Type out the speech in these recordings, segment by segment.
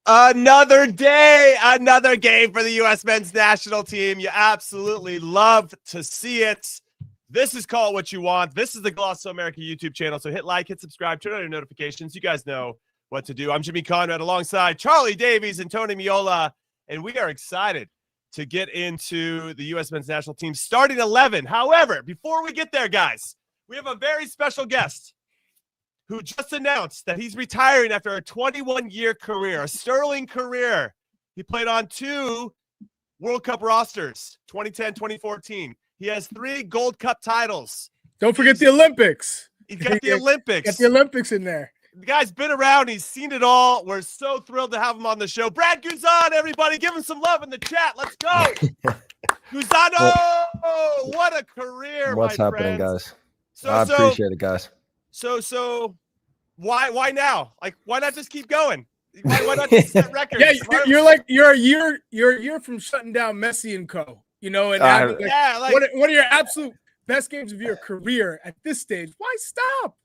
Another day, another game for the U.S. men's national team. You absolutely love to see it. This is Call It What You Want. This is the Glosso America YouTube channel. So hit like, hit subscribe, turn on your notifications. You guys know what to do. I'm Jimmy Conrad alongside Charlie Davies and Tony Meola. And we are excited to get into the U.S. men's national team starting 11. However, before we get there, guys, we have a very special guest who just announced that he's retiring after a 21-year career, a sterling career. He played on 2 World Cup rosters, 2010, 2014. He has 3 Gold Cup titles. Don't forget the Olympics. He's got the Olympics. Got the Olympics in there. The guy's been around. He's seen it all. We're so thrilled to have him on the show. Brad Guzan, everybody. Give him some love in the chat. Let's go. Guzano, what a career, what's my happening, friends. guys? I appreciate it, guys. So why now? Like, why not just keep going? Why not just set records? Yeah, you're a year from shutting down Messi and co. You know, and one of your absolute best games of your career at this stage. Why stop?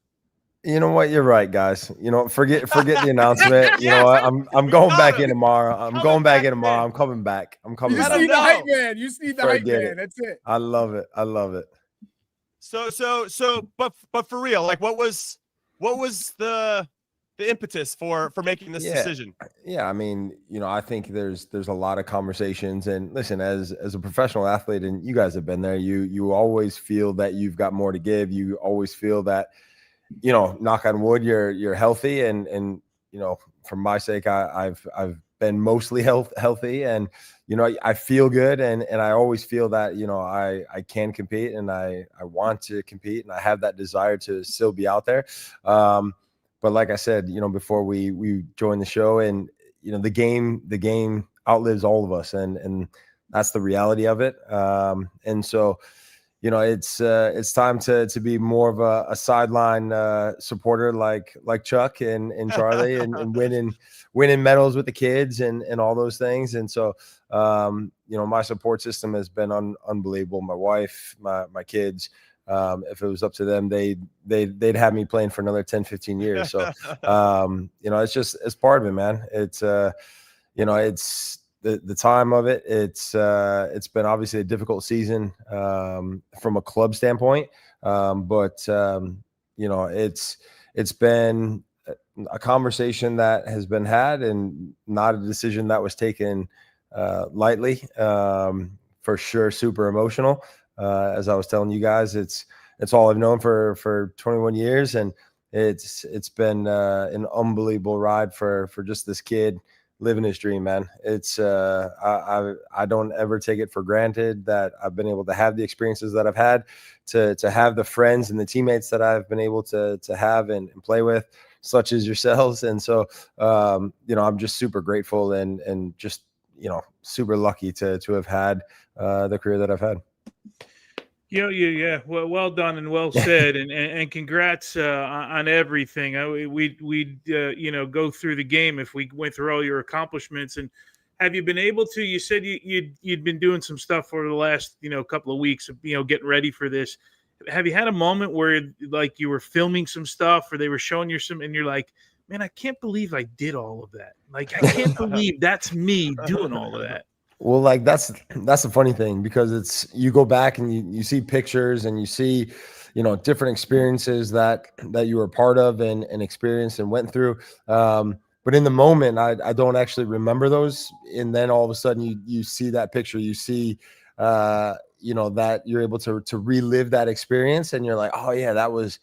You know what? You're right, guys. You know, forget the announcement. You know what? I'm going back in tomorrow. I'm coming back. I'm coming back. I'm coming back. You just need the hype man. You just need the hype man. That's it. I love it. I love it. But for real, like, what was the impetus for making this decision? Yeah, I mean, you know, I think there's a lot of conversations, and listen, as a professional athlete, and you guys have been there, you always feel that you've got more to give. You always feel that, you know, knock on wood, you're healthy, and you know, for my sake, I've been mostly healthy, and you know, I feel good, and I always feel that, you know, I can compete, and I want to compete, and I have that desire to still be out there. But like I said, you know, before we joined the show, and you know, the game outlives all of us, and that's the reality of it. And so, you know, it's time to be more of a sideline supporter like Chuck and Charlie, and winning medals with the kids and all those things. And so, you know, my support system has been unbelievable. My wife, my kids. If it was up to them, they'd have me playing for another 10, 15 years. So, you know, it's part of it, man. It's you know, it's the time of it. It's been obviously a difficult season from a club standpoint, but you know, it's been a conversation that has been had, and not a decision that was taken lightly. For sure, super emotional. As I was telling you guys, it's all I've known for 21 years, and it's been an unbelievable ride for just this kid living his dream, man. It's I don't ever take it for granted that I've been able to have the experiences that I've had, to have the friends and the teammates that I've been able to have and play with, such as yourselves. And so, you know, I'm just super grateful and just, you know, super lucky to have had the career that I've had. Yeah. Well done and well said, and congrats on everything. We'd you know, go through the game if we went through all your accomplishments. And have you been able to? You said you'd been doing some stuff for the last, you know, couple of weeks, you know, getting ready for this. Have you had a moment where, like, you were filming some stuff, or they were showing you some, and you're like, man, I can't believe I did all of that. Like, I can't believe that's me doing all of that. Well, like, that's the funny thing, because it's, you go back and you see pictures, and you see, you know, different experiences that you were part of and experienced and went through. But in the moment, I don't actually remember those. And then all of a sudden you see that picture, you see, you know, that you're able to relive that experience, and you're like, oh yeah, that was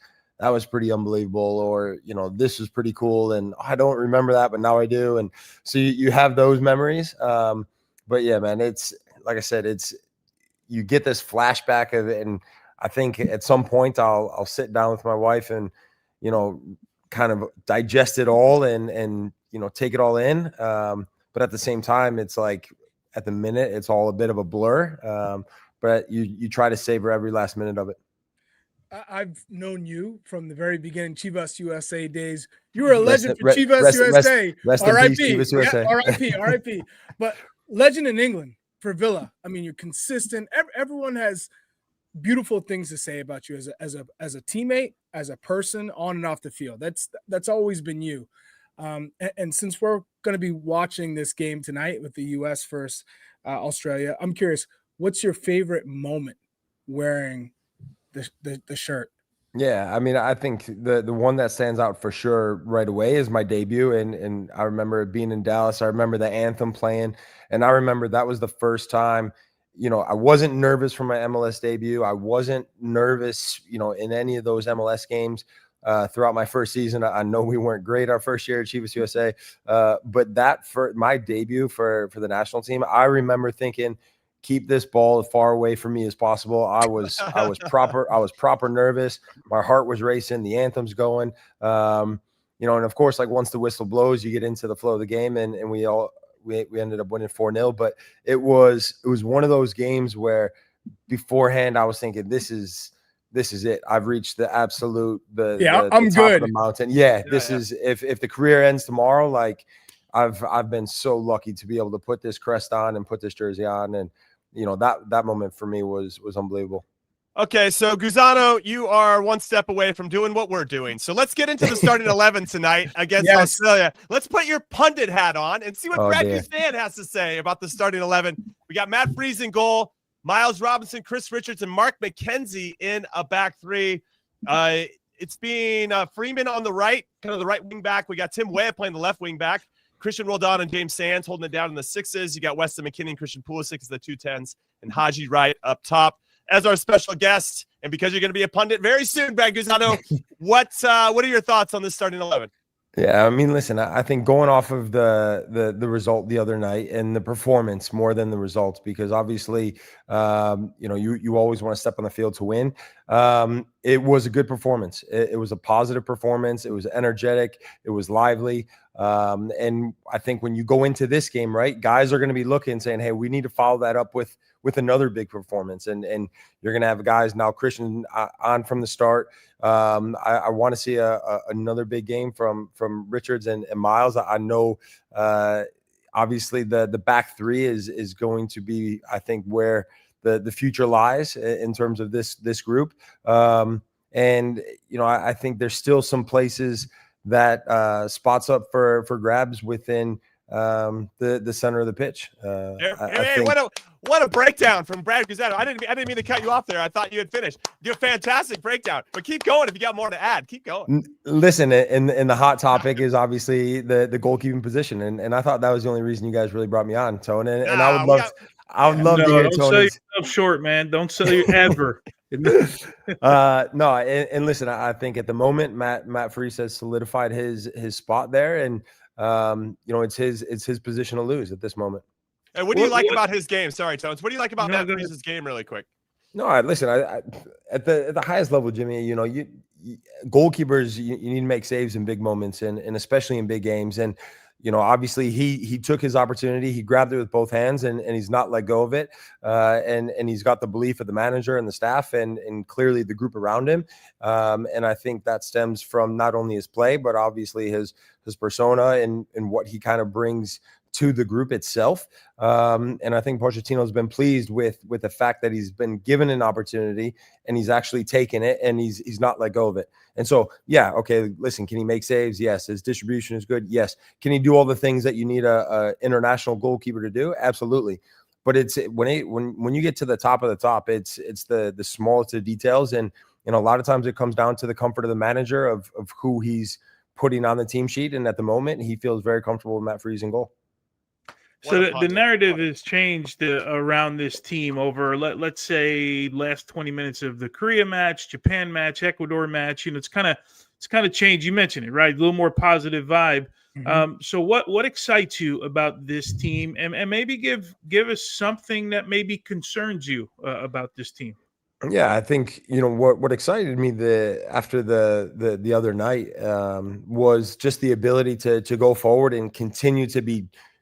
pretty unbelievable, or, you know, this was pretty cool, and I don't remember that, but now I do. And so you have those memories. But yeah, man, it's like I said, you get this flashback of it, and I think at some point I'll sit down with my wife and, you know, kind of digest it all and you know, take it all in. But at the same time, it's like, at the minute, it's all a bit of a blur. But you try to savor every last minute of it. I've known you from the very beginning, Chivas USA days. You were a legend for Chivas USA. Rest in peace, Chivas USA. Yeah, R.I.P. But legend in England for Villa. I mean, you're consistent. Everyone has beautiful things to say about you as a teammate, as a person, on and off the field. That's always been you. And since we're going to be watching this game tonight with the U.S. versus Australia. I'm curious, what's your favorite moment wearing the shirt? Yeah, I mean, I think the one that stands out for sure right away is my debut, and I remember being in Dallas. I remember the anthem playing, and I remember that was the first time, I wasn't nervous for my MLS debut. I wasn't nervous, in any of those MLS games throughout my first season. I know we weren't great our first year at Chivas USA, but that for my debut for the national team, I remember thinking, keep this ball as far away from me as possible. I was proper nervous. My heart was racing. The anthem's going. And of course, like once the whistle blows, you get into the flow of the game, and we ended up winning 4-0. But it was one of those games where beforehand I was thinking, this is it. I've reached the absolute I'm the top good. of the mountain. This is if the career ends tomorrow, like I've been so lucky to be able to put this crest on and put this jersey on, and that moment for me was unbelievable. Okay, so Guzano, you are one step away from doing what we're doing. So let's get into the starting 11 tonight against Australia. Let's put your pundit hat on and see what Brad Guzan has to say about the starting 11. We got Matt Freese in goal, Miles Robinson, Chris Richards, and Mark McKenzie in a back three. It's been Freeman on the right, kind of the right wing back. We got Tim Weah playing the left wing back. Christian Roldan and James Sands holding it down in the 6s. You got Weston McKinney and Christian Pulisic as the 2-10s, and Haji Wright up top as our special guest. And because you're going to be a pundit very soon, Brad Guzano, what are your thoughts on this starting 11? Yeah, I mean, listen, I think going off of the result the other night and the performance more than the results, because obviously, you always want to step on the field to win. It was a good performance. It was a positive performance. It was energetic. It was lively. And I think when you go into this game, right, guys are going to be looking, saying, hey, we need to follow that up with another big performance. And you're going to have guys now, Christian on from the start. I want to see another big game from Richards and Miles. I know, obviously the back three is going to be, I think, where the future lies in terms of this group. And I think there's still some places that spots up for grabs within the center of the pitch. What a breakdown from Brad Guzano. I didn't mean to cut you off there. I thought you had finished. You're a fantastic breakdown, but keep going if you got more to add. Keep going. Listen, and the hot topic is obviously the goalkeeping position, and I thought that was the only reason you guys really brought me on, Tony. And I would love to hear Tony. Don't sell yourself short, man. Don't sell you ever. No, and listen, I think at the moment Matt Freese has solidified his spot there, and it's his position to lose at this moment. And what do you like about his game? Sorry, Tones. What do you like about Matt Freese's game, really quick? No, listen. I at the highest level, Jimmy. You goalkeepers, you need to make saves in big moments, and especially in big games. And obviously he took his opportunity. He grabbed it with both hands, and he's not let go of it. And he's got the belief of the manager and the staff, and clearly the group around him. And I think that stems from not only his play, but obviously his persona and what he kind of brings to the group itself. And I think Pochettino's been pleased with the fact that he's been given an opportunity and he's actually taken it, and he's not let go of it. And so, yeah, okay, listen, can he make saves? Yes. His distribution is good. Yes. Can he do all the things that you need a international goalkeeper to do? Absolutely. But it's when you get to the top of the top, it's the smallest of details. And a lot of times it comes down to the comfort of the manager of who he's putting on the team sheet. And at the moment, he feels very comfortable with Matt Freese in goal. So the narrative has changed around this team over, let's say, last 20 minutes of the Korea match, Japan match, Ecuador match. It's kind of changed. You mentioned it, right? A little more positive vibe. Mm-hmm. So what excites you about this team, and maybe give us something that maybe concerns you about this team? Yeah, I think what excited me after the other night was just the ability to go forward and continue to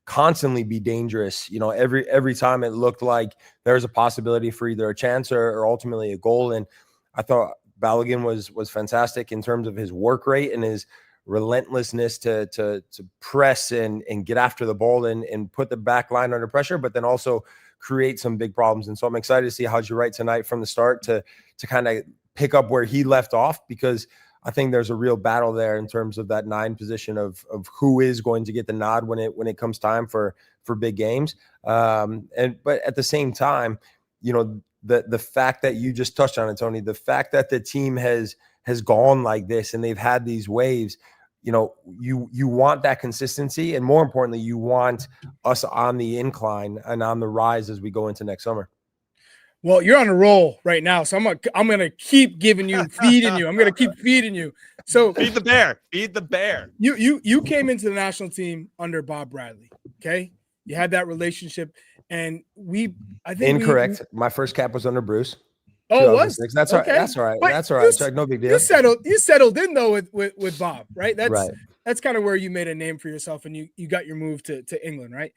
constantly be dangerous. Every time it looked like there's a possibility for either a chance or ultimately a goal. And I thought Balogun was fantastic in terms of his work rate and his relentlessness to press and get after the ball and put the back line under pressure, but then also create some big problems. And so I'm excited to see Haji Wright tonight from the start to kind of pick up where he left off, because I think there's a real battle there in terms of that 9 position of who is going to get the nod when it comes time for big games. But at the same time, you know, the fact that you just touched on it, Tony, the fact that the team has gone like this and they've had these waves, you know, you want that consistency, and more importantly, you want us on the incline and on the rise as we go into next summer. Well, you're on a roll right now, so I'm gonna keep feeding you. I'm gonna keep feeding you. So feed the bear. Feed the bear. You came into the national team under Bob Bradley. Okay, you had that relationship, and I think incorrect. My first cap was under Bruce. Oh, it was? That's okay. Right. That's all right. That's all right. Chuck, no big deal. You settled in though with Bob, right? Right. That's kind of where you made a name for yourself, and you got your move to England, right?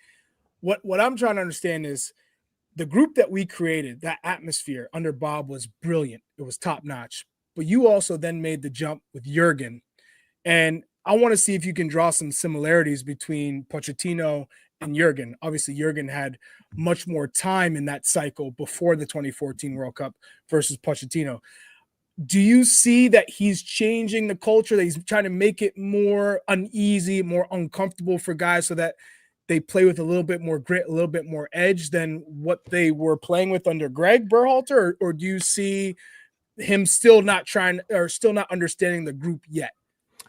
What I'm trying to understand is the group that we created, that atmosphere under Bob was brilliant. It was top notch. But you also then made the jump with Jurgen, and I want to see if you can draw some similarities between Pochettino and Jurgen. Obviously, Jurgen had much more time in that cycle before the 2014 World Cup versus Pochettino. Do you see that he's changing the culture, that he's trying to make it more uneasy, more uncomfortable for guys so that they play with a little bit more grit, a little bit more edge than what they were playing with under Greg Berhalter? Or do you see him still not understanding the group yet?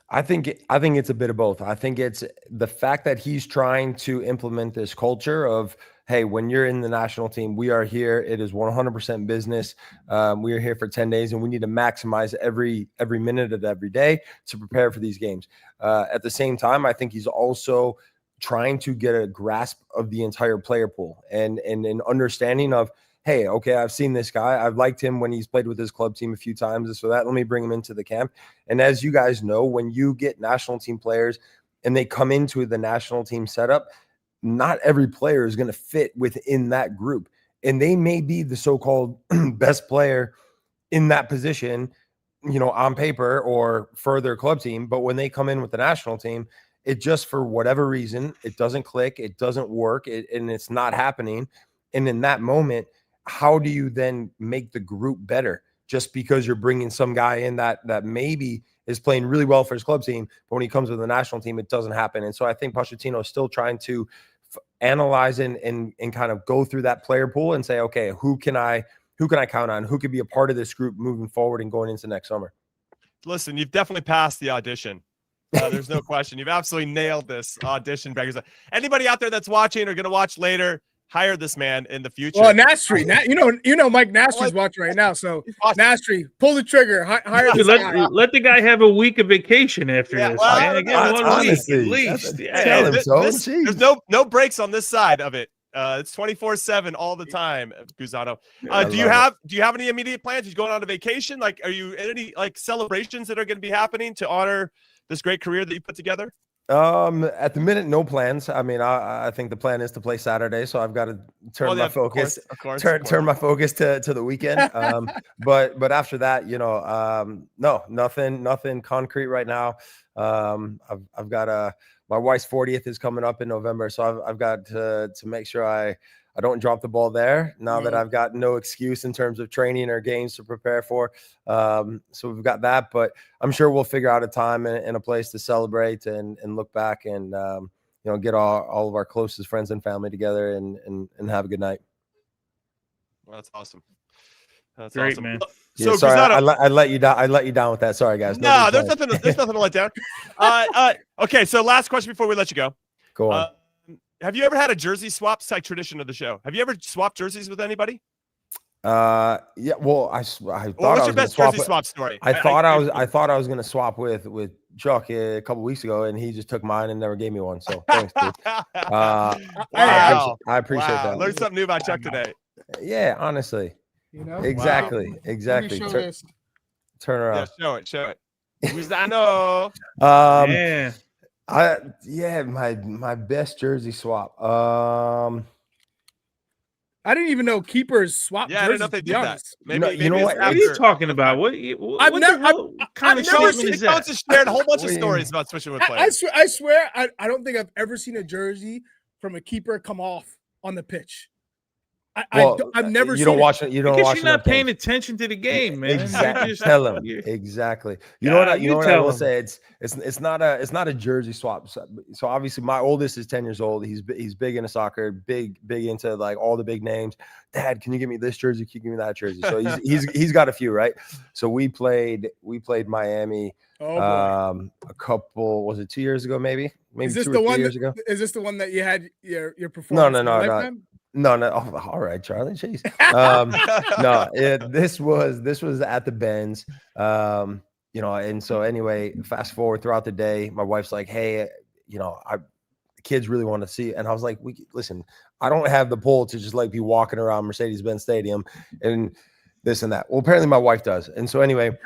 I think it's a bit of both. I think it's the fact that he's trying to implement this culture of, hey, when you're in the national team, we are here. It is 100% business. We are here for 10 days, and we need to maximize every minute of every day to prepare for these games. At the same time, I think he's also trying to get a grasp of the entire player pool and an understanding of, hey, okay, I've seen this guy. I've liked him when he's played with his club team a few times. So let me bring him into the camp. And as you guys know, when you get national team players and they come into the national team setup, not every player is going to fit within that group. And they may be the so-called best player in that position, you know, on paper or for their club team. But when they come in with the national team, it just, for whatever reason, it doesn't click, it doesn't work, and it's not happening. And in that moment, how do you then make the group better? Just because you're bringing some guy in that maybe is playing really well for his club team, but when he comes with the national team, it doesn't happen. And so I think Pochettino is still trying to analyze and kind of go through that player pool and say, okay, who can I count on? Who could be a part of this group moving forward and going into next summer? Listen, you've definitely passed the audition. There's no question. You've absolutely nailed this audition. Anybody out there that's watching or going to watch later, hire this man in the future. Well, Nastri, you know, Mike Nastri's watching right now. So Nastri, pull the trigger. Hire this guy. Let the guy have a week of vacation after this. Well, man. honestly, week at least. There's no breaks on this side of it. It's 24/7 all the time, Guzano. Do you have any immediate plans? Are you going on a vacation? Like, are you any like celebrations that are going to be happening to honor this great career that you put together? At the minute, no plans. I mean, I think the plan is to play Saturday, so I've got to turn my focus. Of course. Turn my focus to the weekend. But after that, you know, no, nothing concrete right now. I've got my wife's 40th is coming up in November, so I've got to make sure I don't drop the ball there now that I've got no excuse in terms of training or games to prepare for. So we've got that, but I'm sure we'll figure out a time and a place to celebrate and look back and, you know, get all of our closest friends and family together and have a good night. Well, that's awesome. That's great, awesome, man. So yeah, sorry, I let you down. I let you down with that. Sorry, guys. No, there's nothing to let down. Okay. So last question before we let you go. Go on. Have you ever had a jersey swap? It's like tradition of the show. Have you ever swapped jerseys with anybody? Yeah. Well, I thought what's your best jersey swap story? I thought I was going to swap with Chuck a couple weeks ago, and he just took mine and never gave me one. So thanks, dude. I appreciate that. Learned something new about Chuck today. Yeah, honestly. You know? Exactly. Turn around. Yeah, show it. Guzano. My best jersey swap. I didn't even know keepers swap. Yeah, I didn't know if they did that. Maybe you know what? What are you talking about? What kind of statement is that? Just shared a whole bunch of stories about switching with players. I swear, I don't think I've ever seen a jersey from a keeper come off on the pitch. I've never you seen don't it. watch it. You don't Because watch you're enough not paying games. attention to the game, man. You're Exactly. just- Tell him you- exactly. You know what? You know what I tell will him. say. It's not a jersey swap. So obviously, my oldest is 10 years old. He's big into soccer. Big into like all the big names. Dad, can you give me this jersey? Can you give me that jersey? So he's got a few, right? So we played Miami. Oh boy. A couple, was it 2 years ago? Maybe Is this 2 or the 3 one years ago. Is this the one that you had your performance? No. Lifetime? No. Oh, all right, Charlie. Jeez. No, this was at the Benz. And so anyway, fast forward throughout the day, my wife's like, "Hey, the kids really want to see," and I was like, listen, I don't have the pull to just like be walking around Mercedes-Benz Stadium and this and that. Well, apparently my wife does. And so anyway,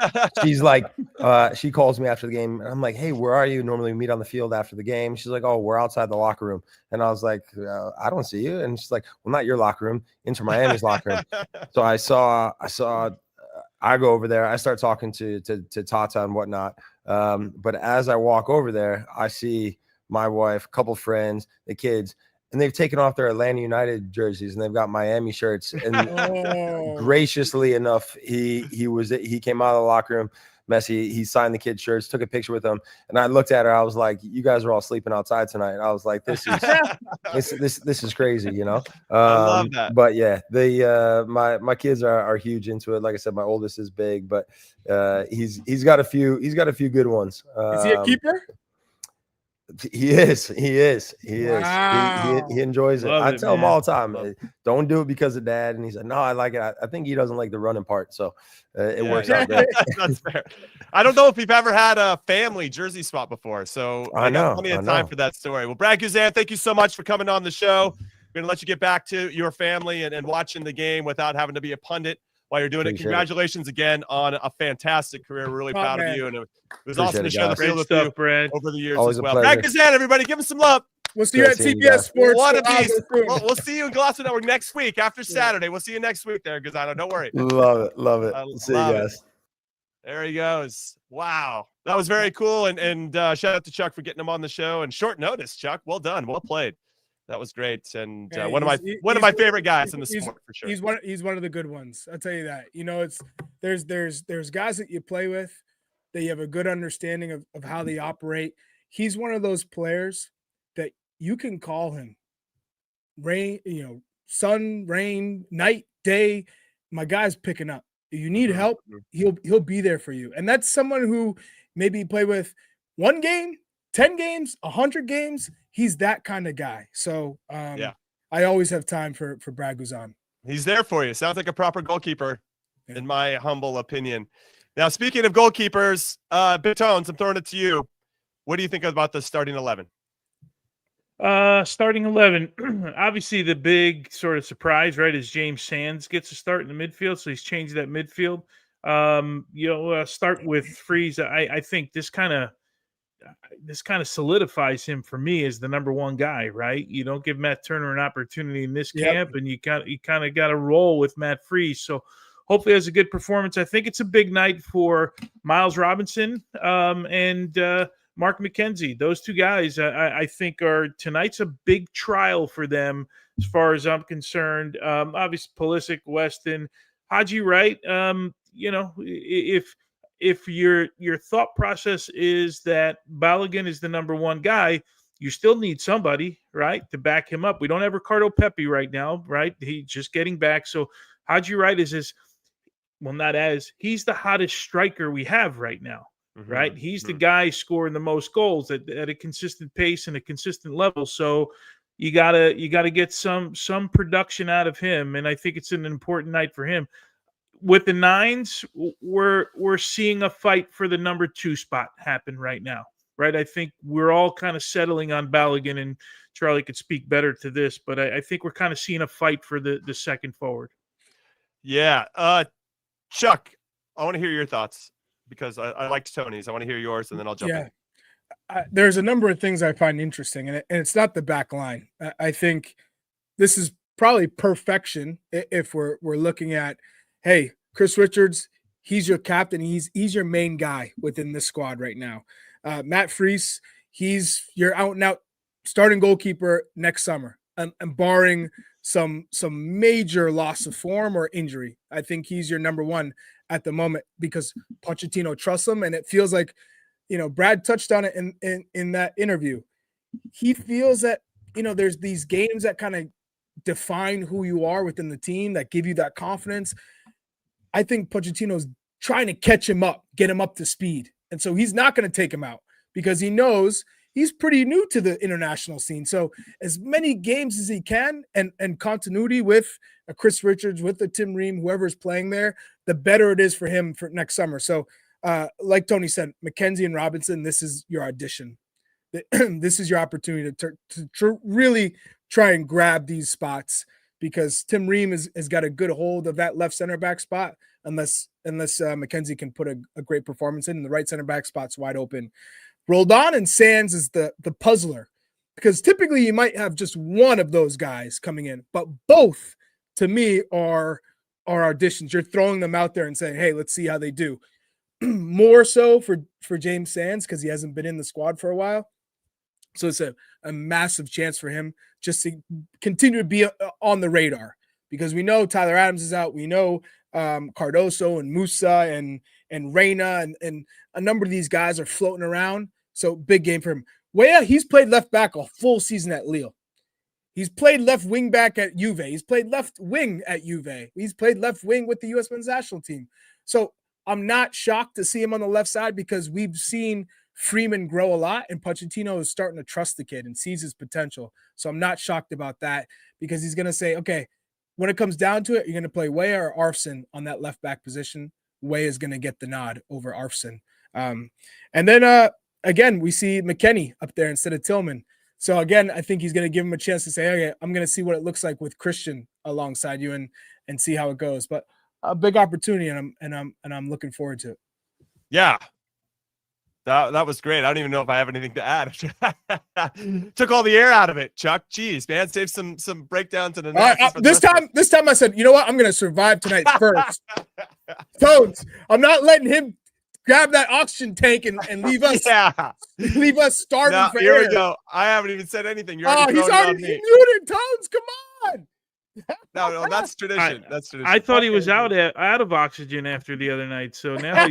she's like, she calls me after the game and I'm like, "Hey, where are you?" Normally we meet on the field after the game. She's like, "Oh, we're outside the locker room." And I was like, "I don't see you." And she's like, "Well, not your locker room, Inter Miami's locker room." So I go over there. I start talking to Tata and whatnot. But as I walk over there, I see my wife, a couple friends, the kids, and they've taken off their Atlanta United jerseys and they've got Miami shirts. And graciously enough, he came out of the locker room. Messi, he signed the kids' shirts, took a picture with them, and I looked at her. I was like, "You guys are all sleeping outside tonight." And I was like, "This is this is crazy," I love that. But yeah, my kids are huge into it. Like I said, my oldest is big, but he's got a few good ones. Is he a keeper? He is. Wow. He enjoys it. Love I it, tell him man. all the time, "Don't do it because of Dad." And he said, "No, I like it. I think he doesn't like the running part." So it works out great. That's fair. I don't know if we've ever had a family jersey swap before, so I got plenty of time for that story. Well, Brad Guzan, thank you so much for coming on the show. We're gonna let you get back to your family and watching the game without having to be a pundit while you're doing it. Congratulations again on a fantastic career. We're really proud of you, and it was awesome to share the field with you Brad. over the years Always as a well. pleasure. Brad Guzan, everybody, give him some love. We'll see you at CBS Sports. What a beast. We'll see you in Glasgow Network next week after Saturday. We'll see you next week there, Guzano. Don't worry. Love it. See you guys. There he goes. Wow. That was very cool. And shout out to Chuck for getting him on the show. And short notice, Chuck. Well done. Well played. That was great. And one of my favorite guys in the sport for sure. He's one of the good ones. I'll tell you that. It's there's guys that you play with that you have a good understanding of how they operate. He's one of those players that you can call him rain, sun, rain, night, day. My guy's picking up. If you need help, he'll be there for you. And that's someone who maybe play with 1 game, 10 games, 100 games. He's that kind of guy. So I always have time for Brad Guzan. He's there for you. Sounds like a proper goalkeeper, in my humble opinion. Now, speaking of goalkeepers, Big Tones, I'm throwing it to you. What do you think about the starting 11? Starting 11, obviously the big sort of surprise, right, is James Sands gets a start in the midfield, so he's changed that midfield. Start with Freeze. I think this kind of solidifies him for me as the number 1 guy, right? You don't give Matt Turner an opportunity in this camp, and you kind of got to roll with Matt Freeze. So hopefully he has a good performance. I think it's a big night for Miles Robinson and Mark McKenzie. Those 2 guys, I think, tonight's a big trial for them as far as I'm concerned. Obviously, Pulisic, Weston, Haji Wright. If your thought process is that Balogun is the number 1 guy, you still need somebody, right, to back him up. We don't have Ricardo Pepi right now, right? He's just getting back. So Haji Wright is he's the hottest striker we have right now. Right, he's the guy scoring the most goals at a consistent pace and a consistent level. So you gotta get some production out of him, and I think it's an important night for him. With the 9s, we're seeing a fight for the number 2 spot happen right now. Right, I think we're all kind of settling on Balogun, and Charlie could speak better to this, but I think we're kind of seeing a fight for the second forward. Yeah, Chuck, I want to hear your thoughts, because I liked Tony's. I want to hear yours, and then I'll jump in. There's a number of things I find interesting, and it's not the back line. I think this is probably perfection if we're looking at, hey, Chris Richards, he's your captain. He's your main guy within this squad right now. Matt Freese, he's your out-and-out starting goalkeeper next summer, and barring some major loss of form or injury. I think he's your number one at the moment because Pochettino trusts him, and it feels like, Brad touched on it in that interview. He feels that, there's these games that kind of define who you are within the team, that give you that confidence. I think Pochettino's trying to catch him up, get him up to speed. And so he's not going to take him out because he knows he's pretty new to the international scene. So as many games as he can and continuity with a Chris Richards, with a Tim Ream, whoever's playing there, the better it is for him for next summer. So like Tony said, McKenzie and Robinson, this is your audition. This is your opportunity to really try and grab these spots, because Tim Ream has got a good hold of that left center back spot, unless McKenzie can put a great performance in, and the right center back spot's wide open. Roldan and Sands is the puzzler, because typically you might have just one of those guys coming in, but both to me are auditions. You're throwing them out there and saying, hey, let's see how they do. More so for James Sands, because he hasn't been in the squad for a while. So it's a massive chance for him just to continue to be on the radar, because we know Tyler Adams is out. We know Cardoso and Musa and Reyna and a number of these guys are floating around. So big game for him. Weah, he's played left back a full season at Lille. He's played left wing back at Juve. He's played left wing at Juve. He's played left wing with the U.S. men's national team. So I'm not shocked to see him on the left side, because we've seen Freeman grow a lot, and Pochettino is starting to trust the kid and sees his potential. So I'm not shocked about that, because he's going to say, okay, when it comes down to it, you're going to play Weah or Arfsen on that left back position. Weah is going to get the nod over Arfsen. And then again, we see McKennie up there instead of Tillman. So again, I think he's going to give him a chance to say, okay, I'm going to see what it looks like with Christian alongside you and see how it goes. But a big opportunity, and I'm looking forward to it. Yeah. That was great. I don't even know if I have anything to add. Took all the air out of it, Chuck. Jeez, man, save some breakdowns and this time I said, you know what? I'm going to survive tonight first. Tones, I'm not letting him grab that oxygen tank and leave us leave us starving for here air. We go. I haven't even said anything. You're he's already muted. Tones, come on. No, that's tradition. That's tradition. I thought he was out of oxygen after the other night, so now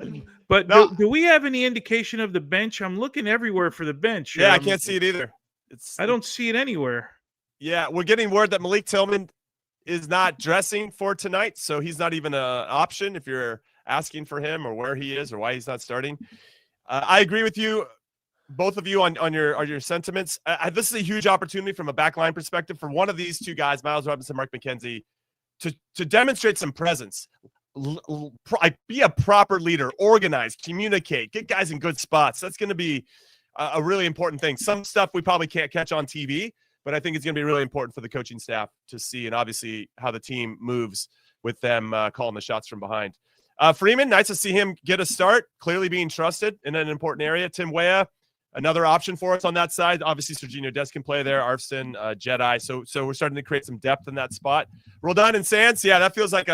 he's But do we have any indication of the bench? I'm looking everywhere for the bench. Yeah, I can't see it either. I don't see it anywhere. Yeah, we're getting word that Malik Tillman is not dressing for tonight, so he's not even an option if you're asking for him or where he is or why he's not starting. I agree with you, both of you, on your sentiments. This is a huge opportunity from a backline perspective for one of these two guys, Miles Robinson, Mark McKenzie, to demonstrate some presence. Be a proper leader, organize, communicate, get guys in good spots. That's going to be a really important thing. Some stuff we probably can't catch on TV, but I think it's going to be really important for the coaching staff to see, and obviously how the team moves with them calling the shots from behind. Freeman, nice to see him get a start, clearly being trusted in an important area. Tim Weah, another option for us on that side. Obviously, Serginho Dest can play there. Arfsen, Jedi. So we're starting to create some depth in that spot. Roldan and Sands, yeah, that feels like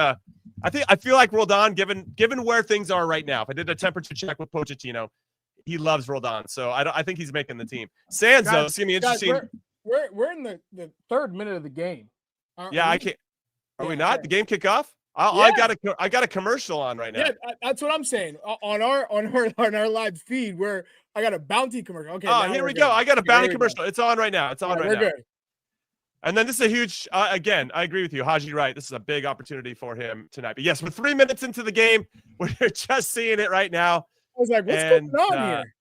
I feel like Roldan, given where things are right now. If I did a temperature check with Pochettino, he loves Roldan. So I think he's making the team. Sands, though, it's gonna be interesting. Guys, we're in the third minute of the game. I can't. Are we not? The game kick off? I got a commercial on right now. Yeah, that's what I'm saying. On our live feed, where I got a bounty commercial. Okay. Here we go. I got a bounty commercial. It's on right now. It's on right now. Good. And then this is a huge, again, I agree with you. Haji Wright, this is a big opportunity for him tonight. But yes, we're 3 minutes into the game. We're just seeing it right now. I was like, what's going on here?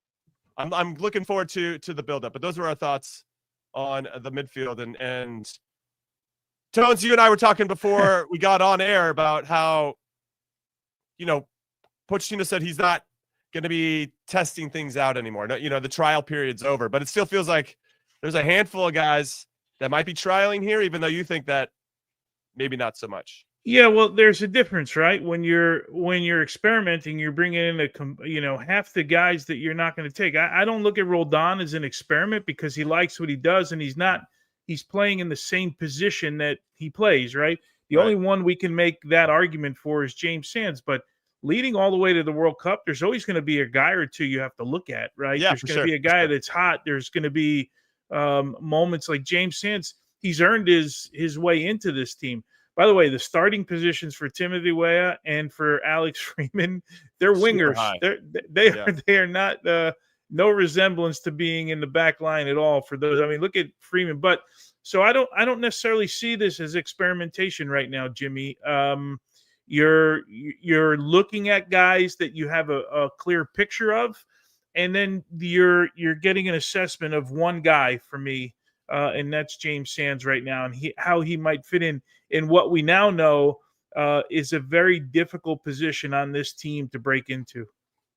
I'm looking forward to the buildup. But those were our thoughts on the midfield. And Tones, you and I were talking before we got on air about how, Pochettino said he's not going to be testing things out anymore. No, the trial period's over. But it still feels like there's a handful of guys that might be trialing here, even though you think that maybe not so much. Yeah, well, there's a difference, right? When you're experimenting, you're bringing in half the guys that you're not going to take. I don't look at Roldan as an experiment, because he likes what he does, and he's playing in the same position that he plays, right? The only one we can make that argument for is James Sands, but leading all the way to the World Cup, there's always going to be a guy or two you have to look at, right? Yeah, there's going to be a guy that's hot. There's going to be moments like James Sands. he's earned his way into this team. By the way, the starting positions for Timothy Weah and for Alex Freeman, they're wingers. They are not no resemblance to being in the back line at all for those. I mean, look at Freeman. But so I don't necessarily see this as experimentation right now, Jimmy. You're looking at guys that you have a clear picture of, and then you're getting an assessment of one guy for me, and that's James Sands right now, and how he might fit in what we now know is a very difficult position on this team to break into.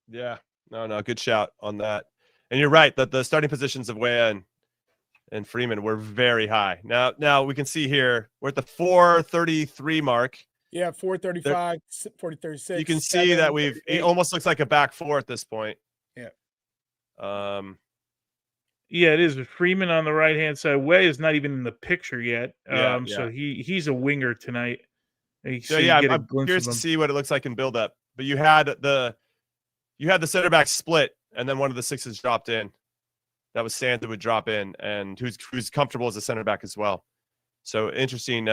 Yeah, no, good shout on that. And you're right that the starting positions of Weah and Freeman were very high. Now we can see here we're at the 433 mark. Yeah, 435, 436. You can see that it almost looks like a back four at this point. Yeah. Yeah, it is. Freeman on the right-hand side. Weah is not even in the picture yet. So he's a winger tonight. I'm curious to see what it looks like in build-up. But you had the center back split, and then one of the sixes dropped in. That was Sands that would drop in, and who's comfortable as a center back as well. So interesting.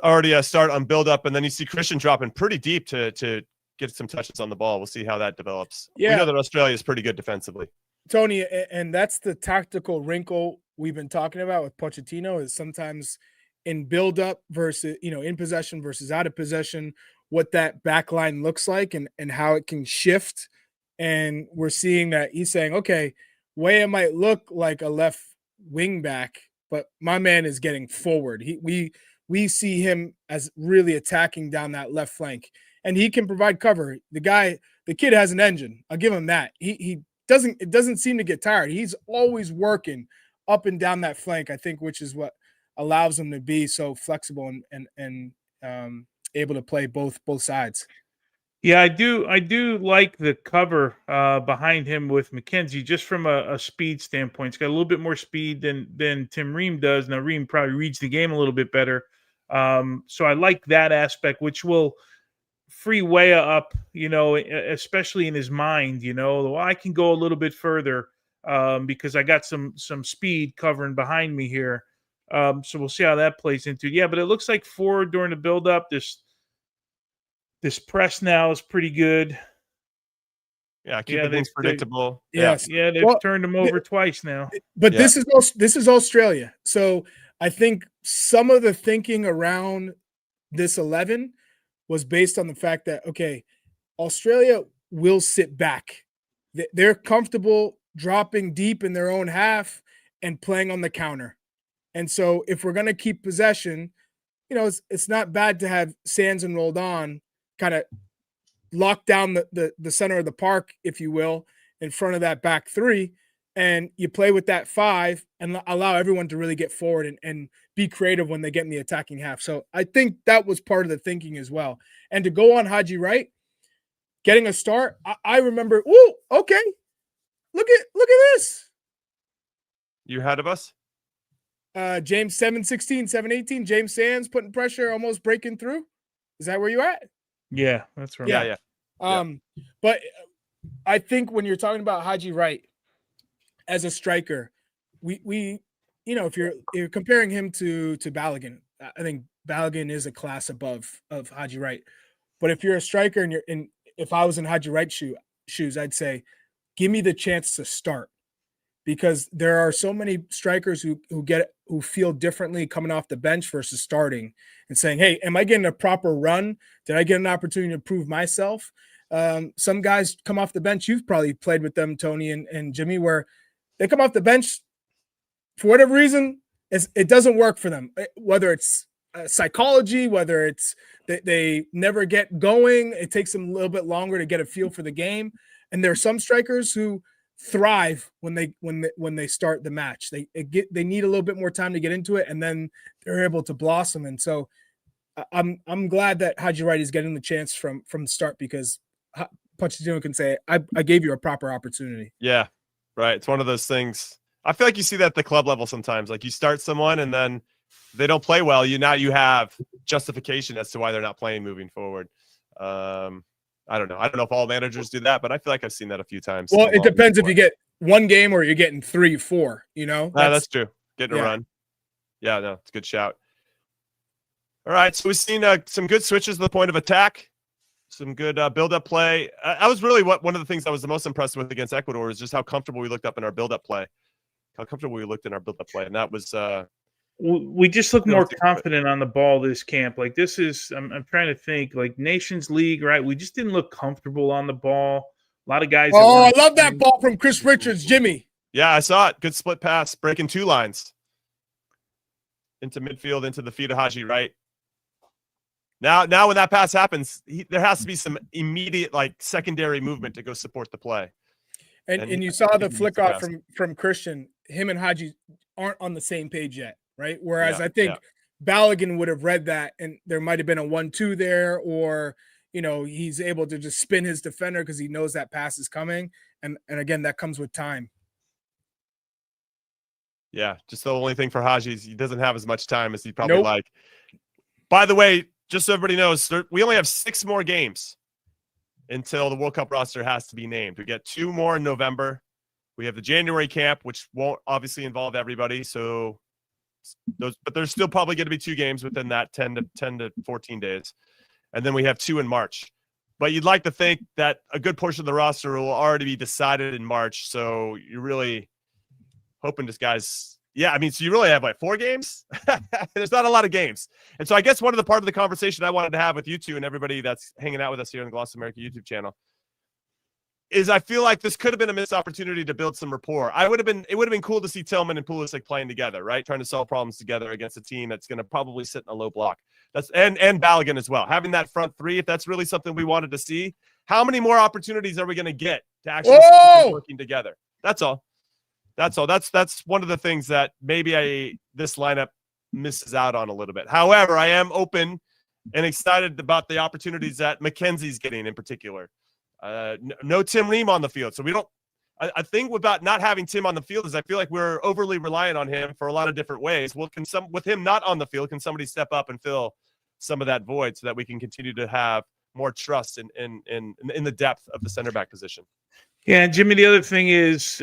Already a start on build-up, and then you see Christian dropping pretty deep to get some touches on the ball. We'll see how that develops. Yeah. We know that Australia is pretty good defensively. Tony, and that's the tactical wrinkle we've been talking about with Pochettino, is sometimes in build-up versus, in possession versus out of possession, what that back line looks like and how it can shift. And we're seeing that he's saying, okay, Weah might look like a left wing back, but my man is getting forward. We see him as really attacking down that left flank, and he can provide cover. The kid has an engine. I'll give him that. It doesn't seem to get tired. He's always working up and down that flank, I think, which is what allows him to be so flexible and able to play both sides. Yeah, I do like the cover behind him with McKenzie, just from a speed standpoint. He's got a little bit more speed than Tim Ream does. Now, Ream probably reads the game a little bit better. So I like that aspect, which will free Weah up, especially in his mind, well, I can go a little bit further because I got some speed covering behind me here. So we'll see how that plays into it. Yeah, but it looks like forward during the build-up, this press now is pretty good. Yeah, things predictable. Yes. Yeah, they've turned them over twice now. But this is Australia. So I think some of the thinking around this 11 was based on the fact that, okay, Australia will sit back. They're comfortable dropping deep in their own half and playing on the counter. And so if we're going to keep possession, it's not bad to have Sands and Roldan kind of lock down the center of the park, if you will, in front of that back three. And you play with that five and allow everyone to really get forward and be creative when they get in the attacking half. So I think that was part of the thinking as well. And to go on Haji Wright, getting a start, I remember, okay, look at this. You ahead of us? James 7-16, 7-18, James Sands putting pressure, almost breaking through. Is that where you at? Yeah, that's right. Yeah. But I think when you're talking about Haji Wright as a striker, we if you're comparing him to Balogun, I think Balogun is a class above of Haji Wright. But if you're a striker and if I was in Haji Wright's shoes, I'd say, give me the chance to start, because there are so many strikers who feel differently coming off the bench versus starting and saying, hey, am I getting a proper run? Did I get an opportunity to prove myself? Some guys come off the bench. You've probably played with them, Tony and Jimmy, where they come off the bench for whatever reason. It doesn't work for them, whether it's psychology, whether it's they never get going. It takes them a little bit longer to get a feel for the game. And there are some strikers who thrive when they start the match. They need a little bit more time to get into it, and then they're able to blossom. And so I'm glad that Haji Wright is getting the chance from the start, because Pochettino can say, I gave you a proper opportunity. Yeah, right. It's one of those things. I feel like you see that at the club level sometimes. Like, you start someone and then they don't play well. Now you have justification as to why they're not playing moving forward. I don't know. I don't know if all managers do that, but I feel like I've seen that a few times. Well, it depends if you get one game or you're getting 3-4, That's true. getting a run. Yeah, no, it's a good shout. All right, so we've seen some good switches to the point of attack, some good build-up play. I was really one of the things I was the most impressed with against Ecuador is just how comfortable we looked up in our build-up play. And that was we just look more confident on the ball this camp. Like this is, I'm trying to think, like Nations League, right? We just didn't look comfortable on the ball. A lot of guys. Oh, I love that ball from Chris Richards, Jimmy. Yeah, I saw it. Good split pass, breaking 2 lines into midfield, into the feet of Haji Wright. Now when that pass happens, there has to be some immediate, like, secondary movement to go support the play. And you saw the flick off from Christian. Him and Haji aren't on the same page yet, right? Whereas I think Balogun would have read that, and there might have been a 1-2 there, or he's able to just spin his defender because he knows that pass is coming. And again, that comes with time. Yeah, just the only thing for Haji is he doesn't have as much time as he'd probably like. By the way, just so everybody knows, we only have 6 more games until the World Cup roster has to be named. We get 2 more in November. We have the January camp, which won't obviously involve everybody. So but there's still probably going to be 2 games within that 10 to 14 days. And then we have 2 in March. But you'd like to think that a good portion of the roster will already be decided in March. So you're really hoping this guy's, so you really have like 4 games. There's not a lot of games. And so I guess one of the part of the conversation I wanted to have with you two and everybody that's hanging out with us here on the Gloss America YouTube channel is I feel like this could have been a missed opportunity to build some rapport. It would have been cool to see Tillman and Pulisic playing together, right? Trying to solve problems together against a team that's going to probably sit in a low block. And Balogun as well. Having that front 3, if that's really something we wanted to see, how many more opportunities are we going to get to actually see working together? That's all. That's one of the things that maybe this lineup misses out on a little bit. However, I am open and excited about the opportunities that McKenzie's getting in particular. No Tim Ream on the field. So we don't – I think about not having Tim on the field is I feel like we're overly reliant on him for a lot of different ways. Well, with him not on the field, can somebody step up and fill some of that void so that we can continue to have more trust in the depth of the center back position? Yeah, and Jimmy, the other thing is,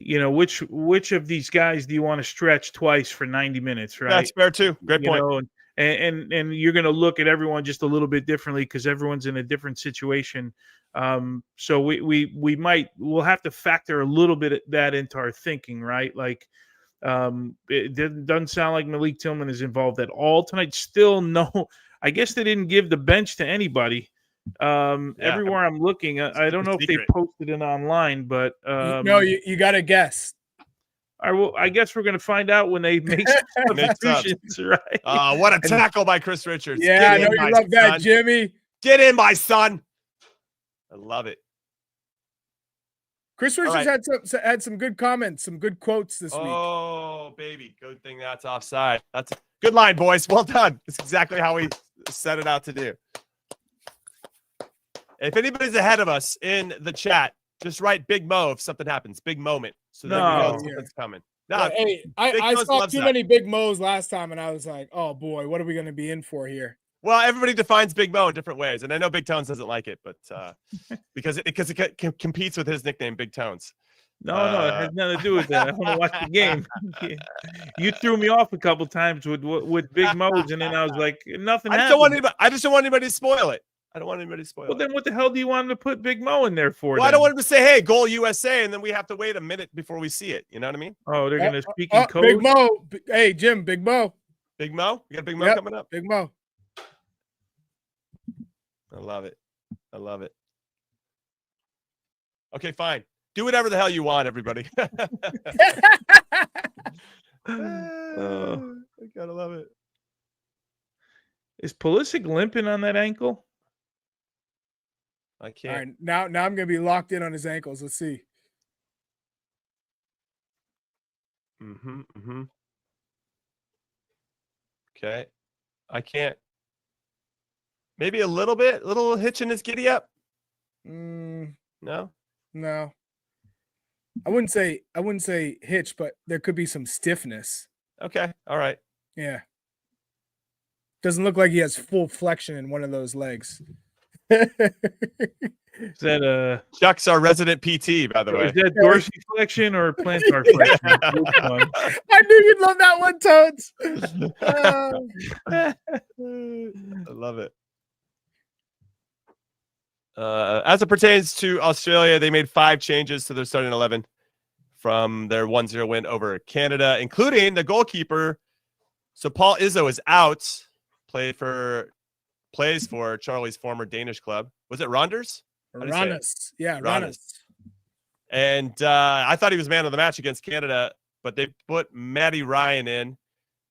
which of these guys do you want to stretch twice for 90 minutes, right? That's fair too. Great point. And you're going to look at everyone just a little bit differently because everyone's in a different situation. So we'll have to factor a little bit of that into our thinking, right? Like, it doesn't sound like Malik Tillman is involved at all tonight. Still no, I guess they didn't give the bench to anybody. Everywhere I'm looking, I don't know if they posted it online, but no, you got to guess. I guess we're going to find out when they make substitutions, right? What a tackle by Chris Richards. Yeah, I know you love that, Jimmy. Get in, my son. I love it. Chris Richards had some good comments, some good quotes this week. Oh, baby. Good thing that's offside. That's a good line, boys. Well done. It's exactly how we set it out to do. If anybody's ahead of us in the chat, just write Big Mo if something happens. Big moment. So that we know something's coming. No, hey, I saw too many Big Mo's last time, and I was like, oh, boy, what are we going to be in for here? Well, everybody defines Big Mo in different ways, and I know Big Tones doesn't like it, but because it competes with his nickname, Big Tones. No, it has nothing to do with that. I want to watch the game. You threw me off a couple times with Big Mo's, and then I was like, nothing happened. I just don't want anybody to spoil it. I don't want anybody to spoil it. Well, then what the hell do you want him to put Big Mo in there for? Well, I don't want him to say, hey, goal USA, and then we have to wait a minute before we see it. You know what I mean? Oh, they're going to speak in code? Big Mo. Hey, Jim, Big Mo. Big Mo? You got Big Mo coming up? Big Mo. I love it. Okay, fine. Do whatever the hell you want, everybody. I gotta love it. Is Pulisic limping on that ankle? I can't. All right, now I'm gonna be locked in on his ankles. Let's see. Okay. I can't. Maybe a little hitch in his giddy up. No. I wouldn't say hitch, but there could be some stiffness. Okay. All right. Yeah. Doesn't look like he has full flexion in one of those legs. Is that Chuck's our resident PT, by the way. Is that Dorsey flexion or plantar flexion? Which one? I knew you'd love that one, Toads. I love it. As it pertains to Australia, they made 5 changes to their starting 11 from their 1-0 win over Canada, including the goalkeeper. So Paul Izzo is out. Plays for Charlie's former Danish club. Was it Ronders? Rannes. Yeah, Rannes. And I thought he was man of the match against Canada, but they put Matty Ryan in,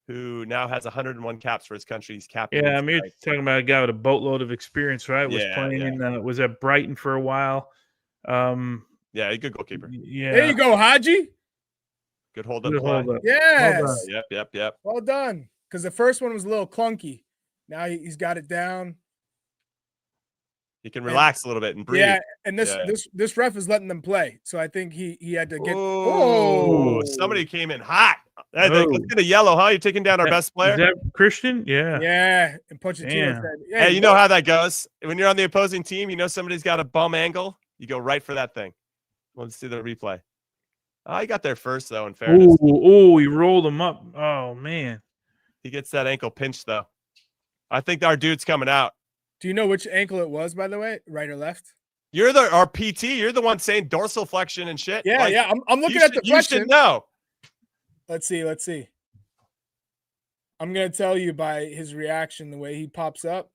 who now has 101 caps for his country. He's captain. Yeah, I mean, you're talking about a guy with a boatload of experience, right? Was playing in, was at Brighton for a while. Yeah, a good goalkeeper. Yeah. There you go, Haji. Good hold up. Yes. Yep. Well done. Because the first one was a little clunky. Now he's got it down. He can relax a little bit and breathe. Yeah, and this ref is letting them play. So I think he had to get. Oh, somebody came in hot. Let's get a yellow, huh? You're taking down our best player. Is that Christian? Yeah. Yeah, and Pochettino said, hey, you know how that goes. When you're on the opposing team, you know somebody's got a bum angle. You go right for that thing. Let's see the replay. Oh, he got there first, though, in fairness. Oh, he rolled him up. Oh, man. He gets that ankle pinched, though. I think our dude's coming out. Do you know which ankle it was, by the way? Right or left? You're our PT. You're the one saying dorsal flexion and shit. Yeah, yeah. I'm looking at the flexion. You should know. Let's see. I'm going to tell you by his reaction, the way he pops up.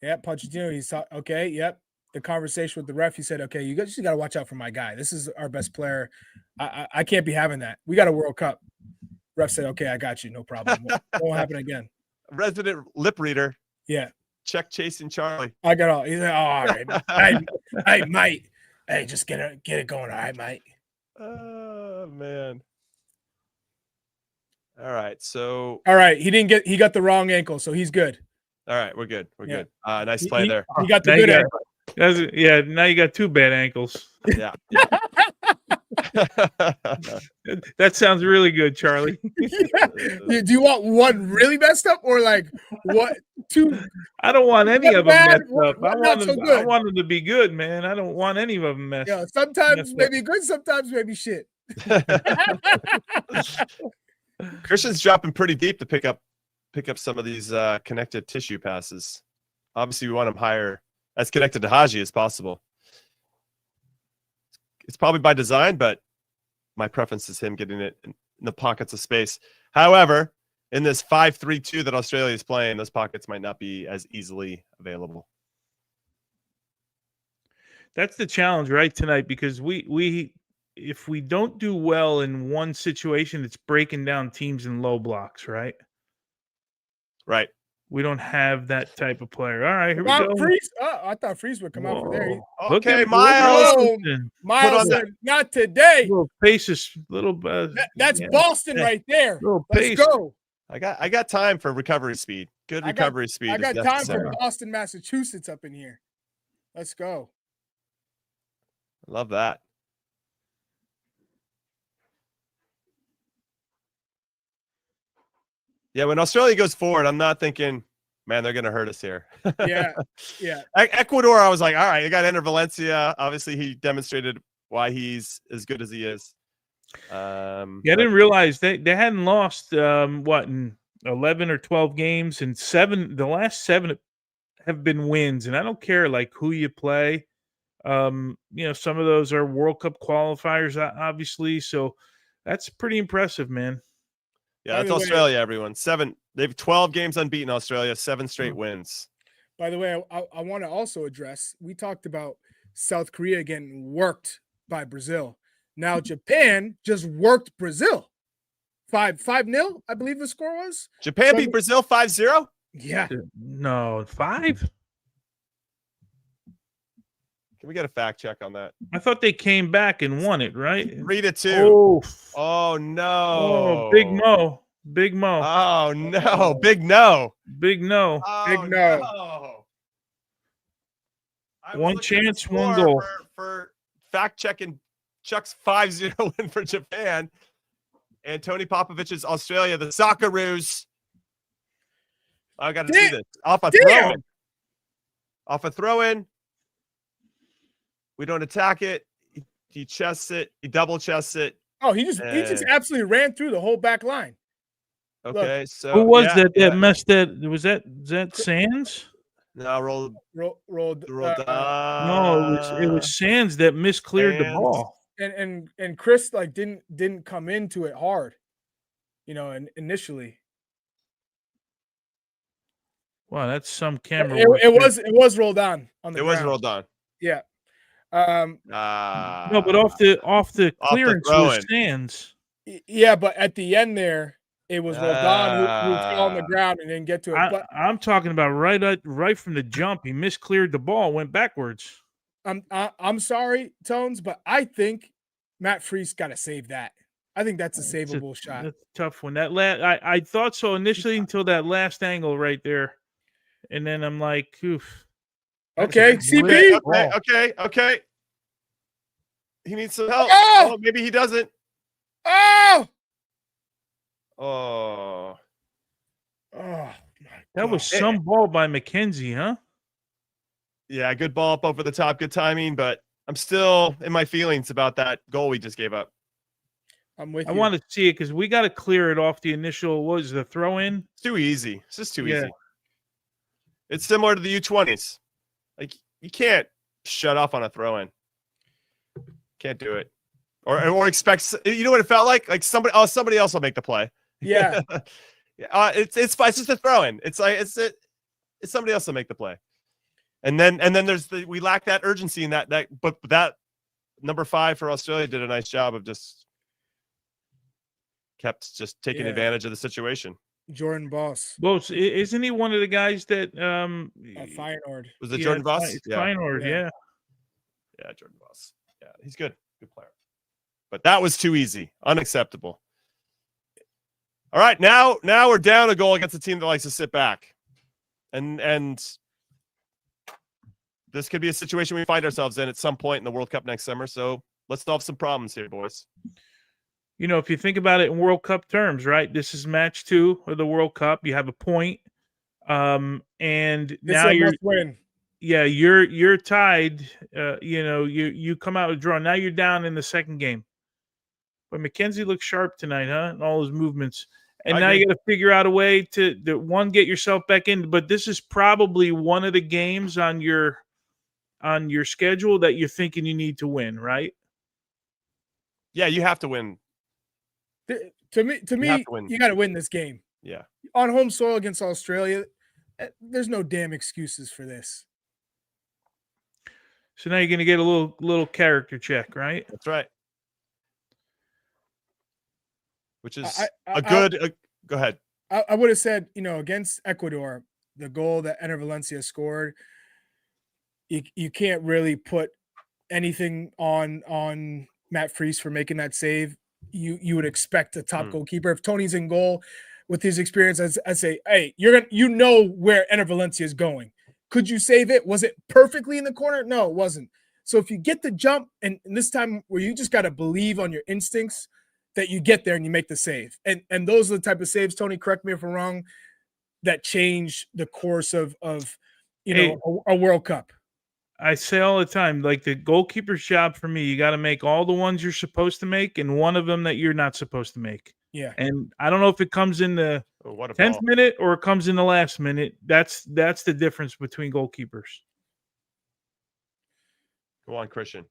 Yeah, Pochettino, he's okay, yep. The conversation with the ref, he said, okay, you just got to watch out for my guy. This is our best player. I can't be having that. We got a World Cup. Ref said, okay, I got you. No problem. Won't happen again. Resident lip reader. Yeah. Check chasing Charlie. I got all. He's like, oh, all right. hey, mate. Hey, just get it going. All right, mate. Oh, man. All right. So. All right. He got the wrong ankle, so he's good. All right. We're good. Good. Nice play there. He got the good ankle. Yeah. Now you got 2 bad ankles. Yeah. That sounds really good, Charlie. Yeah. Do you want one really messed up or like what 2? I don't want any of them messed up. I want them to be good, man. I don't want any of them messed up. Yeah, sometimes maybe good, sometimes maybe shit. Christian's dropping pretty deep to pick up some of these connected tissue passes. Obviously, we want him higher as connected to Haji as possible. It's probably by design, but my preference is him getting it in the pockets of space. However, in this 5-3-2 that Australia is playing, those pockets might not be as easily available. That's the challenge, right, tonight, because we if we don't do well in one situation, it's breaking down teams in low blocks, right? Right. We don't have that type of player. All right, here we go. Freeze. I thought Freeze would come out from there. Okay, Miles. Miles, not today. Little pace, that's Boston right there. Let's go. I got time for recovery speed. Good recovery speed. I got time for Boston, Massachusetts up in here. Let's go. Love that. Yeah, when Australia goes forward, I'm not thinking, man, they're going to hurt us here. Yeah. Ecuador, I was like, all right, you got Ender Valencia. Obviously, he demonstrated why he's as good as he is. I didn't realize they hadn't lost, in 11 or 12 games, and the last 7 have been wins. And I don't care, like, who you play. Some of those are World Cup qualifiers, obviously. So that's pretty impressive, man. Yeah, that's Australia, everyone. 7. They've 12 games unbeaten, Australia, 7 straight wins. By the way, I want to also address, we talked about South Korea getting worked by Brazil. Now Japan just worked Brazil. 5-0, I believe the score was. Japan beat Brazil 5-0? Yeah. No, 5? Can we get a fact check on that? I thought they came back and won it, right? 3-2. Oh no. Oh, Big Mo. Oh no. Big no. Big no. Oh, Big no. One chance, one goal. For fact checking Chuck's 5-0 win for Japan and Tony Popovich's Australia, the Socceroos. I got to see this. Off a throw. Off a throw in. We don't attack it. He chests it. He double chests it. Oh, he just absolutely ran through the whole back line. Okay, so who was that messed that? Was that Sands? No, rolled. No, it was Sands that miscleared the ball. And Chris like didn't come into it hard, and initially. Wow, that's some camera. It was Roldan on the ground. Was Roldan. Yeah. No, but off the clearance was Sands. Yeah, but at the end there, it was Roldan who fell on the ground and didn't get to it. I'm talking about right from the jump. He miscleared the ball, went backwards. I'm sorry, Tones, but I think Matt Freese got to save that. I think that's a savable shot. That's a tough one. I thought so initially until that last angle right there, and then I'm like, oof. Okay, CB. Okay. He needs some help. Oh, maybe he doesn't. Oh. That was some ball by McKenzie, huh? Yeah, good ball up over the top, good timing, but I'm still in my feelings about that goal we just gave up. I'm with you. I want to see it because we got to clear it off the initial. What was the throw in? It's too easy. It's just too easy. It's similar to the U20s. Like you can't shut off on a throw in. Can't do it. Or expect. You know what it felt like? Like somebody else will make the play. Yeah. It's just a throw in. It's like it's somebody else will make the play. And then we lack that urgency in that but that number 5 for Australia did a nice job of kept taking advantage of the situation. Jordan Boss. Well, isn't he one of the guys that Feyenoord? Was it Jordan Boss? Feyenoord, yeah. Yeah, Jordan Boss. Yeah, he's good player. But that was too easy, unacceptable. All right, now we're down a goal against a team that likes to sit back, and this could be a situation we find ourselves in at some point in the World Cup next summer. So let's solve some problems here, boys. If you think about it in World Cup terms, right? This is match 2 of the World Cup. You have a point, and now you're win. Yeah, you're tied. You come out with a draw. Now you're down in the second game. But McKenzie looks sharp tonight, huh? And all his movements. And now you got to figure out a way to get yourself back in. But this is probably one of the games on your schedule that you're thinking you need to win, right? Yeah, you have to win. To me, you got to win this game. Yeah. On home soil against Australia, there's no damn excuses for this. So now you're going to get a little character check, right? That's right. Which is go ahead. I would have said, against Ecuador, the goal that Ener Valencia scored, you can't really put anything on Matt Freese for making that save. You would expect a top goalkeeper. If Tony's in goal with his experience, I'd say, hey, you know where Ener Valencia is going. Could you save it? Was it perfectly in the corner? No, it wasn't. So if you get the jump, and this time where you just got to believe on your instincts that you get there and you make the save. And those are the type of saves, Tony, correct me if I'm wrong, that change the course of a World Cup. I say all the time, like the goalkeeper's job for me, you got to make all the ones you're supposed to make and one of them that you're not supposed to make. Yeah. And I don't know if it comes in the 10th minute or it comes in the last minute. That's the difference between goalkeepers. Go on, Christian.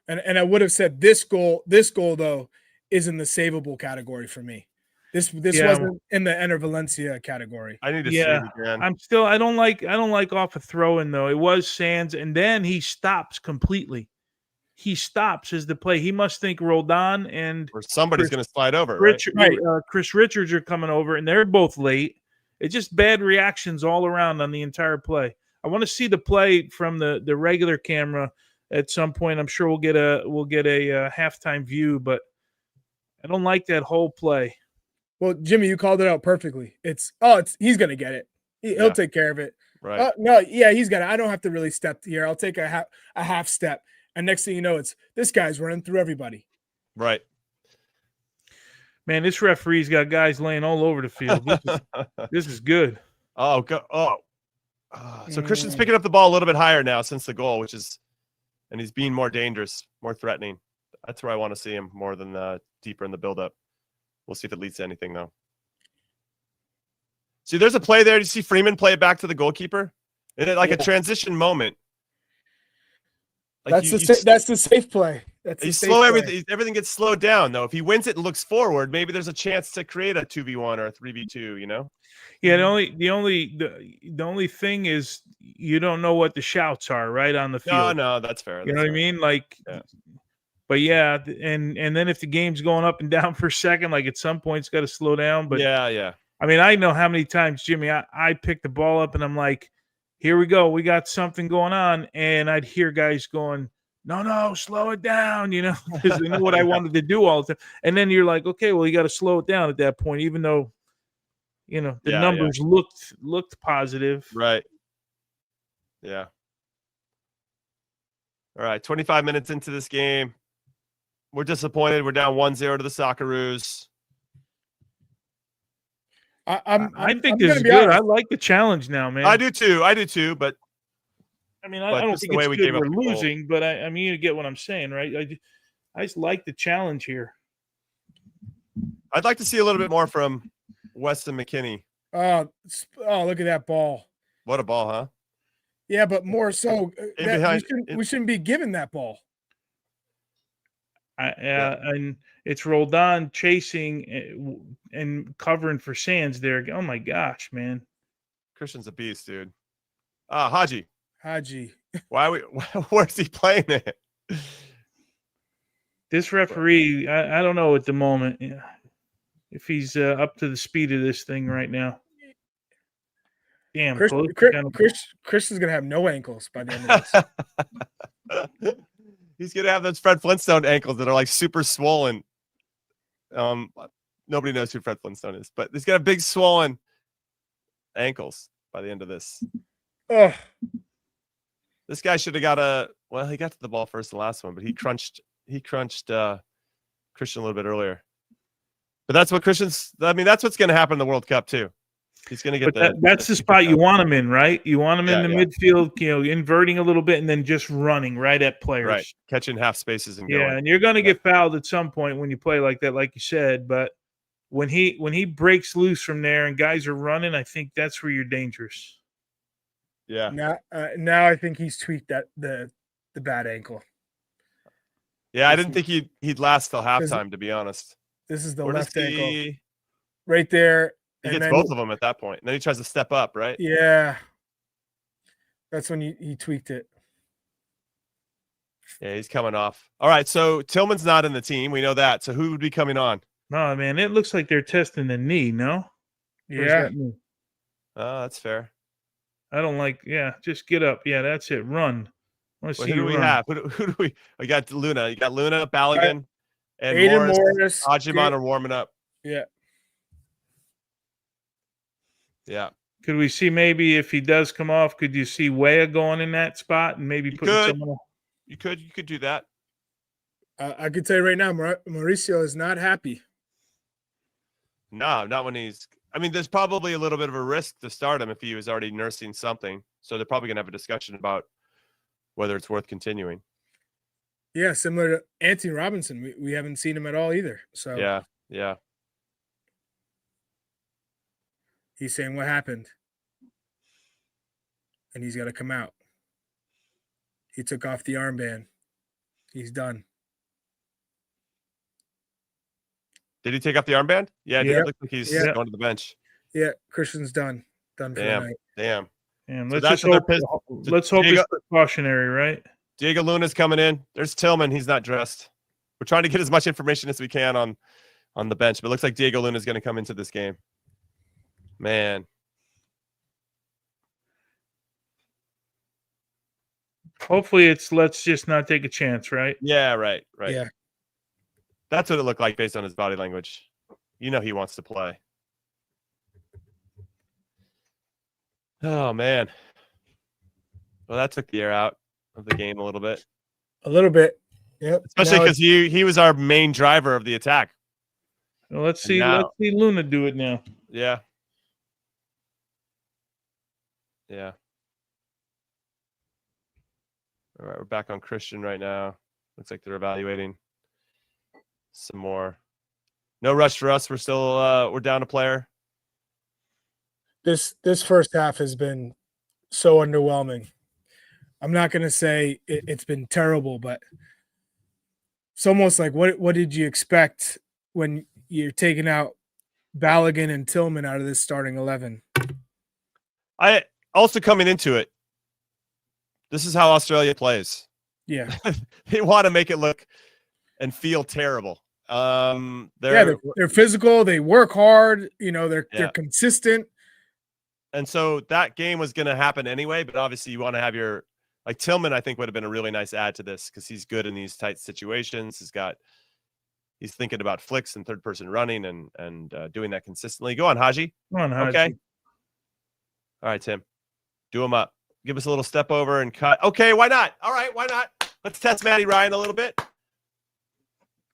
And I would have said this goal though is in the savable category for me. This wasn't in the Ener Valencia category. I need to see it again. I don't like off a throw in though. It was Sands, and then he stops completely. He stops as the play. He must think Roldan or somebody's going to slide over. Chris Richards are coming over, and they're both late. It's just bad reactions all around on the entire play. I want to see the play from the regular camera at some point. I'm sure we'll get a halftime view, but I don't like that whole play. Well, Jimmy, you called it out perfectly. He's going to get it. He'll take care of it. Right. He's got it. I don't have to really step here. I'll take a half step. And next thing you know, it's this guy's running through everybody. Right. Man, this referee's got guys laying all over the field. This is good. Oh, So Christian's picking up the ball a little bit higher now since the goal, and he's being more dangerous, more threatening. That's where I want to see him more than deeper in the buildup. We'll see if it leads to anything, though. See, there's a play there. You see Freeman play it back to the goalkeeper? And a transition moment. Like that's the safe play. You slow everything. Everything gets slowed down, though. If he wins it and looks forward, maybe there's a chance to create a 2v1 or a 3v2, you know? Yeah, the only thing is you don't know what the shouts are right on the field. No, that's fair. You know what I mean? Like, but yeah, and then if the game's going up and down for a second, like at some point it's got to slow down. But yeah. I mean, I know how many times, Jimmy, I pick the ball up and I'm like, here we go, we got something going on, and I'd hear guys going, no, slow it down, you know, because they know what I wanted to do all the time. And then you're like, okay, well, you got to slow it down at that point, even though, you know, the numbers looked positive. Right. Yeah. All right, 25 minutes into this game. We're disappointed. We're down 1-0 to the Socceroos. I think this is good. I like the challenge now, man. I do too, but I mean, I don't think it's good we're losing, but I mean, you get what I'm saying, right? I just like the challenge here. I'd like to see a little bit more from Weston McKinney. Oh, look at that ball. What a ball, huh? Yeah, but more so, we shouldn't be given that ball. And it's Roldan chasing and covering for Sands there. Oh, my gosh, man. Christian's a beast, dude. Haji. Where's he playing it? This referee, I don't know at the moment if he's up to the speed of this thing right now. Damn, Christian's going to have no ankles by the end of this. He's going to have those Fred Flintstone ankles that are like super swollen. Nobody knows who Fred Flintstone is, but he's got big swollen ankles by the end of this. Ugh. This guy should have got he got to the ball first the last one, but he crunched Christian a little bit earlier. But that's what's going to happen in the World Cup too. He's going to get that's the spot you want him in, right? You want him in the midfield, you know, inverting a little bit and then just running right at players. Right. Catching half spaces and going. Yeah, and you're going to get fouled at some point when you play like that, like you said. But when he breaks loose from there and guys are running, I think that's where you're dangerous. Yeah. Now I think he's tweaked the bad ankle. Yeah, I didn't think he'd last till halftime, to be honest. This is the left ankle. Right there. He gets both of them at that point. And then he tries to step up, right? Yeah. That's when he tweaked it. Yeah, he's coming off. All right, so Tillman's not in the team. We know that. So who would be coming on? No, man, it looks like they're testing the knee, no? Yeah. Oh, that's fair. I don't like, just get up. Yeah, that's it. Run. Who do we have? Who do we? We got Luna. You got Luna, Balogun, and Aiden Morris. Ajimon are warming up. Yeah. Yeah. Could we see maybe if he does come off, could you see Weah going in that spot and maybe putting someone else? You could do that. I could tell you right now, Mauricio is not happy. No, not when he's. I mean, there's probably a little bit of a risk to start him if he was already nursing something. So they're probably going to have a discussion about whether it's worth continuing. Yeah, similar to Anthony Robinson. We haven't seen him at all either. So yeah. He's saying what happened. And he's got to come out. He took off the armband. He's done. Did he take off the armband? Yeah, it looks like he's going to the bench. Yeah, Christian's done. Done for the night. Damn. And let's hope it's precautionary, right? Diego Luna's coming in. There's Tillman. He's not dressed. We're trying to get as much information as we can on the bench, but it looks like Diego Luna's going to come into this game. Man. Hopefully let's just not take a chance, right? Yeah, right. Yeah. That's what it looked like based on his body language. You know he wants to play. Oh, man. Well, that took the air out of the game a little bit. A little bit. Yep. Especially because he was our main driver of the attack. Well, let's see Luna do it now. Yeah. Yeah. All right, we're back on Christian right now. Looks like they're evaluating some more. No rush for us. We're still we're down a player. This first half has been so underwhelming. I'm not going to say it's been terrible, but it's almost like what did you expect when you're taking out Balogun and Tillman out of this starting 11? I also coming into it, this is how Australia plays. Yeah. They want to make it look and feel terrible. They're physical, they work hard, they're consistent. And so that game was going to happen anyway, but obviously you want to have your, like Tillman, I think would have been a really nice add to this because he's good in these tight situations. He's thinking about flicks and third person running and doing that consistently. Go on, Haji. Come on, Haji. Okay. All right, Tim. Do him up. Give us a little step over and cut. Okay, why not? All right, why not? Let's test Matty Ryan a little bit.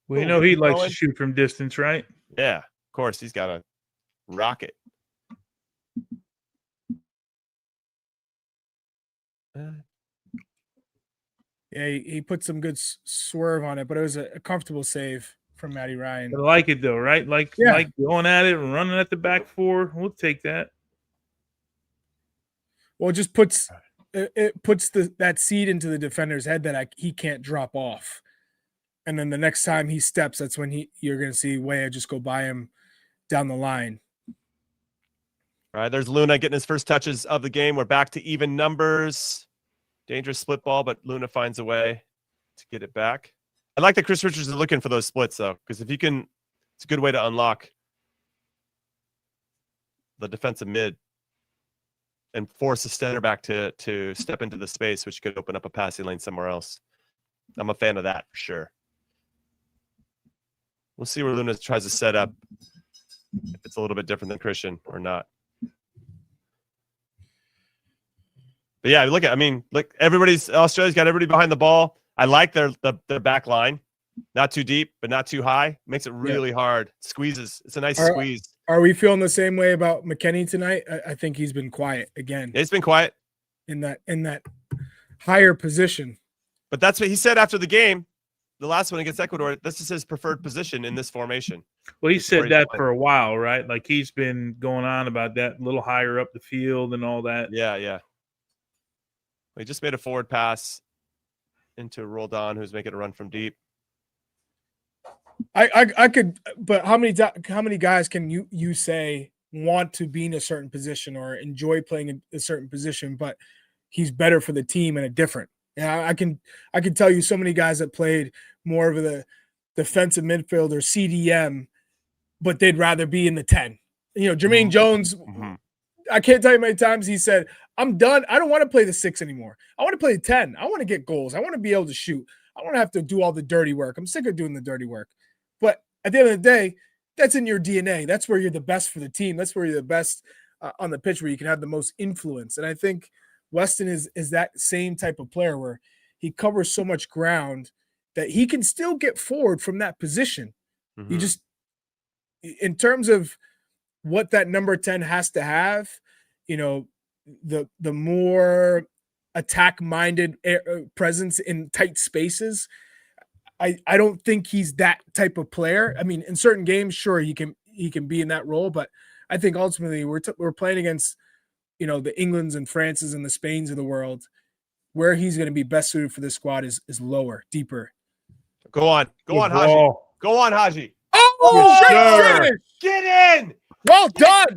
Well, you know he likes to shoot from distance, right? Yeah, of course. He's got a rocket. Yeah, he put some good swerve on it, but it was a comfortable save from Matty Ryan. I like it though, right? Like going at it and running at the back four. We'll take that. Well, it just puts that seed into the defender's head that he can't drop off. And then the next time he steps, that's when you're going to see Weah just go by him down the line. All right, there's Luna getting his first touches of the game. We're back to even numbers. Dangerous split ball, but Luna finds a way to get it back. I like that Chris Richards is looking for those splits, though, because if you can, it's a good way to unlock the defensive mid and force the center back to step into the space, which could open up a passing lane somewhere else. I'm a fan of that for sure. We'll see where Luna tries to set up, if it's a little bit different than Christian or not. But yeah, look, Australia's got everybody behind the ball. I like their back line. Not too deep, but not too high. Makes it really hard. Squeezes. It's a nice squeeze. Are we feeling the same way about McKennie tonight? I think he's been quiet again. It's been quiet. In that higher position. But that's what he said after the game. The last one against Ecuador, this is his preferred position in this formation. Well, he said that for a while, right? Like he's been going on about that a little higher up the field and all that. Yeah. He just made a forward pass into Roldan, who's making a run from deep. I could, but how many guys can you say want to be in a certain position or enjoy playing in a certain position, but he's better for the team in a different? Yeah, I can tell you so many guys that played more of the defensive midfield or CDM, but they'd rather be in the 10. Jermaine Jones. Mm-hmm. I can't tell you how many times he said, I'm done. I don't want to play the 6 anymore. I want to play the 10. I want to get goals. I want to be able to shoot. I want to have to do all the dirty work. I'm sick of doing the dirty work. But at the end of the day, that's in your DNA. That's where you're the best for the team. That's where you're the best on the pitch, where you can have the most influence. And I think Weston is that same type of player where he covers so much ground that he can still get forward from that position. Mm-hmm. You just, in terms of what that number 10 has to have, the more attack-minded presence in tight spaces, I don't think he's that type of player. I mean, in certain games, sure, he can be in that role, but I think ultimately we're playing against, the Englands and Frances and the Spains of the world. Where he's going to be best suited for this squad is lower, deeper. Go on, Haji. Go on, Haji. Oh, get in! Well done.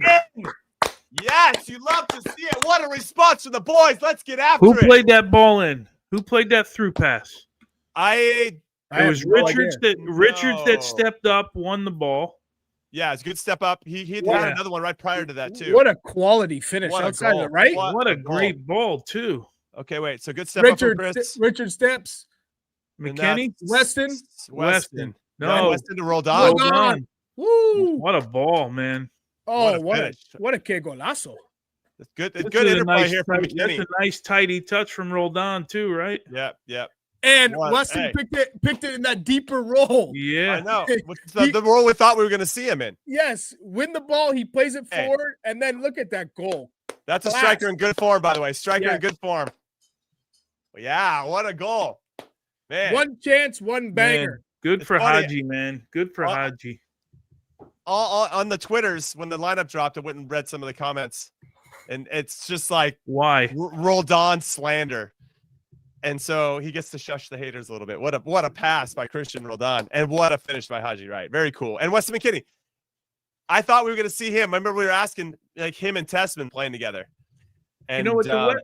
Yes, you love to see it. What a response from the boys. Let's get after it. Who played that ball in? Who played that through pass? It was Richards that stepped up, won the ball. Yeah, it's a good step up. He had another one right prior to that too. What a quality finish outside the right. What a great ball too. Okay, wait. So good step up from Chris. Richard steps. McKennie? Weston. No, Weston to Roldan. Woo! What a ball, man. Oh, what a que golazo. It's good. It's good interplay here from McKennie. That's a nice tidy touch from Roldan too, right? Yep. And Weston picked it in that deeper role. Yeah, I know. The role we thought we were going to see him in. Yes, win the ball, he plays it forward, and then look at that goal. That's a striker in good form, by the way. Striker in good form. Yeah, what a goal. Man. One chance, one banger. Man, good It's for funny. Haji, man. Good for Haji. All on the Twitters, when the lineup dropped, I went and read some of the comments. And it's just like Why? Roldan slander. And so he gets to shush the haters a little bit. What a pass by Christian Roldan. And what a finish by Haji Wright. Very cool. And Weston McKinney. I thought we were going to see him. I remember we were asking like him and Tessman playing together. And You know,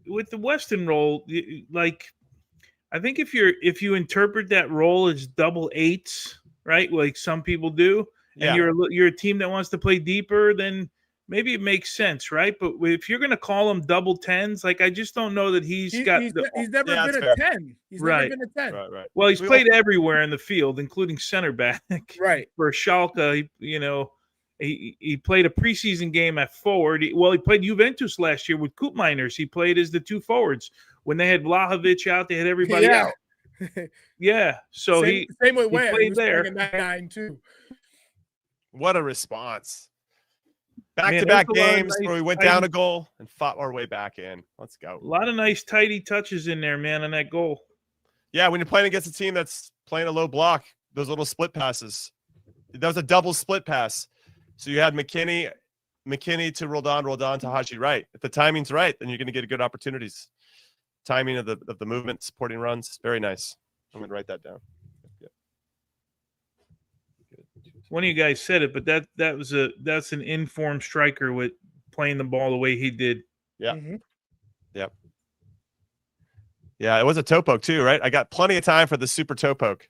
with the Weston role, like I think if you interpret that role as double eights, right? Like some people do, and you're a team that wants to play deeper, then maybe it makes sense, right? But if you're going to call him double tens, like I just don't know that he's never been a 10. He's never been a 10. Right. Well, he's played everywhere in the field, including center back. Right. For Schalke, he played a preseason game at forward. He played Juventus last year with Koopmeiners. He played as the two forwards. When they had Vlahovic out, they had everybody out. Yeah. So same way he played there. In that 9 too. What a response. Back-to-back games where we went down a goal and fought our way back in. Let's go. A lot of nice, tidy touches in there, man, on that goal. Yeah, when you're playing against a team that's playing a low block, those little split passes. That was a double split pass. So you had McKinney to Roldan to Haji Wright. If the timing's right, then you're going to get good opportunities. Timing of the movement, supporting runs, very nice. I'm going to write that down. Yeah. One of you guys said it, but that's an informed striker with playing the ball the way he did. Yeah. Mm-hmm. Yep. Yeah, it was a toe poke too, right? I got plenty of time for the super toe poke.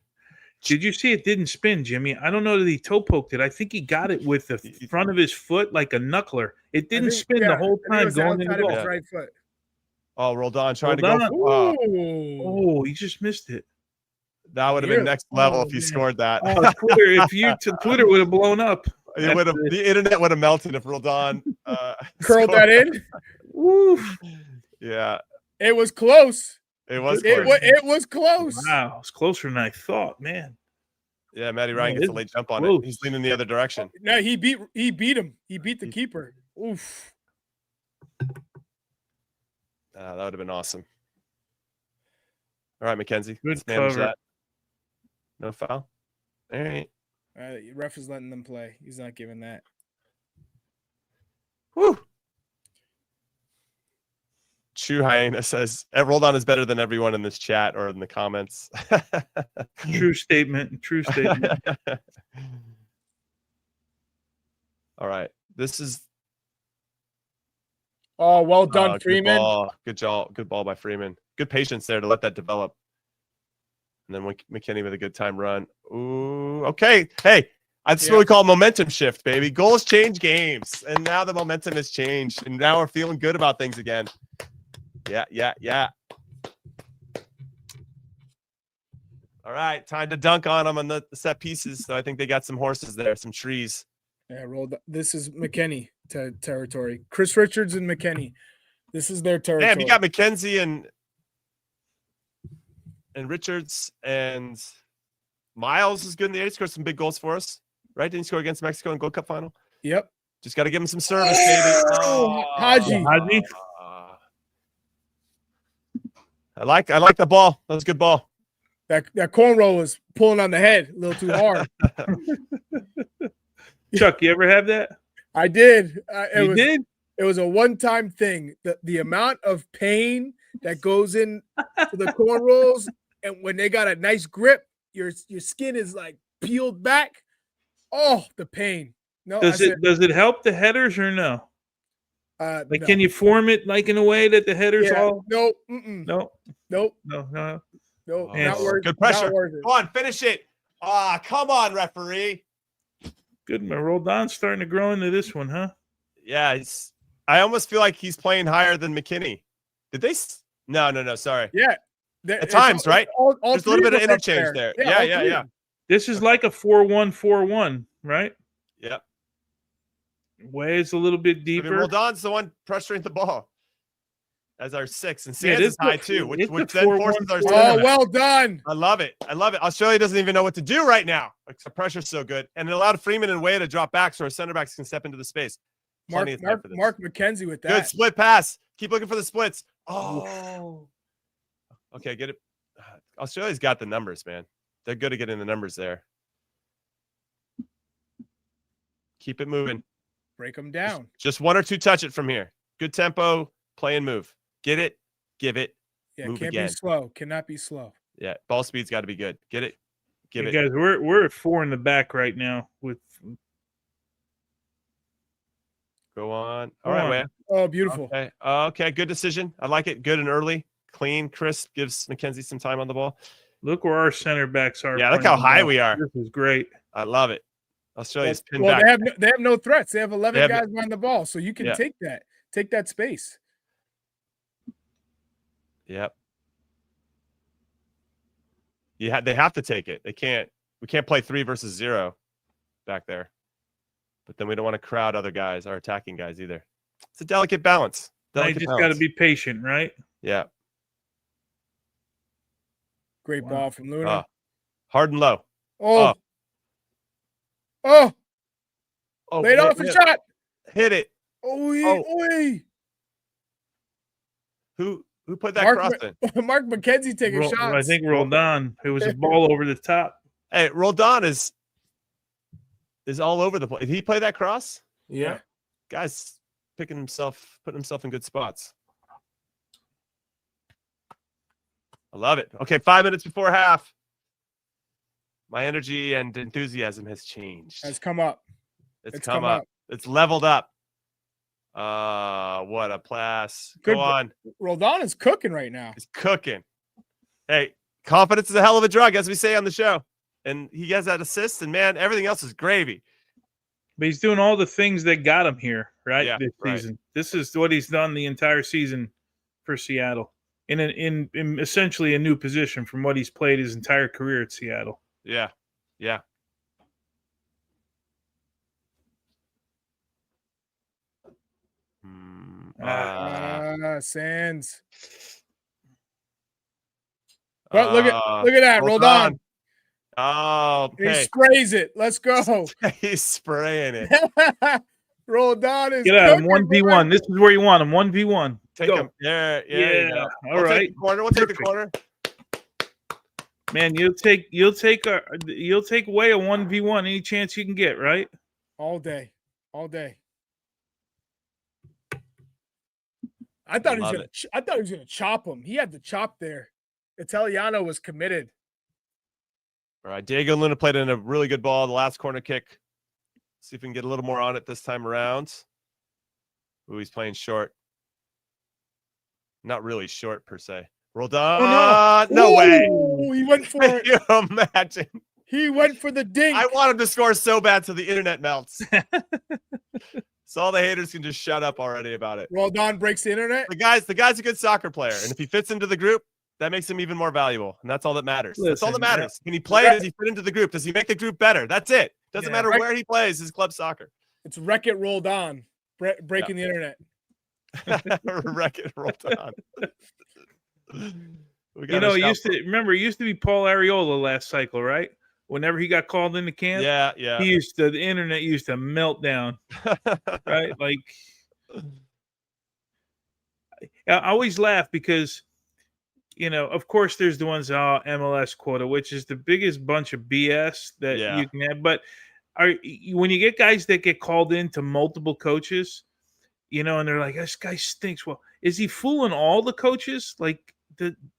Did you see it didn't spin, Jimmy? I don't know that he toe poked it. I think he got it with the front of his foot like a knuckler. It didn't spin the whole time going in the goal. His right foot. Oh, Roldan trying to go. Oh, he just missed it. That would have been next level if he scored that. Twitter would have blown up. The internet would have melted if Roldan curled that in. Woo. Yeah. It was close. It was close. Wow, it was closer than I thought, man. Yeah, Matty Ryan gets a late jump on it. He's leaning the other direction. No, he beat him. He beat the keeper. Oof. That would have been awesome. All right, Mackenzie. Good cover. That. No foul. All right. Ref is letting them play. He's not giving that. Woo. True Hyena says Roldan is better than everyone in this chat or in the comments. True statement. True statement. All right. This is. Oh, well done, Freeman. Good ball by Freeman. Good patience there to let that develop. And then McKinney with a good time run. Ooh, okay. Hey, that's what we call momentum shift, baby. Goals change games. And now the momentum has changed. And now we're feeling good about things again. Yeah. All right. Time to dunk on them on the set pieces. So I think they got some horses there, some trees. Yeah, this is McKinney territory. Chris Richards and McKinney. This is their territory. Damn, you got McKenzie and Richards and Miles is good in the 8. He scored some big goals for us, right? Didn't he score against Mexico in Gold Cup final? Yep. Just got to give him some service, baby. Haji. I like the ball. That was a good ball. That cornrow was pulling on the head a little too hard. Chuck, you ever have that? I did. Did? It was a one-time thing. The amount of pain that goes in to the cornrows, and when they got a nice grip, your skin is like peeled back. Oh, the pain. No, does it help the headers or no? No. Can you form it like in a way that the headers all? No. No. Nope. No. Not worth. Good pressure. Come on, finish it. Come on, referee. Good. Roldan's starting to grow into this one, huh? Yeah, I almost feel like he's playing higher than McKinney. Did they? No. Sorry. Yeah. At times, right? There's a little bit of interchange there. Yeah. This is like a 4-1-4-1, right? Yeah. Waves a little bit deeper. Roldan's the one pressuring the ball as our 6, and Sands is high too, which then forces our. Oh, well done! I love it. Australia doesn't even know what to do right now. The pressure's so good, and it allowed Freeman and Way to drop back, so our center backs can step into the space. Mark McKenzie with that Good split pass. Keep looking for the splits. Oh. Okay, get it. Australia's got the numbers, man. They're good at getting the numbers there. Keep it moving. Break them down. Just one or two touch it from here. Good tempo, play and move. Get it, give it, Yeah, move can't again. be slow. Cannot be slow. Yeah, ball speed's got to be good. Get it, give it. Guys, we're at 4 in the back right now with. Go on. All right, man. Oh, beautiful. Okay. Okay, good decision. I like it. Good and early. Clean, crisp, gives McKenzie some time on the ball. Look where our center backs are. Yeah, look how high we are. This is great. I love it. Australia's pinned well, back. they have no threats. They have 11 guys behind the ball, so you can take that space. Yep. They have to take it. We can't play 3 versus 0 back there. But then we don't want to crowd other guys, our attacking guys either. It's a delicate balance. You just got to be patient, right? Yeah. Great ball from Luna. Hard and low. Oh. Laid off a shot. Hit it. Oi. Who put that cross in? Mark McKenzie taking shots. I think Roldan. It was a ball over the top. Hey, Roldan is all over the place. Did he play that cross? Yeah. Guy's putting himself in good spots. I love it. Okay, 5 minutes before half. My energy and enthusiasm has changed. Has come up. It's come up. It's leveled up. What a pass. Go on. Roldan is cooking right now. He's cooking. Hey, confidence is a hell of a drug, as we say on the show. And he has that assist, and man, everything else is gravy. But he's doing all the things that got him here, right? Yeah, this season. This is what he's done the entire season for Seattle. In essentially a new position from what he's played his entire career at Seattle. Yeah. Yeah. Sands. But look at that. Roldan. Oh, okay. He sprays it. Let's go. He's spraying it. Roldan is. Get out him 1v1. This is where you want him. 1v1. Take him. Yeah. All right. We'll take the corner. Man, you'll take away a 1v1 any chance you can get, right? All day. I thought he was gonna chop him. He had the chop there. Italiano was committed. All right, Diego Luna played in a really good ball. The last corner kick. See if we can get a little more on it this time around. Ooh, he's playing short. Not really short per se. Roldan. No way. He went for it. Can you imagine? He went for the dink. I want him to score so bad so the internet melts. So all the haters can just shut up already about it. Roldan breaks the internet. The guy's a good soccer player, and if he fits into the group, that makes him even more valuable, and that's all that matters. That's all that matters. Can he play? Does he fit into the group? Does he make the group better? That's it. Doesn't matter where he plays. His club soccer. It's Wreck-It Roldan breaking the internet. Wreck-It Roldan. It used to be Paul Areola last cycle, right? Whenever he got called into camp, yeah, the internet used to melt down, right? Like, I always laugh because, of course, there's the ones MLS quota, which is the biggest bunch of BS that you can have. But when you get guys that get called into multiple coaches, and they're like, this guy stinks. Well, is he fooling all the coaches? Like,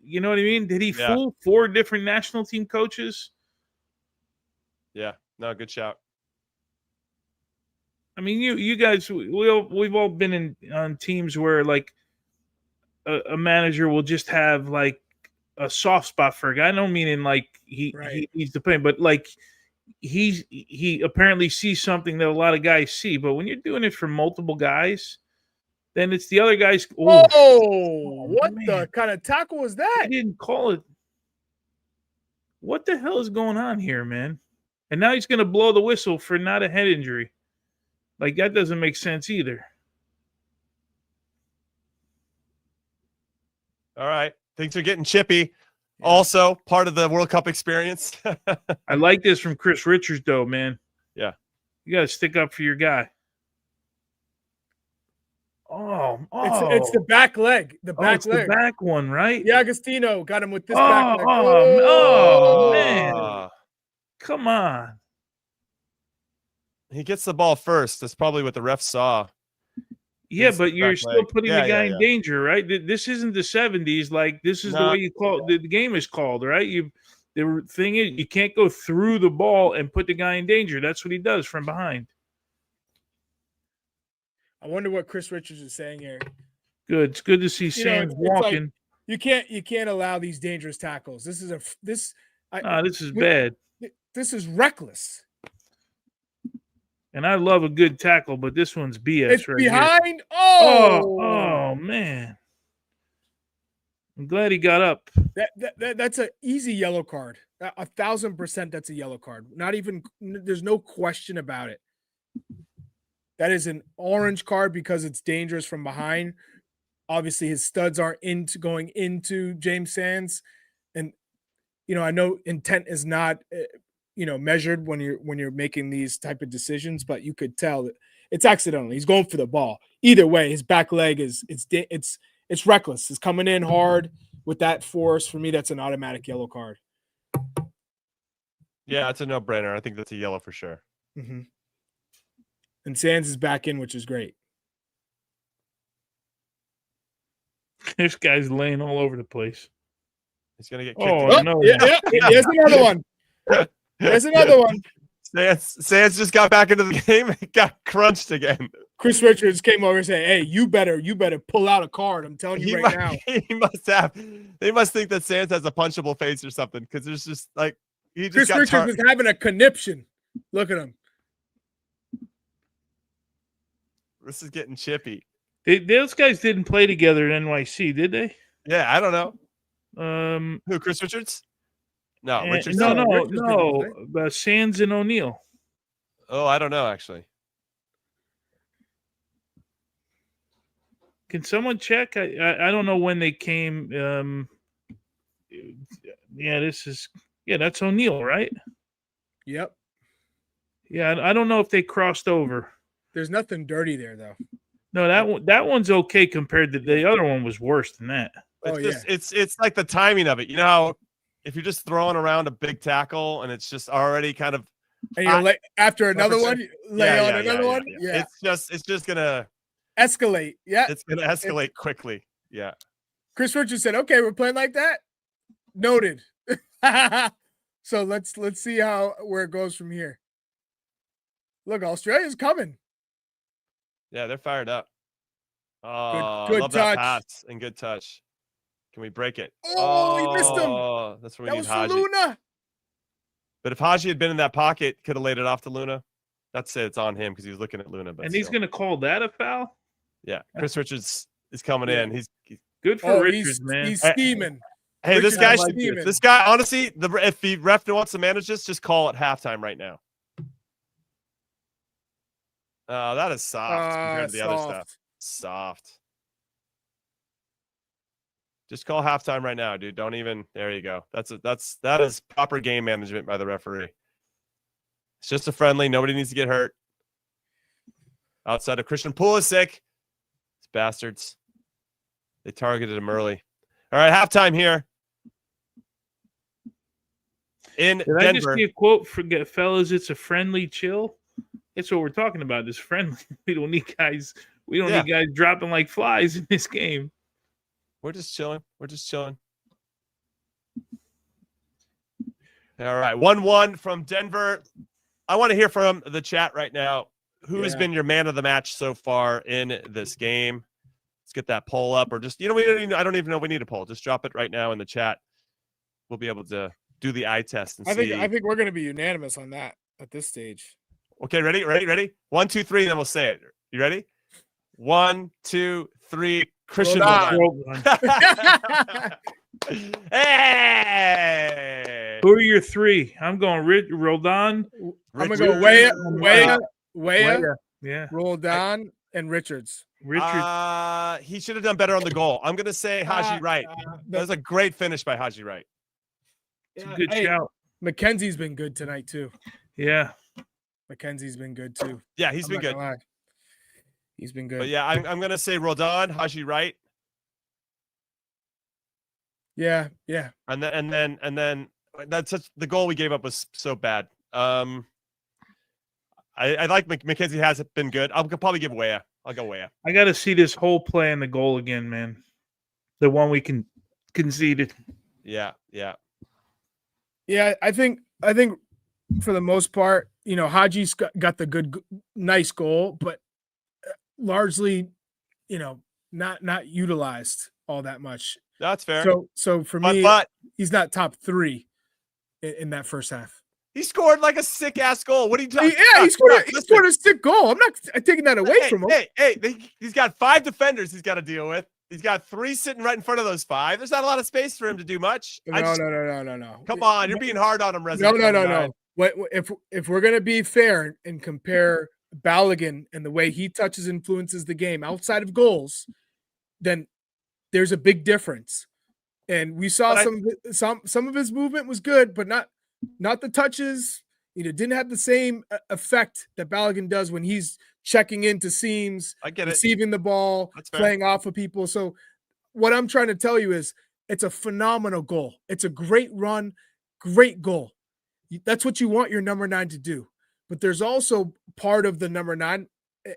you know what I mean? Did he fool 4 different national team coaches? Yeah, no, good shout. I mean, you guys, we've all been on teams where like a manager will just have like a soft spot for a guy. I don't mean in like he's the player, but like he apparently sees something that a lot of guys see. But when you're doing it for multiple guys, then it's the other guys. What the kind of tackle was that? I didn't call it. What the hell is going on here, man? And now he's going to blow the whistle for not a head injury. Like, that doesn't make sense either. All right. Things are getting chippy. Yeah. Also, part of the World Cup experience. I like this from Chris Richards, though, man. Yeah. You got to stick up for your guy. It's the back leg. The back it's leg. the back one, right? Yeah, Agostino got him with this back leg. Man. Come on. He gets the ball first. That's probably what the ref saw. Yeah, His but you're back still leg. putting the guy in danger, right? This isn't the 70s. Like, this is the way you call the game is called, right? The thing is, you can't go through the ball and put the guy in danger. That's what he does from behind. I wonder what Chris Richards is saying here. Good. It's good to see Sands walking. Like, you can't allow these dangerous tackles. This is bad. This is reckless. And I love a good tackle, but this one's BS. It's right behind. Here. Oh, man! I'm glad he got up. That's an easy yellow card. 1,000%. That's a yellow card. Not even. There's no question about it. That is an orange card because it's dangerous from behind. Obviously, his studs aren't going into James Sands, and I know intent is not measured when you're making these type of decisions, but you could tell that it's accidental. He's going for the ball. Either way, his back leg it's reckless. It's coming in hard with that force. For me, that's an automatic yellow card. Yeah, it's a no-brainer. I think that's a yellow for sure. Mm-hmm. And Sands is back in, which is great. This guy's laying all over the place. He's gonna get kicked. No! Yeah, here's another one. There's another one. Sands just got back into the game and got crunched again. Chris Richards came over and said, "Hey, you better pull out a card. I'm telling you now." He must have. They must think that Sands has a punchable face or something because there's just like Chris Richards was having a conniption. Look at him. This is getting chippy. Those guys didn't play together at NYC, did they? Yeah, I don't know. Who? Chris Richards? No, Richards. No. Sands and O'Neal. Oh, I don't know actually. Can someone check? I don't know when they came. That's O'Neal, right? Yep. Yeah, I don't know if they crossed over. There's nothing dirty there, though. No, that one's okay compared to the other one was worse than that. It's like the timing of it. You know how if you're just throwing around a big tackle and it's just already kind of and after another one, another one. Yeah. It's just gonna escalate. Yeah. It's gonna escalate quickly. Yeah. Chris Richards said, "Okay, we're playing like that." Noted. So let's see where it goes from here. Look, Australia's coming. Yeah, they're fired up. Good love touch. That pass and good touch. Can we break it? Oh, he missed him. That's where we need That was Haji. Luna. But if Haji had been in that pocket, could have laid it off to Luna. That's it. It's on him because he was looking at Luna. But he's going to call that a foul? Yeah. Chris Richards is coming in. He's good for Richards, man. He's scheming. Hey, this guy, honestly, if the ref wants to manage this, just call it halftime right now. Oh, that is soft compared to the other stuff. Soft. Just call halftime right now, dude. Don't even. There you go. That is proper game management by the referee. It's just a friendly. Nobody needs to get hurt. Outside of Christian Pulisic, these bastards. They targeted him early. All right, halftime here in Denver. I just see a quote? Forget, fellas. It's a friendly chill. That's what we're talking about. This friendly. We don't need guys. We don't need guys dropping like flies in this game. We're just chilling. All right, 1-1 from Denver. I want to hear from the chat right now. Who has been your man of the match so far in this game? Let's get that poll up, or just I don't even know if we need a poll. Just drop it right now in the chat. We'll be able to do the eye test and see. I think we're going to be unanimous on that at this stage. Okay, ready? 1, 2, 3, and then we'll say it. You ready? 1, 2, 3. Christian Roldan. Hey! Who are your three? I'm going Roldan. I'm going to go Weah, yeah, Roldan, and Richards. He should have done better on the goal. I'm going to say Haji Wright. That was a great finish by Haji Wright. It's a good shout. McKenzie's been good tonight, too. Yeah. McKenzie's been good, too. Yeah, he's been good. He's been good. But yeah, I'm gonna say Roldan, Haji Wright. Yeah. And then that's such the goal we gave up was so bad. I like McKenzie hasn't been good. I'll probably give Weah. I'll go Weah. I got to see this whole play in the goal again, man. The one we conceded. Yeah. I think for the most part, Haji's got the nice goal, but largely, not utilized all that much. That's fair. So for me, but he's not top 3 in that first half. he scored like a sick ass goal. What are you talking? Yeah, he scored a sick goal. I'm not taking that away from him. He's got 5 defenders he's got to deal with. He's got 3 sitting right in front of those 5. There's not a lot of space for him to do much. No. Come on, you're being hard on him, Resident. No. If we're gonna be fair and compare Balogun and the way he touches influences the game outside of goals, then there's a big difference. And we saw some of his movement was good, but not the touches. Didn't have the same effect that Balogun does when he's checking into seams, receiving the ball, playing off of people. So what I'm trying to tell you is it's a phenomenal goal. It's a great run, great goal. That's what you want your number 9 to do. But there's also part of the number 9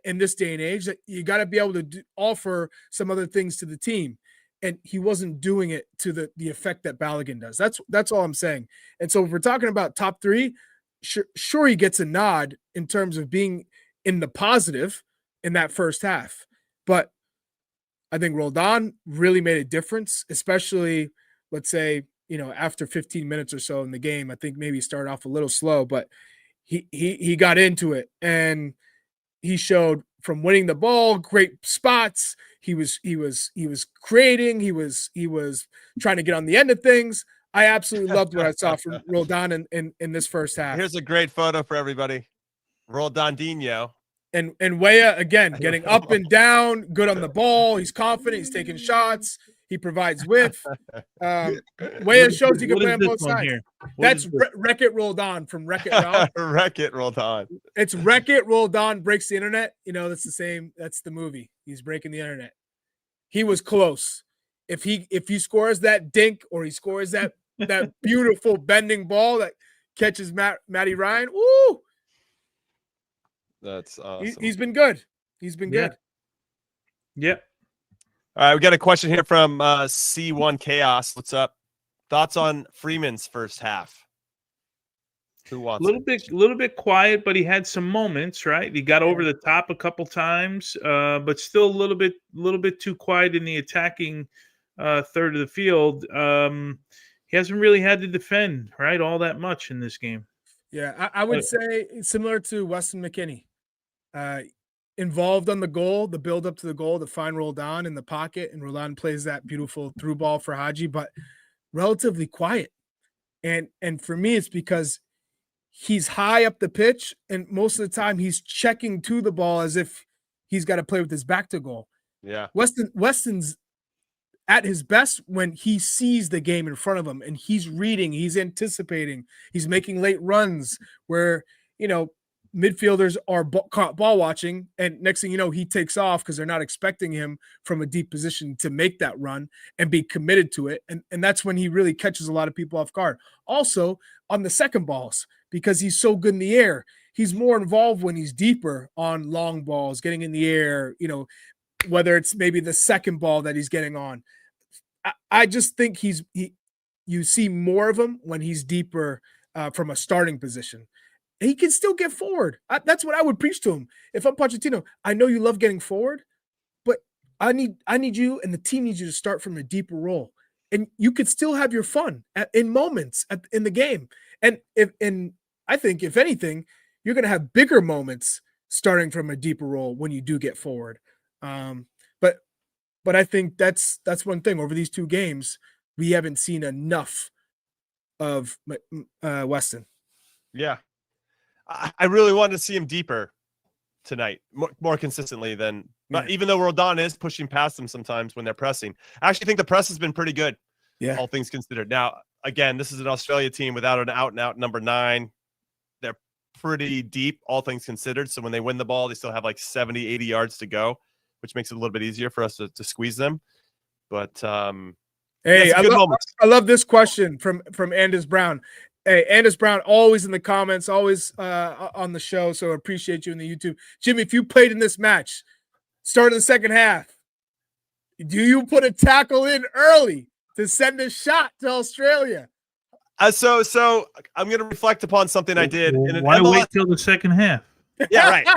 in this day and age that you got to be able to offer some other things to the team. And he wasn't doing it to the effect that Balogun does. That's all I'm saying. And so if we're talking about top 3, sure he gets a nod in terms of being in the positive in that first half. But I think Roldan really made a difference, especially, let's say, after 15 minutes or so in the game. I think maybe he started off a little slow, but he got into it, and he showed from winning the ball, great spots. He was creating. He was trying to get on the end of things. I absolutely loved what I saw from Roldan in this first half. Here's a great photo for everybody. Weah and Weah again getting up and down, good on the ball. He's confident. He's taking shots. He provides width. Weah shows he can play on both sides. That's Wreck-It Roldan from Wreck-It Ralph. Wreck-It Roldan. It's Wreck-It Roldan breaks the internet. That's the same. That's the movie. He's breaking the internet. He was close. If he scores that dink or he scores that beautiful bending ball that catches Matty Ryan, woo! That's awesome. He's been good. He's been good. Yep. All right, we got a question here from C1 Chaos. What's up? Thoughts on Freeman's first half? Who wants little bit quiet, but he had some moments, right? He got over the top a couple times, but still a little bit too quiet in the attacking third of the field. He hasn't really had to defend, right, all that much in this game. Yeah, I would say similar to Weston McKennie. Involved on the goal, the build up to the goal, to find Roldan in the pocket, and Roldan plays that beautiful through ball for Haji, but relatively quiet. And for me, it's because he's high up the pitch, and most of the time he's checking to the ball as if he's got to play with his back to goal. Yeah, Weston's at his best when he sees the game in front of him and he's reading, he's anticipating, he's making late runs where midfielders are ball watching, and next thing you know, he takes off because they're not expecting him from a deep position to make that run and be committed to it. And that's when he really catches a lot of people off guard. Also, on the second balls, because he's so good in the air, he's more involved when he's deeper on long balls, getting in the air, whether it's maybe the second ball that he's getting on. I just think you see more of him when he's deeper from a starting position. He can still get forward. That's what I would preach to him. If I'm Pochettino, I know you love getting forward, but I need you, and the team needs you to start from a deeper role, and you could still have your fun in moments in the game. And I think if anything, you're going to have bigger moments starting from a deeper role when you do get forward. But I think that's one thing. Over these 2 games, we haven't seen enough of Weston. Yeah. I really wanted to see him deeper tonight, more consistently than. But even though Roldan is pushing past them sometimes when they're pressing, I actually think the press has been pretty good. Yeah, all things considered. Now, again, this is an Australia team without an out-and-out number 9. They're pretty deep, all things considered. So when they win the ball, they still have like 70, 80 yards to go, which makes it a little bit easier for us to squeeze them. But hey, yeah, I love this question from Anders Brown. Hey, Anders Brown, always in the comments, always on the show. So I appreciate you in the YouTube. Jimmy, if you played in this match, start of the second half, do you put a tackle in early to send a shot to Australia? So I'm going to reflect upon something I did. In an Why MLS wait till the second half? Yeah, right.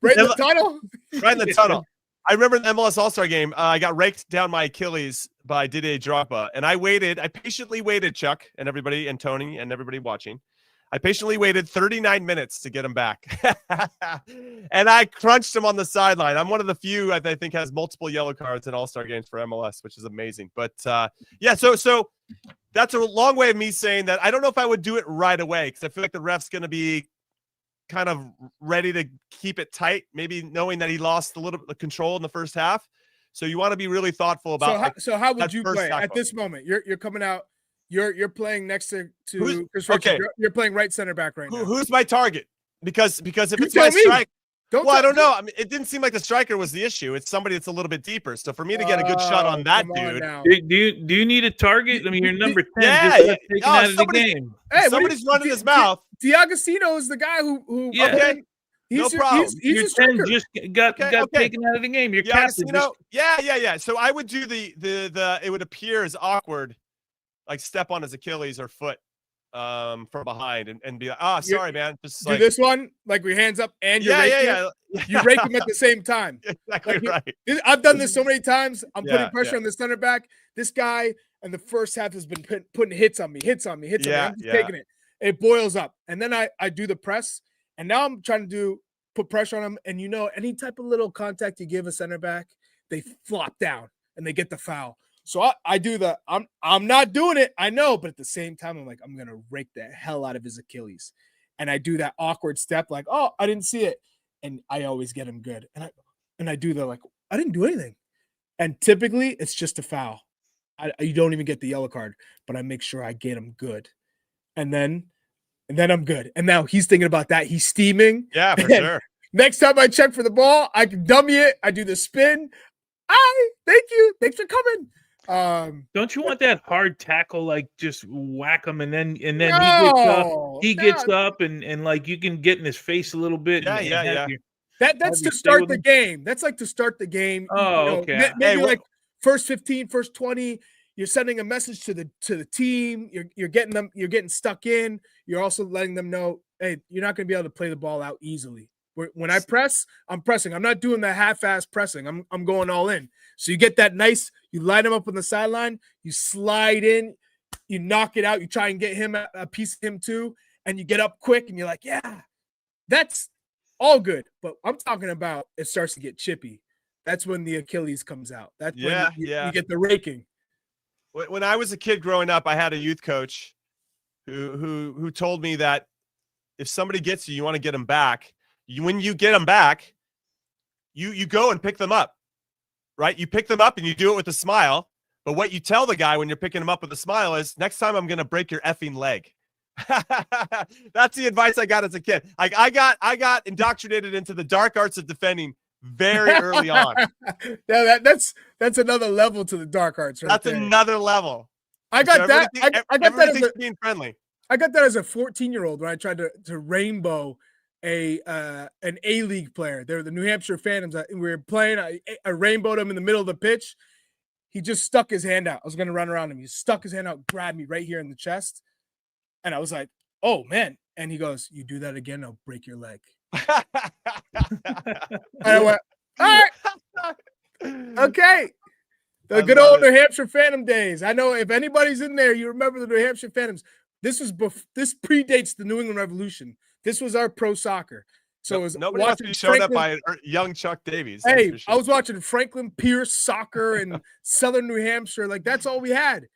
Right in the tunnel? Right in the tunnel. I remember in the MLS All-Star game, I got raked down my Achilles by Didier Drogba, and I patiently waited, Chuck, and everybody, and Tony, and everybody watching. I patiently waited 39 minutes to get him back. And I crunched him on the sideline. I'm one of the few I think has multiple yellow cards in All-Star games for MLS, which is amazing. But yeah, so that's a long way of me saying that I don't know if I would do it right away, because I feel like the ref's going to be kind of ready to keep it tight, maybe knowing that he lost a little bit of control in the first half. So you want to be really thoughtful about. So how would you play at this moment? You're coming out. You're playing next to Chris Richards. Okay. You're playing right center back right now. Who's my target? Because if You it's my tell me. strike, Don't I don't know. I mean, it didn't seem like the striker was the issue. It's somebody that's a little bit deeper. So for me to get a good shot on that dude, do you need a target? I mean, you're number 10. Yeah, just taken out of the game. Hey, somebody's running his mouth. D'Agostino is the guy who Yeah. Okay. He's No problem. He's Your a striker. 10 just got taken out of the game. Your captain. Yeah. So I would do the it would appear as awkward, like step on his Achilles or foot from behind and be like, sorry, man. Just do like this one, like with hands up and you you rake him at the same time. Exactly right. I've done this so many times. I'm Yeah, putting pressure on the center back. This guy in the first half has been putting hits on me. I'm just taking it. It boils up. And then I do the press. And now I'm trying to put pressure on him. And any type of little contact you give a center back, they flop down and they get the foul. So I do I'm not doing it, I know, but at the same time, I'm like, I'm gonna rake the hell out of his Achilles. And I do that awkward step, like, oh, I didn't see it. And I always get him good. And I do the like, I didn't do anything. And typically it's just a foul. You don't even get the yellow card, but I make sure I get him good. And then I'm good. And now he's thinking about that. He's steaming. Yeah, for sure. Next time I check for the ball, I can dummy it. I do the spin. Thank you. Thanks for coming. Don't you want that hard tackle, like just whack him and then he gets up and like you can get in his face a little bit. Yeah. That's to start the game. That's like to start the game. Oh, okay. Maybe like first 15, first 20. You're sending a message to the team. You're getting stuck in. You're also letting them know, hey, you're not going to be able to play the ball out easily. When I press, I'm pressing. I'm not doing the half-ass pressing. I'm going all in. So you get that nice. You line him up on the sideline. You slide in. You knock it out. You try and get him a piece of him too, and you get up quick. And you're like, yeah, that's all good. But I'm talking about it starts to get chippy. That's when the Achilles comes out. That's when you get the raking. When I was a kid growing up, I had a youth coach who told me that if somebody gets you, you want to get them back. When you get them back, you go and pick them up, right? You pick them up and you do it with a smile. But what you tell the guy when you're picking him up with a smile is, next time I'm going to break your effing leg. That's the advice I got as a kid. Like I got indoctrinated into the dark arts of defending very early on. Yeah, that's another level to the dark arts. Right, that's another level. I got that. I got that as being friendly. I got that as a 14-year-old when I tried to rainbow an A-League player. They were the New Hampshire Phantoms. We were playing. I rainbowed him in the middle of the pitch. He just stuck his hand out. I was going to run around him. He stuck his hand out, grabbed me right here in the chest, and I was like, "Oh man!" And he goes, "You do that again, I'll break your leg." And I went, all right, okay. The good old New Hampshire Phantom days. I know if anybody's in there, you remember the New Hampshire Phantoms. This predates the New England Revolution. This was our pro soccer. So it was nobody wants to be shown up by young Chuck Davies. Hey, sure. I was watching Franklin Pierce soccer in Southern New Hampshire. Like that's all we had.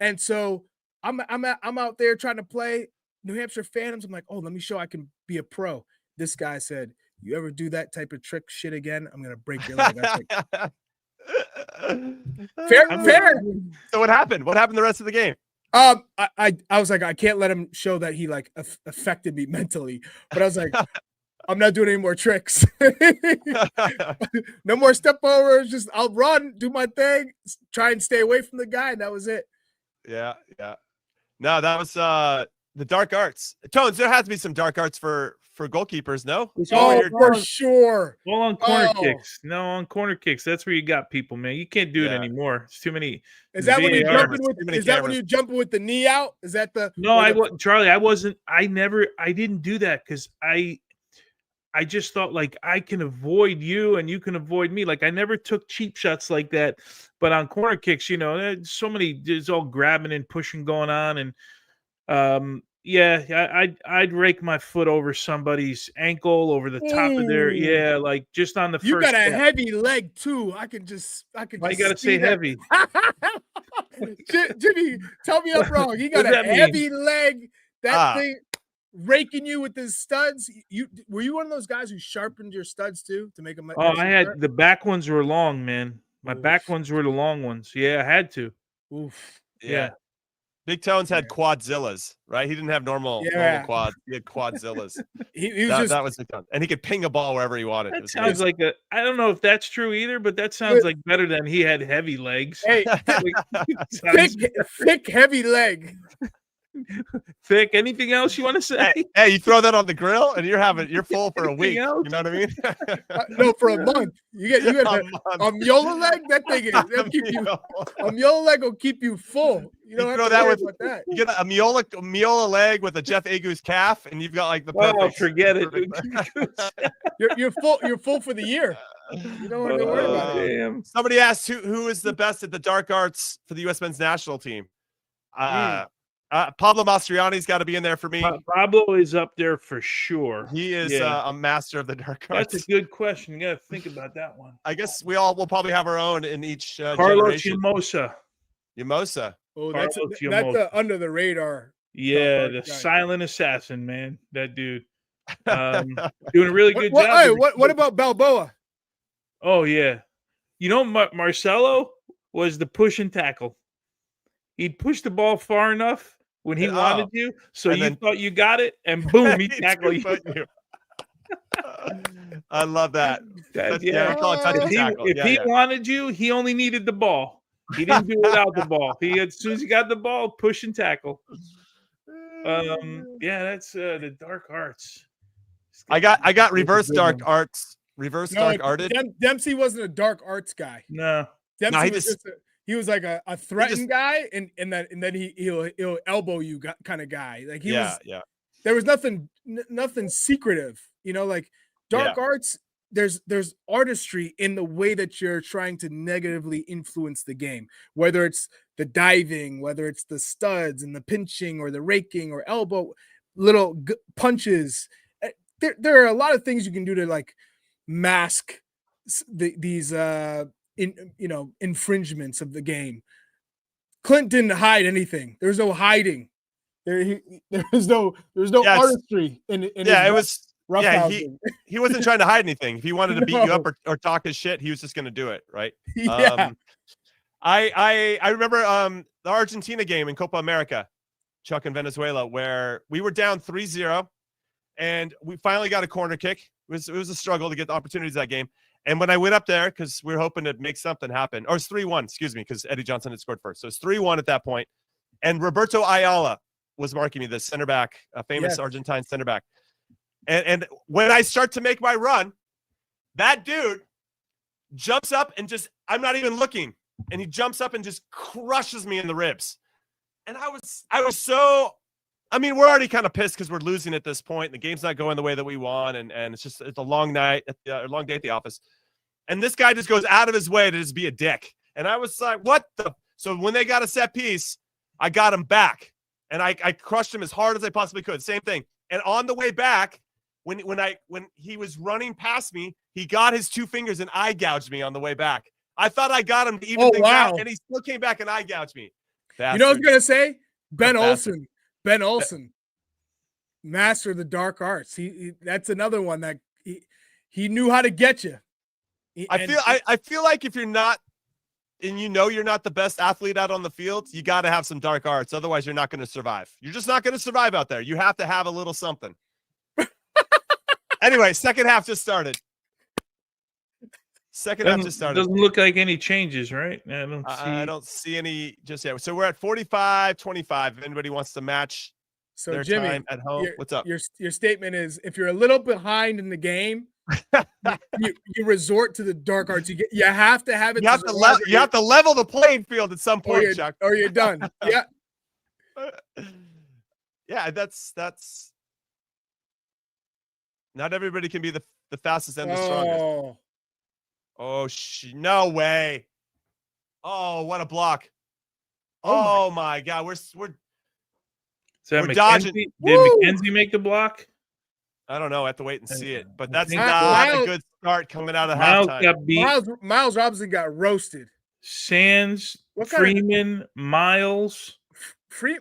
And so I'm out there trying to play New Hampshire Phantoms. I'm like, oh, let me show I can be a pro. This guy said, you ever do that type of trick shit again, I'm gonna break your leg. Fair. So what happened? What happened the rest of the game? I was like, I can't let him show that he like affected me mentally, but I was like, I'm not doing any more tricks. No more step overs. Just I'll run, do my thing, try and stay away from the guy, and that was it. Yeah. No, that was the dark arts. Tones, there has to be some dark arts for goalkeepers, no? For sure. Well, on corner kicks. No, on corner kicks. That's where you got people, man. You can't do it anymore. It's too many. Is that when you're VAR. jumping with? Is that when you're jumping with the knee out? Is that the? No, Charlie. I wasn't. I didn't do that because I just thought like I can avoid you and you can avoid me. Like I never took cheap shots like that. But on corner kicks, there's so many. There's all grabbing and pushing going on, and I'd rake my foot over somebody's ankle, over the top of their like just on the first. You got a step. heavy leg too. I can just. Why you gotta say that. heavy? Jimmy, tell me I'm wrong. He got a heavy leg. That thing raking you with his studs. Were you one of those guys who sharpened your studs too to make them? I had the back ones were long, man. My back ones were the long ones. Yeah, I had to. Oof. Yeah. Big Tones had quadzillas, right? He didn't have normal quads. He had quadzillas. That was Big Tones. And he could ping a ball wherever he wanted. That sounds like I don't know if that's true either, but that sounds like better than he had heavy legs. Hey, thick, heavy leg. Thick. Anything else you want to say? Hey, you throw that on the grill and you're full for a week. Else? You know what I mean? No, for a month. You get a Meola leg. That thing a Meola leg will keep you full. You don't have to worry about that. You get a Meola leg with a Jeff Agu's calf, and you've got like the perfect. Oh, forget it. You're full. You're full for the year. You don't have to worry about it. Damn. Somebody asked who is the best at the dark arts for the U.S. men's national team. Pablo Mastroianni's got to be in there for me. Pablo is up there for sure. He is a master of the dark arts. That's a good question. You got to think about that one. I guess will probably have our own in each Carlos generation. Yamosa. Oh, that's a under the radar. Yeah, the silent assassin, man. That dude. Doing a really good job. Hey, what about Balboa? Oh, yeah. Marcelo was the push and tackle. He'd push the ball far enough when he wanted you, so you thought you got it, and boom, he tackled you. I love that. If he wanted you, he only needed the ball. He didn't do it without the ball. As soon as he got the ball, push and tackle. That's the dark arts. I got reverse dark arts. Dark arted. Dempsey wasn't a dark arts guy. No. Dempsey he was like a threatened guy, and then he'll elbow you kind of guy. Like he was. Yeah. There was nothing secretive. Like dark arts. There's artistry in the way that you're trying to negatively influence the game, whether it's the diving, whether it's the studs and the pinching or the raking or elbow, little punches. There are a lot of things you can do to like mask these infringements of the game. Clint didn't hide anything. There's no hiding. There was no artistry in it was. Yeah, he wasn't trying to hide anything. If he wanted to beat you up or talk his shit, he was just going to do it, right? Yeah. I remember the Argentina game in Copa America, Chuck in Venezuela, where we were down 3-0, and we finally got a corner kick. It was a struggle to get the opportunities that game. And when I went up there, because we were hoping to make something happen, or it's 3-1, excuse me, because Eddie Johnson had scored first. So it's 3-1 at that point. And Roberto Ayala was marking me, the center back, a famous Argentine center back. And when I start to make my run, that dude jumps up and I'm not even looking. And he jumps up and just crushes me in the ribs. And I was so, we're already kind of pissed because we're losing at this point. The game's not going the way that we want. And it's a long night, a long day at the office. And this guy just goes out of his way to just be a dick. And I was like, what the? So when they got a set piece, I got him back. And I crushed him as hard as I possibly could. Same thing. And on the way back, when he was running past me, he got his two fingers and eye gouged me on the way back. I thought I got him to even things out, and he still came back and eye gouged me. Bastard. You know what I was gonna say? Ben Olsen, master of the dark arts. That's another one that he knew how to get you. I feel like if you're not and you know you're not the best athlete out on the field, you got to have some dark arts. Otherwise, you're not going to survive. You're just not going to survive out there. You have to have a little something. Anyway, second half just started. Second half just started. Doesn't look like any changes, right? I don't see any just yet. So we're at 45-25. If anybody wants to match their Jimmy, time at home, what's up? Your statement is, if you're a little behind in the game, you resort to the dark arts. You have to have it. You have to level the playing field at some point, Chuck. Or you're done. Yeah. Yeah, that's not everybody can be the fastest and the strongest. Oh, no way. Oh, what a block. Oh my God. We're dodging. Did McKenzie make the block? I don't know. I have to wait and see it. But that's not a good start coming out of halftime. Miles Robinson got roasted. Sands, Freeman, Miles.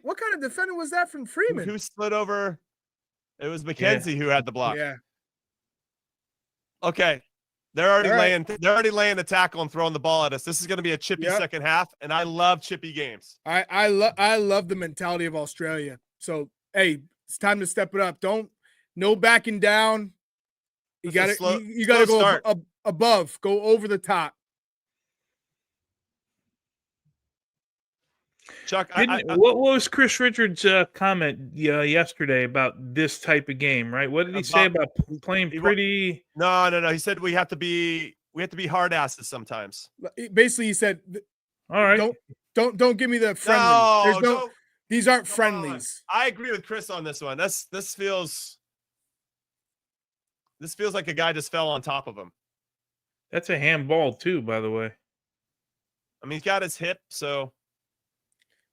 What kind of defender was that from Freeman? Who slid over? It was McKenzie who had the block. Yeah. Okay. They're already laying the tackle and throwing the ball at us. This is going to be a chippy second half, and I love chippy games. I love the mentality of Australia. So, hey, it's time to step it up. No backing down. You got to go above, go over the top. Chuck, what was Chris Richards' comment yesterday about this type of game? Right? What did he say about playing pretty? No. He said we have to be hard asses sometimes. Basically, he said, "All right, don't give me the friendly. These aren't friendlies." I agree with Chris on this one. This feels like a guy just fell on top of him. That's a handball too, by the way. I mean, he's got his hip, so.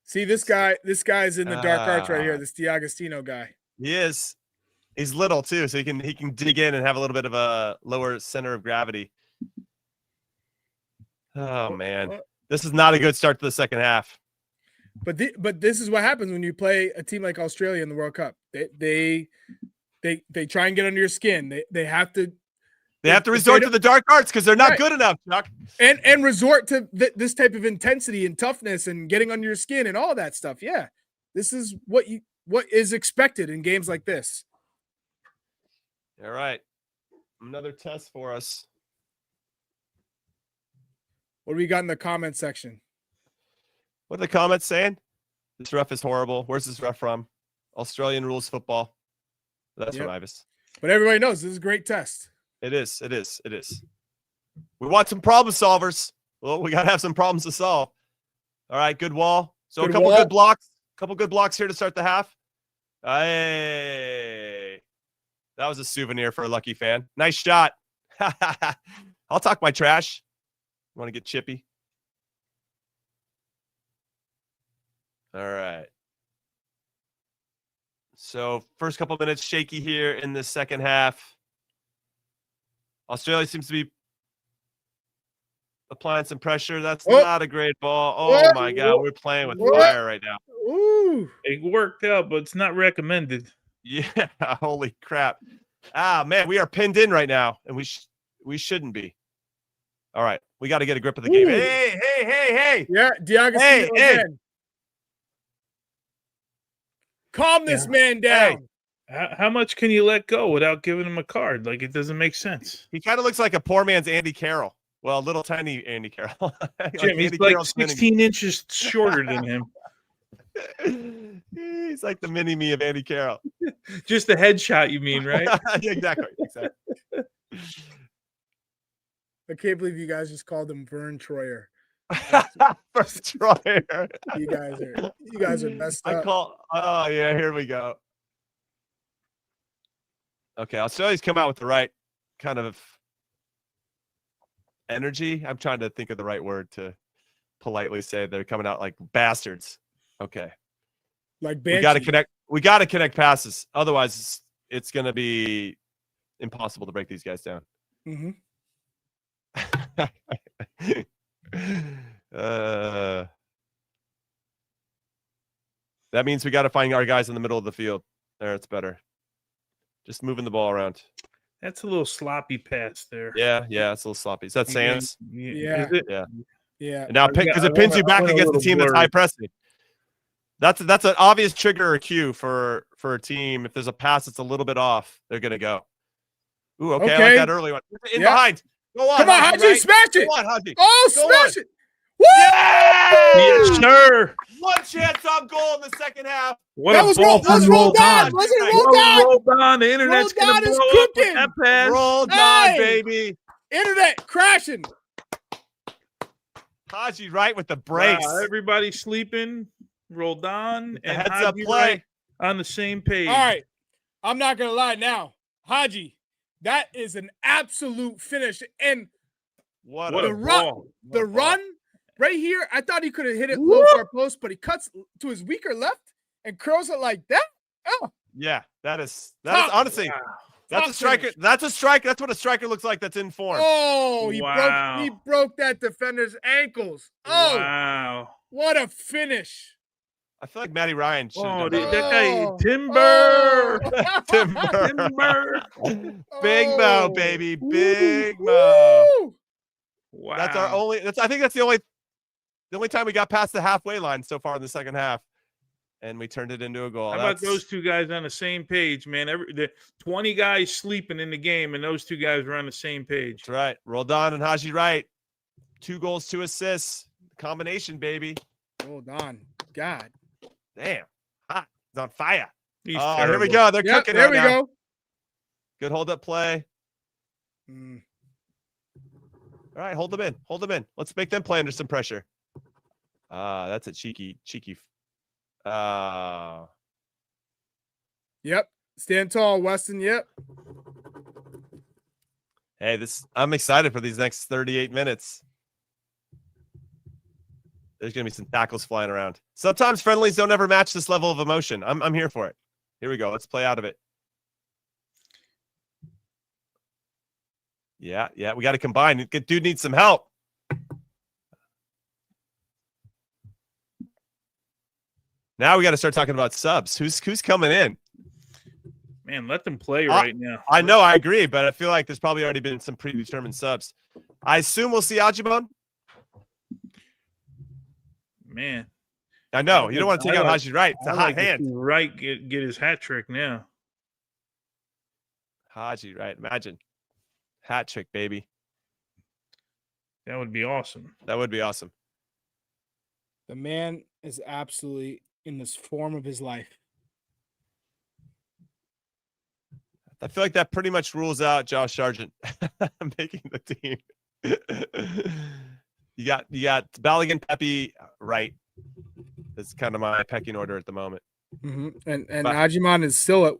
See, this guy's in the dark arts right here. This D'Agostino guy. He is. He's little too, so he can dig in and have a little bit of a lower center of gravity. Oh man, this is not a good start to the second half. But this is what happens when you play a team like Australia in the World Cup. They try and get under your skin. They have to. They have to resort to the dark arts because they're not good enough, Chuck. And resort to this type of intensity and toughness and getting under your skin and all that stuff. Yeah, this is what is expected in games like this. All right, another test for us. What do we got in the comment section? What are the comments saying? This ref is horrible. Where's this ref from? Australian rules football. That's from Ivis. But everybody knows this is a great test. It is. We want some problem solvers. Well, we got to have some problems to solve. All right, good wall. So a couple good blocks here to start the half. Hey, that was a souvenir for a lucky fan. Nice shot. I'll talk my trash. Want to get chippy? All right. So first couple minutes shaky here in the second half. Australia seems to be applying some pressure. That's not a great ball. Oh my God, we're playing with fire right now. Ooh, it worked out, but it's not recommended. Yeah, holy crap. Man, we are pinned in right now, and we shouldn't be. All right, we got to get a grip of the game. Hey. Yeah, D'Agostino again. Calm this man down. Hey. How much can you let go without giving him a card? Like, it doesn't make sense. He kind of looks like a poor man's Andy Carroll. Well, little tiny Andy Carroll. Jim, he's like 16 inches shorter than him. He's like the mini-me of Andy Carroll. Just a headshot, you mean, right? Exactly. I can't believe you guys just called him Vern Troyer. Troyer. You guys are messed up. Oh yeah, here we go. Okay, Australia's come out with the right kind of energy. I'm trying to think of the right word to politely say they're coming out like bastards. Okay. Like we got to connect passes. Otherwise it's going to be impossible to break these guys down. Mm-hmm. That means we got to find our guys in the middle of the field. There, it's better. Just moving the ball around. That's a little sloppy pass there. Yeah, it's a little sloppy. Is that Sands? Yeah. Yeah. Yeah. And now because it pins you back against the team that's high pressing. That's an obvious trigger or cue for a team. If there's a pass that's a little bit off, they're gonna go. Ooh, okay. I like that early one. In behind. Go on. Come on, Haji, smash it. Go on, Haji. Oh, smash it. Woo! Yeah! Yes, sir. One chance on goal in the second half. What That a was ball from Roldan. Wasn't it Roldan? Roldan. The internet's going to blow is up cooking. with that pass. Roldan, baby. Internet crashing. Haji Wright with the breaks. Wow, everybody's sleeping. Roldan and heads up Haji play Wright on the same page. All right. I'm not going to lie now. Haji, that is an absolute finish. And what the a run, ball. the run right here, I thought he could have hit it low far post, but he cuts to his weaker left and curls it like that. Oh. Yeah, that is honestly, that's a striker. Finish. That's a striker. That's what a striker looks like that's in form. Oh, he broke that defender's ankles. Oh, wow. What a finish. I feel like Matty Ryan should have that done guy, Timber. Timber. Big Mo, baby. Big Mo. Woo! Wow. That's our only I think that's the only time we got past the halfway line so far in the second half. And we turned it into a goal. How about those two guys on the same page, man? The 20 guys sleeping in the game, and those two guys were on the same page. That's right. Roldan and Haji Wright. 2 goals, 2 assists. Combination, baby. Hold on. God. Damn. Hot. He's on fire. Oh, here we go. They're cooking there right we now. go. Good hold-up play. All right, hold them in. Hold them in. Let's make them play under some pressure. That's a cheeky. Yep. Stand tall, Weston. Yep. Hey, I'm excited for these next 38 minutes. There's going to be some tackles flying around. Sometimes friendlies don't ever match this level of emotion. I'm here for it. Here we go. Let's play out of it. Yeah. We got to combine. Dude needs some help. Now we got to start talking about subs. Who's coming in? Man, let them play right now. I know, I agree, but I feel like there's probably already been some predetermined subs. I assume we'll see Ajibon. Man, I know you don't want to take out Haji Wright. It's a hot hand. Wright get his hat trick now. Haji Wright, imagine hat trick, baby. That would be awesome. That would be awesome. The man is absolutely in this form of his life. I feel like that pretty much rules out Josh Sargent making the team. You got Balogun, Pepe, Wright. That's kind of my pecking order at the moment. And Ajimon is still at.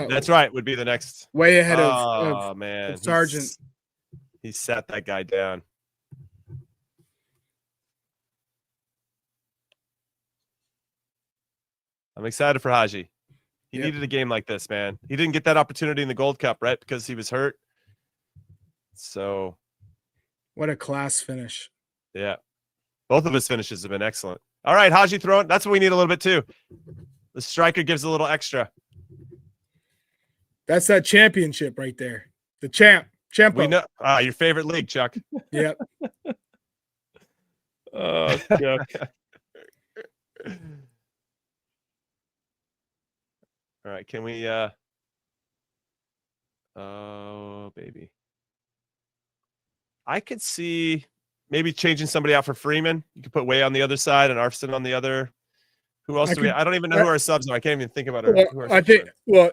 That's right. Would be the next. Way ahead of Sargent. He sat that guy down. I'm excited for Haji. He needed a game like this, man. He didn't get that opportunity in the Gold Cup, right? Because he was hurt. So. What a class finish. Yeah. Both of his finishes have been excellent. All right, Haji throwing. That's what we need a little bit too. The striker gives a little extra. That's that championship right there. The champ. We know your favorite league, Chuck. Yep. Oh, Chuck. All right, can we oh baby. I could see maybe changing somebody out for Freeman. You could put Way on the other side and Arfson on the other. Who else do we? I don't even know who our subs are. I can't even think about it.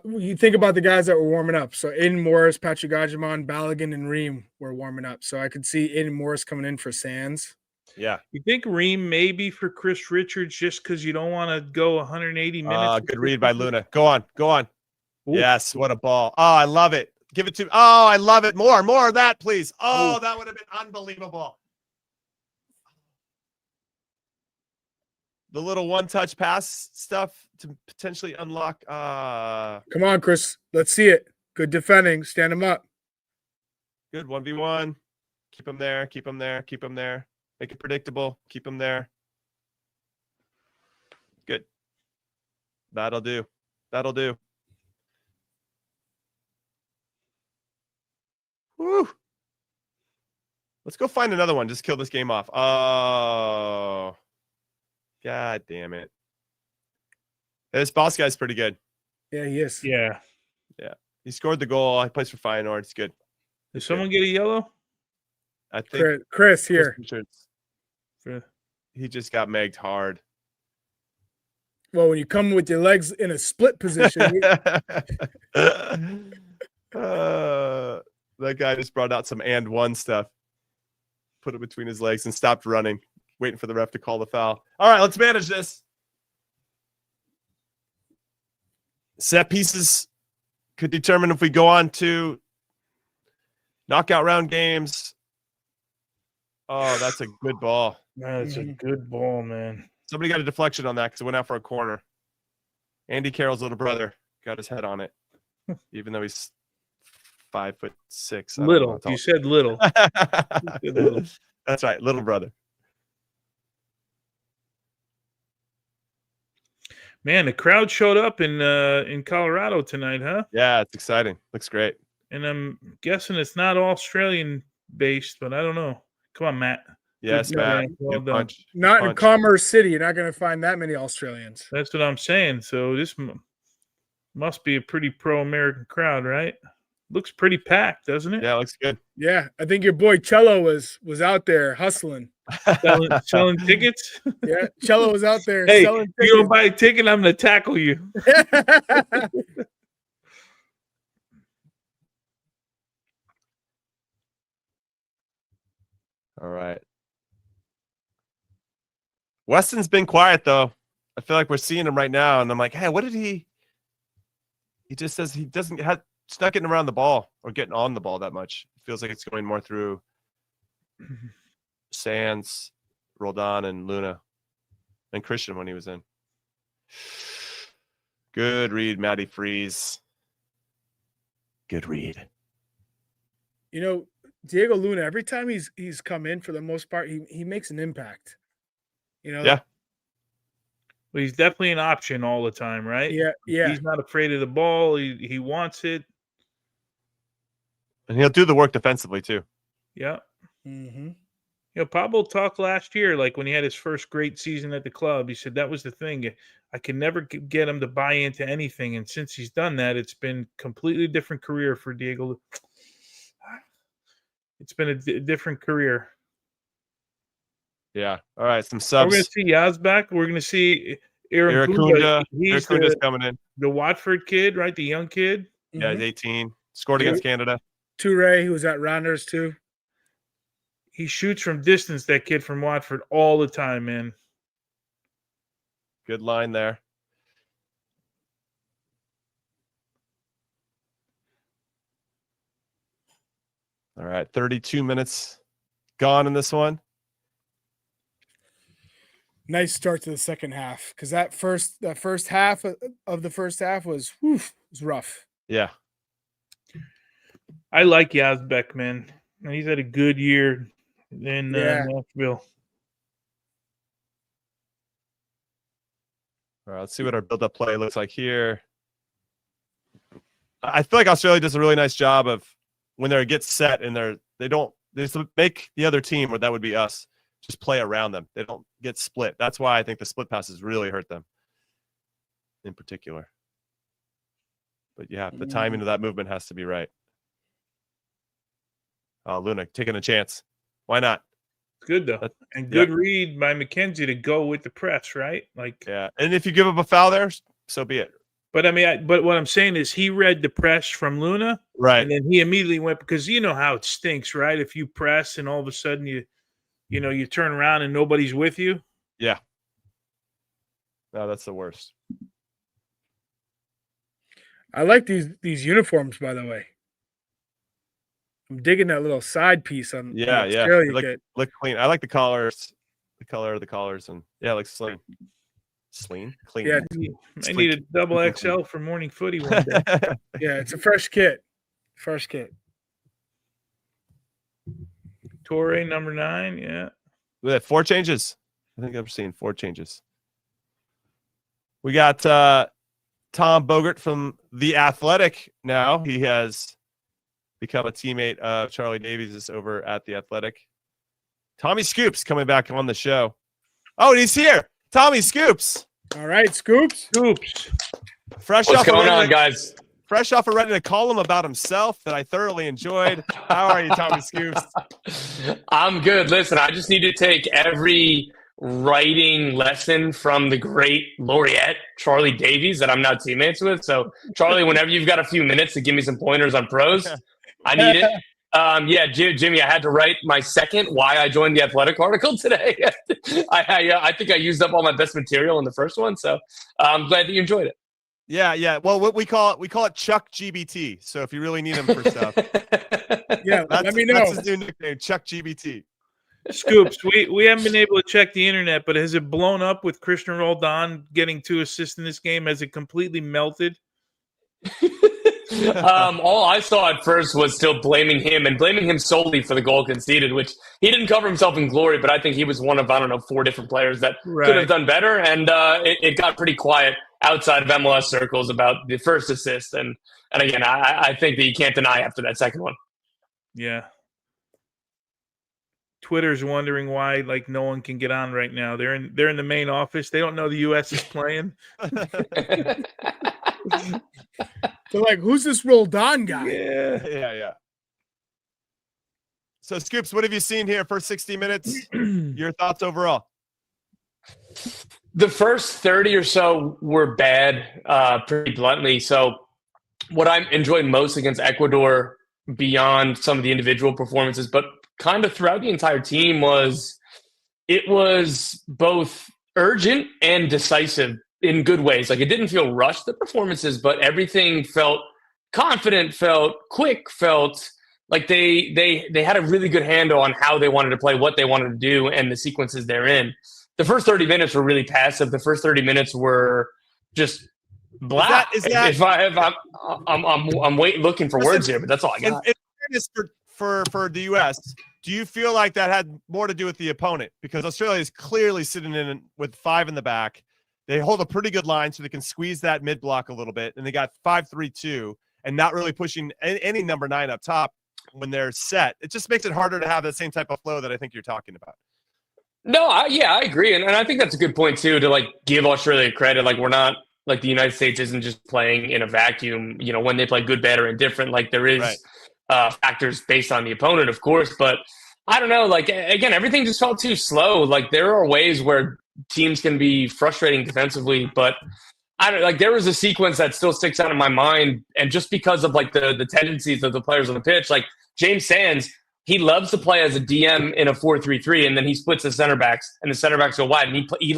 You think about the guys that were warming up. So Aiden Morris, Patrick Ajimon, Balogun, and Ream were warming up. So I could see Aiden Morris coming in for Sands. Yeah. You think Ream maybe for Chris Richards just because you don't want to go 180 minutes? Good read by Luna. Go on. Ooh. Yes, what a ball. Oh, I love it. Give it to me. Oh, I love it. More of that, please. Oh, that would have been unbelievable. The little one-touch pass stuff to potentially unlock. Come on, Chris. Let's see it. Good defending. Stand him up. Good 1v1. Keep him there. Keep him there. Make it predictable. Keep him there. Good. That'll do. Woo. Let's go find another one. Just kill this game off. Oh, God damn it. This boss guy's pretty good. Yeah, he is. Yeah. He scored the goal. He plays for Feyenoord. It's good. Did someone get a yellow? I think Chris here. Richards, For- he just got megged hard. Well, when you come with your legs in a split position, That guy just brought out some and one stuff. Put it between his legs and stopped running, waiting for the ref to call the foul. All right, let's manage this. Set pieces could determine if we go on to knockout round games. Oh, that's a good ball. That's a good ball, man. Somebody got a deflection on that because it went out for a corner. Andy Carroll's little brother got his head on it, even though he's 5'6". I don't know Little. how tall- You said little. said little. That's right, little brother. Man, the crowd showed up in Colorado tonight, huh? Yeah, it's exciting. Looks great. And I'm guessing it's not Australian based, but I don't know. Come on, Matt. Yes, Good Matt. job. Well Good done. punch. Good not in punch. Commerce City, you're not going to find that many Australians. That's what I'm saying. So this must be a pretty pro-American crowd, right? Looks pretty packed, doesn't it? Yeah, looks good. Yeah, I think your boy Cello was out there hustling. Selling tickets. Yeah, Cello was out there Hey, selling you don't buy a ticket, I'm gonna tackle you. tickets. All right. Weston's been quiet though. I feel like we're seeing him right now, and I'm like, hey, what did he? He just says he doesn't have. It's not getting around the ball or getting on the ball that much. It feels like it's going more through Sands, Roldan, and Luna, and Christian when he was in. Good read, Matty Freeze. Good read. You know, Diego Luna, every time he's come in, for the most part, he makes an impact. You know, Yeah. Well, he's definitely an option all the time, right? yeah. He's not afraid of the ball. He wants it. And he'll do the work defensively too. Yeah. Mm-hmm. You know, Pablo talked last year, like when he had his first great season at the club, he said that was the thing. I can never get him to buy into anything. And since he's done that, it's been completely different career for Diego. It's been a different career. Yeah. All right. Some We're subs. going to see Yaz back. We're going to see Iracunda. He's Iracunda's coming in. the Watford kid, right? The young kid. Yeah, he's 18. Scored against Canada. Toure, who was at Rounders too. He shoots from distance, that kid from Watford, all the time, man. Good line there. All right, 32 minutes gone in this one. Nice start to the second half, because that first half of the first half was rough. Yeah. I like Yazbek, man. And he's had a good year in Nashville. All right, let's see what our build-up play looks like here. I feel like Australia does a really nice job of when they get set and they just make the other team, or that would be us, just play around them. They don't get split. That's why I think the split passes really hurt them in particular. But yeah, the timing of that movement has to be right. Oh, Luna taking a chance. Why not? Good though, and good read by McKenzie to go with the press, right? Like, yeah. And if you give up a foul there, so be it. But I mean, but what I'm saying is he read the press from Luna, right? And then he immediately went, because you know how it stinks, right? If you press and all of a sudden you turn around and nobody's with you. Yeah. No, that's the worst. I like these uniforms, by the way. I'm digging that little side piece on the Australia kit. Look clean. I like the collars, the color of the collars, and yeah, it looks clean. Clean. Yeah, I need a double XL for morning footy one day. Yeah, it's a fresh kit. Fresh kit. Torre number 9, yeah. We had 4 changes. I think I've seen 4 changes. We got Tom Bogert from The Athletic now. He has become a teammate of Charlie Davies over at The Athletic. Tommy Scoops coming back on the show. Oh, and he's here. Tommy Scoops. All right, Scoops. Fresh What's off going on, guys? Fresh off of writing a column about himself that I thoroughly enjoyed. How are you, Tommy Scoops? I'm good. Listen, I just need to take every writing lesson from the great laureate, Charlie Davies, that I'm now teammates with. So, Charlie, whenever you've got a few minutes to give me some pointers on prose, I need it. Yeah, Jimmy, I had to write my second why I joined the Athletic article today. I think I used up all my best material in the first one, so I'm glad that you enjoyed it. Yeah. Well, what we call it Chuck GBT. So if you really need him for stuff, let me know. That's his new nickname, Chuck GBT. Scoops, we haven't been able to check the internet, but has it blown up with Christian Roldan getting 2 assists in this game? Has it completely melted? All I saw at first was still blaming him solely for the goal conceded, which he didn't cover himself in glory, but I think he was one of, 4 different players that could have done better. And it got pretty quiet outside of MLS circles about the first assist. And again, I think that you can't deny after that second one. Yeah. Twitter's wondering why no one can get on right now. They're in the main office. They don't know the US is playing. They're like, who's this Roldan guy? Yeah. So, Scoops, what have you seen here for 60 minutes? Your thoughts overall? The first 30 or so were bad, pretty bluntly. So what I enjoyed most against Ecuador, beyond some of the individual performances, but kind of throughout the entire team, was both urgent and decisive in good ways. It didn't feel rushed, the performances, but everything felt confident, felt quick, felt like they had a really good handle on how they wanted to play, what they wanted to do, and the sequences they're in. The first 30 minutes were really passive. The first 30 minutes were just blah. I'm looking for words here, but that's all I got. In fairness for the U.S., do you feel like that had more to do with the opponent? Because Australia is clearly sitting in with 5 in the back. They hold a pretty good line so they can squeeze that mid block a little bit, and they got 5-3-2 and not really pushing any number 9 up top when they're set. It just makes it harder to have that same type of flow that I think you're talking about. No, I agree. And I think that's a good point, too, to give Australia credit. We're not the United States isn't just playing in a vacuum. When they play good, bad, or indifferent, there is factors based on the opponent, of course. But I don't know. Again, everything just felt too slow. There are ways where teams can be frustrating defensively, but I don't there was a sequence that still sticks out in my mind. And just because of the tendencies of the players on the pitch, James Sands, he loves to play as a DM in a 4-3-3, and then he splits the center backs, and the center backs go wide, and he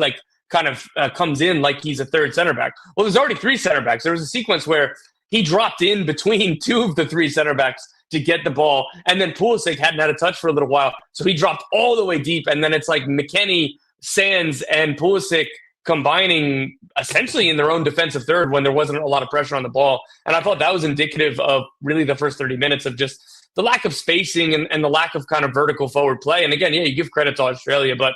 kind of comes in like he's a third center back. Well, there's already 3 center backs. There was a sequence where he dropped in between 2 of the 3 center backs to get the ball, and then Pulisic hadn't had a touch for a little while, so he dropped all the way deep, and then it's McKennie, Sands, and Pulisic combining essentially in their own defensive third when there wasn't a lot of pressure on the ball. And I thought that was indicative of really the first 30 minutes of just the lack of spacing and the lack of kind of vertical forward play. And again, you give credit to Australia, but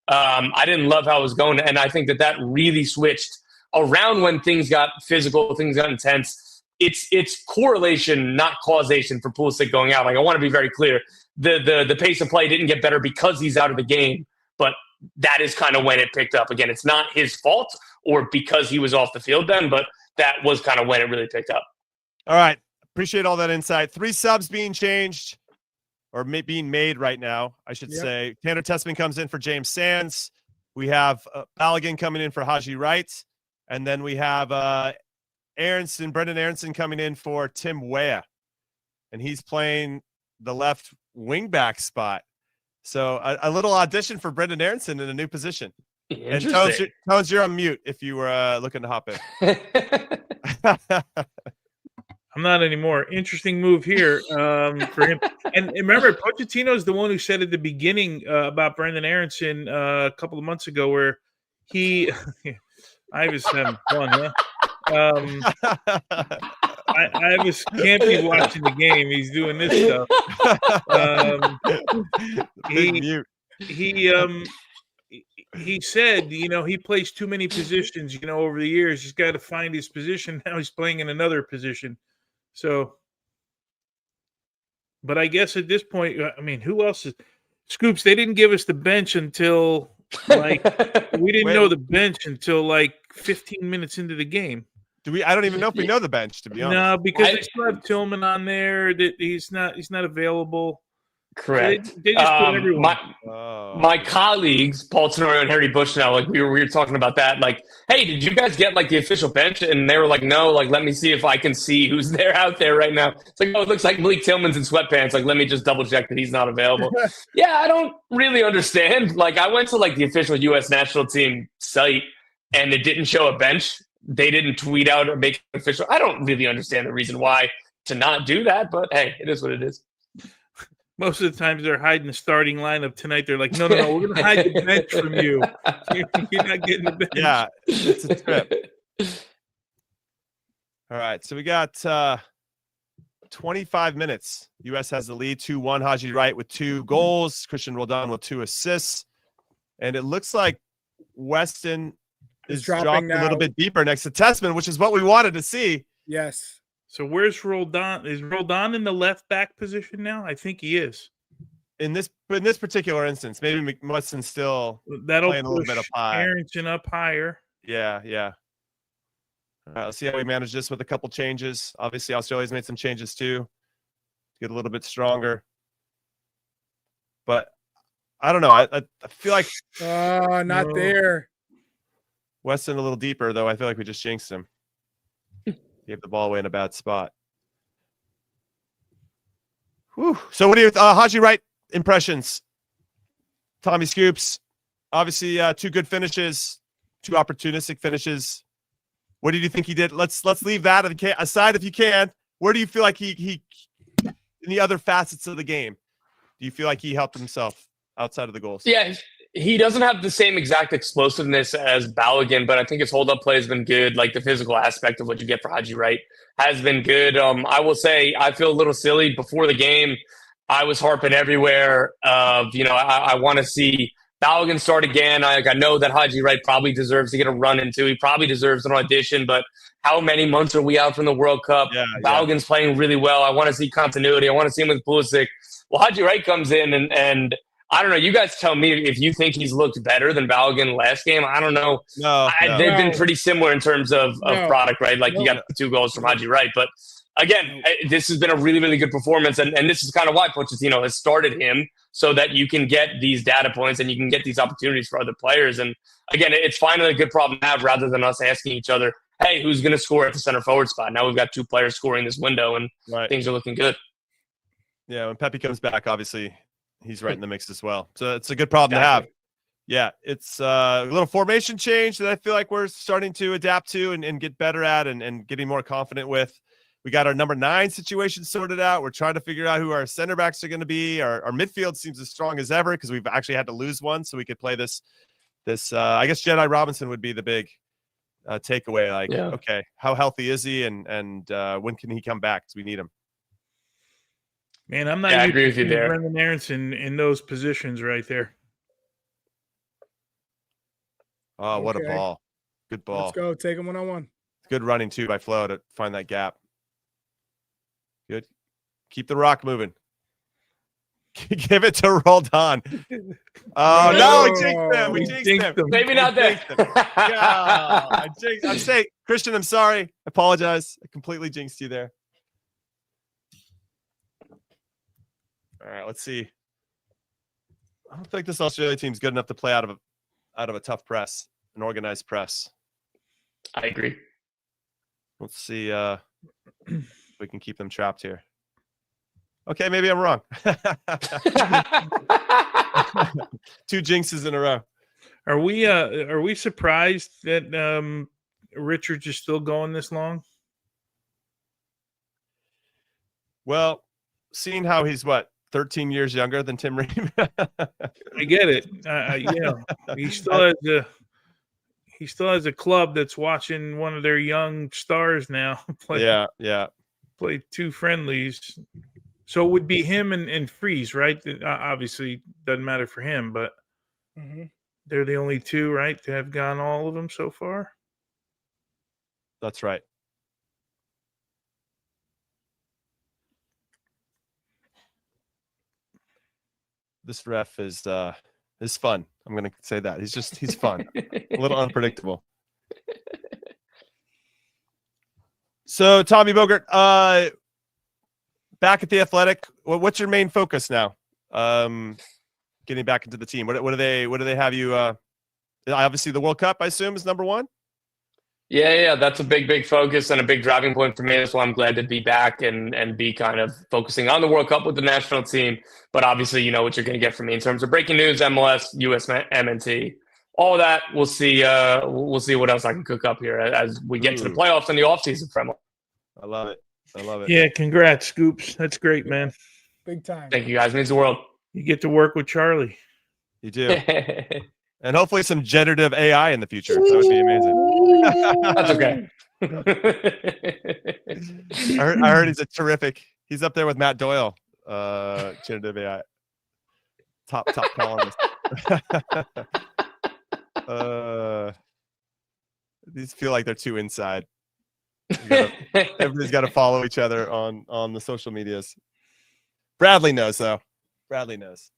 I didn't love how it was going. And I think that really switched around when things got physical, things got intense. It's correlation, not causation for Pulisic going out. I want to be very clear. The pace of play didn't get better because he's out of the game, but that is kind of when it picked up. Again, it's not his fault or because he was off the field then, but that was kind of when it really picked up. All right. Appreciate all that insight. 3 subs being changed or being made right now, I should say. Tanner Tessman comes in for James Sands. We have Balogun coming in for Haji Wright. And then we have Brendan Aronson coming in for Tim Weah. And he's playing the left wing back spot. So a little audition for Brendan Aronson in a new position. And Tones, you're on mute if you were looking to hop in. I'm not anymore. Interesting move here for him. And remember, Pochettino's the one who said at the beginning about Brendan Aronson a couple of months ago where I was having fun, huh? I can't be watching the game. He's doing this stuff. He said, he plays too many positions, over the years. He's got to find his position. Now he's playing in another position. So, but I guess at this point, who else is Scoops, they didn't give us the bench until like we didn't know the bench until like 15 minutes into the game. Do we? I don't even know if we know the bench, to be honest. No, because they still have Tillman on there. That he's not available. Correct. So they just put everyone. My colleagues, Paul Tenorio and Harry Bushnell, like we were talking about that. Like, hey, did you guys get like the official bench? And they were like, no. Like, let me see if I can see who's there out there right now. It's like, oh, it looks like Malik Tillman's in sweatpants. Like, let me just double check that he's not available. Yeah, I don't really understand. Like, I went to like the official U.S. national team site, and it didn't show a bench. They didn't tweet out or make it official. I don't really understand the reason why to not do that, but hey, it is what it is. Most of the times they're hiding the starting lineup tonight. They're like, no, we're going to hide the bench from you. You're not getting the bench. Yeah, it's a trip. All right, so we got 25 minutes. U.S. has the lead, 2-1. Haji Wright with 2 goals. Christian Roldan with 2 assists. And it looks like Weston is dropping a little bit deeper next to Tessman, which is what we wanted to see. Yes. So where's Roldan? Is Roldan in the left back position now? I think he is. In this particular instance, maybe Weston's still That'll playing a little bit up high. Arrington up higher. Yeah. All right, let's see how we manage this with a couple changes. Obviously, Australia's made some changes too. Get a little bit stronger. But I don't know. I feel like not there. Weston a little deeper, though. I feel like we just jinxed him. Gave the ball away in a bad spot. Whew. So what do you Haji Wright impressions? Tommy Scoops, obviously 2 good finishes, 2 opportunistic finishes. What did you think he did? Let's leave that aside if you can. Where do you feel like he in the other facets of the game? Do you feel like he helped himself outside of the goals? Yeah, he doesn't have the same exact explosiveness as Balogun, but I think his hold-up play has been good. Like the physical aspect of what you get for Haji Wright has been good. I will say I feel a little silly. Before the game, I was harping everywhere of, I want to see Balogun start again. I know that Haji Wright probably deserves to get a run into. He probably deserves an audition, but how many months are we out from the World Cup? Balogun's playing really well. I want to see continuity. I want to see him with Pulisic. Well, Haji Wright comes in and I don't know. You guys tell me if you think he's looked better than Balogun last game. I don't know. They've been pretty similar in terms of product, right? Like you got 2 goals from Haji Wright. But again, this has been a really, really good performance. And this is kind of why Pochettino has started him so that you can get these data points and you can get these opportunities for other players. And again, it's finally a good problem to have rather than us asking each other, hey, who's going to score at the center forward spot? Now we've got 2 players scoring this window and things are looking good. Yeah, when Pepe comes back, obviously – he's right in the mix as well. So it's a good problem to have. Yeah, it's a little formation change that I feel like we're starting to adapt to and get better at and getting more confident with. We got our number 9 situation sorted out. We're trying to figure out who our center backs are going to be. Our midfield seems as strong as ever because we've actually had to lose one so we could play this. I guess Jedi Robinson would be the big takeaway. Okay, how healthy is he and when can he come back? Because we need him. Man, I'm not. I agree with you there. Brendan Aronson in those positions right there. Oh, what a ball! Good ball. Let's go. Take him 1-on-1. Good running too by Flo to find that gap. Good. Keep the rock moving. Give it to Roldan. Oh no, we jinxed him. We jinxed him. Maybe not there. I'm saying, Christian, I'm sorry. I apologize. I completely jinxed you there. All right, let's see. I don't think this Australia team's good enough to play out of a tough press, an organized press. I agree. Let's see if we can keep them trapped here. Okay, maybe I'm wrong. 2 jinxes in a row. Are we surprised that Richards is still going this long? Well, seeing how he's 13 years younger than Tim Ream. I get it. He still has a club that's watching one of their young stars now play. Play 2 friendlies. So it would be him and Freeze, right? Obviously, doesn't matter for him, but they're the only 2, right, to have gone all of them so far. That's right. this ref is fun. I'm gonna say that he's fun, a little unpredictable. So Tommy Bogert, back at the Athletic, what's your main focus now? Getting back into the team. What do they have you? Obviously, the World Cup, I assume, is number one. Yeah, that's a big focus and a big driving point for me. That's why I'm glad to be back and be kind of focusing on the World Cup with the national team. But obviously, you know what you're going to get from me in terms of breaking news, MLS, USMNT, all that. We'll see. We'll see what else I can cook up here as we get to the playoffs and the offseason. I love it. Yeah, congrats, Scoops. That's great, man. Big time. Thank you, guys. It means the world. You get to work with Charlie. You do. And hopefully some generative AI in the future. That would be amazing. That's okay. I heard he's a terrific. He's up there with Matt Doyle, generative AI. Top columnist. These feel like they're too inside. Everybody's got to follow each other on the social medias. Bradley knows, though. Bradley knows.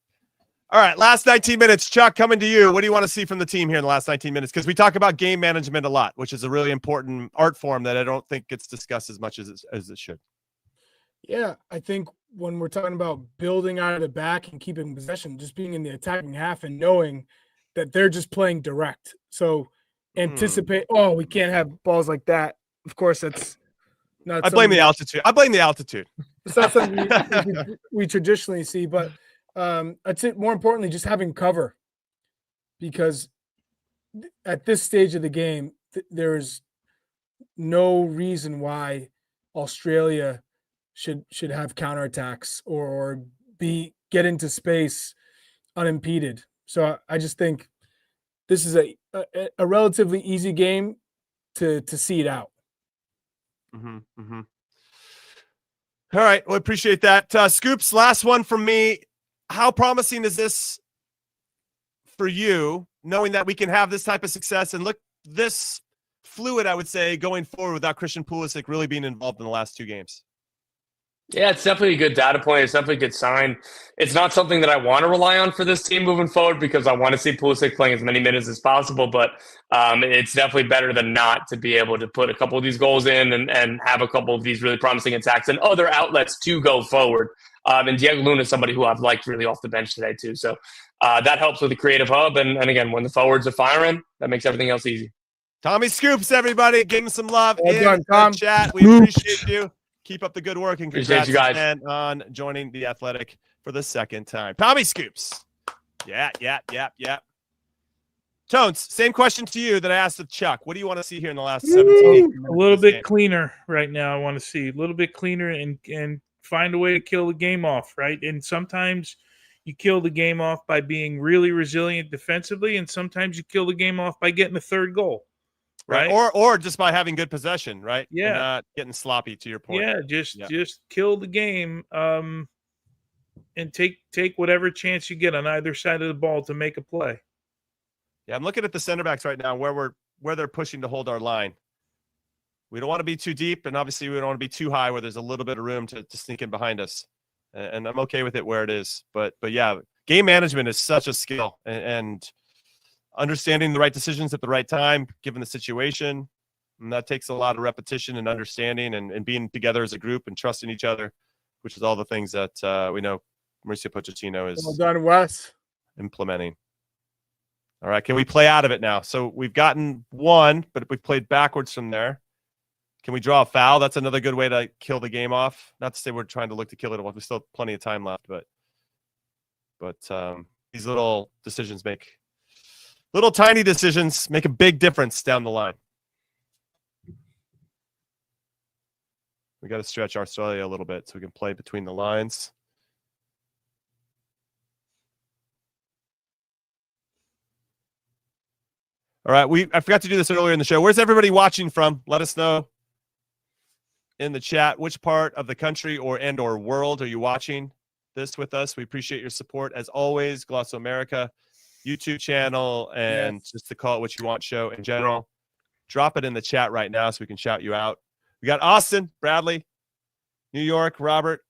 All right, last 19 minutes. Chuck, coming to you. What do you want to see from the team here in the last 19 minutes? Because we talk about game management a lot, which is a really important art form that I don't think gets discussed as much as it should. Yeah, I think when we're talking about building out of the back and keeping possession, just being in the attacking half and knowing that they're just playing direct. So anticipate, we can't have balls like that. Of course, that's not. I blame the altitude. It's not something we traditionally see, but I'd say more importantly, just having cover, because at this stage of the game, there is no reason why Australia should have counterattacks or get into space unimpeded. So I just think this is a relatively easy game to see it out. All right. Well, appreciate that. Scoops, last one from me. How promising is this for you, knowing that we can have this type of success and look this fluid, I would say, going forward without Christian Pulisic really being involved in the last two games? Yeah, it's definitely a good data point. It's definitely a good sign. It's not something that I want to rely on for this team moving forward because I want to see Pulisic playing as many minutes as possible. But it's definitely better than not to be able to put a couple of these goals in and have a couple of these really promising attacks and other outlets to go forward. And Diego Luna is somebody who I've liked really off the bench today too. So that helps with the creative hub. And again, when the forwards are firing, that makes everything else easy. Tommy Scoops, everybody. Give him some love well in done, Tom. the chat. We appreciate you. Keep up the good work and congrats you guys on joining the Athletic for the second time. Tommy Scoops. Yeah. Tones, same question to you that I asked of Chuck. What do you want to see here in the last 17 minutes? A little bit cleaner right now. I want to see a little bit cleaner and find a way to kill the game off, right? And sometimes you kill the game off by being really resilient defensively, and sometimes you kill the game off by getting a third goal. Right. Or just by having good possession, right? Yeah. And not getting sloppy, to your point. Yeah, just kill the game and take whatever chance you get on either side of the ball to make a play. Yeah, I'm looking at the center backs right now where they're pushing to hold our line. We don't want to be too deep, and obviously we don't want to be too high where there's a little bit of room to sneak in behind us. And I'm okay with it where it is. But yeah, game management is such a skill, and understanding the right decisions at the right time, given the situation. And that takes a lot of repetition and understanding and being together as a group and trusting each other, which is all the things that we know Mauricio Pochettino is Well done, Wes. implementing. All right. Can we play out of it now? So we've gotten one, but we've played backwards from there. Can we draw a foul? That's another good way to kill the game off. Not to say we're trying to look to kill it off. We still have plenty of time left, but these little decisions little tiny decisions make a big difference down the line. We got to stretch Australia a little bit so we can play between the lines. All right, I forgot to do this earlier in the show. Where's everybody watching from? Let us know in the chat which part of the country or world are you watching this with us. We appreciate your support as always. Glosso America YouTube channel and just the Call It What You Want show in general. Drop it in the chat right now so we can shout you out. We got Austin, Bradley, New York, Robert,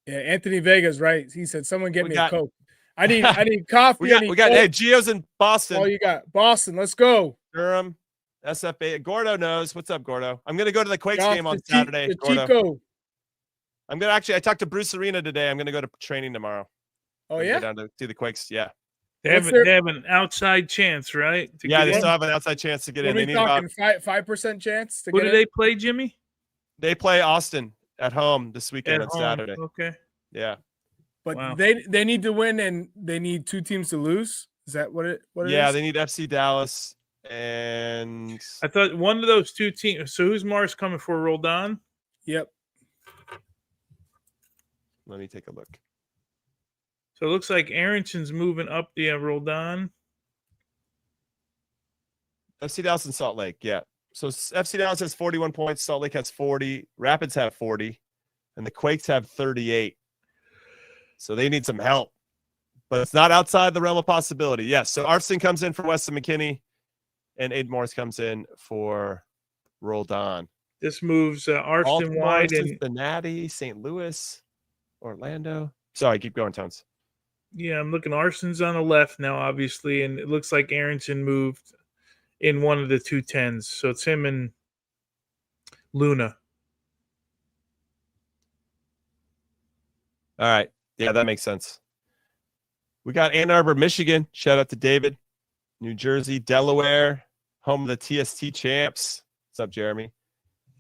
Yeah, Anthony Vega's right. He said, "Someone get me a Coke." I need coffee. we got Coke. hey, Gio's in Boston. Oh, you got Boston. Let's go. Durham, SFA. Gordo knows. What's up, Gordo? I'm gonna go to the Quakes Josh, game on the Saturday. Gordo. Chico. I'm gonna I talked to Bruce Arena today. I'm gonna go to training tomorrow. Oh Go yeah, down to see the Quakes. Yeah. They have an outside chance, right? Yeah, they still have an outside chance to get in. They need talking about 5% chance to Who get do in? they play, Jimmy? They play Austin at home this weekend on Saturday. Okay. Yeah. But Wow. they need to win, and they need 2 teams to lose. Is that what it is? Yeah, they need FC Dallas and I thought one of those 2 teams. So who's Mars coming for? Roldan? Yep. let me take a look. So it looks like Arrington's moving up the Roldan. FC Dallas and Salt Lake. Yeah. So FC Dallas has 41 points. Salt Lake has 40. Rapids have 40. And the Quakes have 38. So they need some help. But it's not outside the realm of possibility. Yes. So Arston comes in for Weston McKinney. And Aiden Morris comes in for Roldan. This moves Arston wide and Cincinnati, St. Louis, Orlando. Sorry, keep going, Tones. yeah, I'm looking. Arston's on the left now, obviously, and it looks like Arrington moved in one of the 2 10s. So it's him and Luna. All right. Yeah, that makes sense. We got Ann Arbor, Michigan. Shout out to David. New Jersey, Delaware, home of the TST champs. What's up, Jeremy?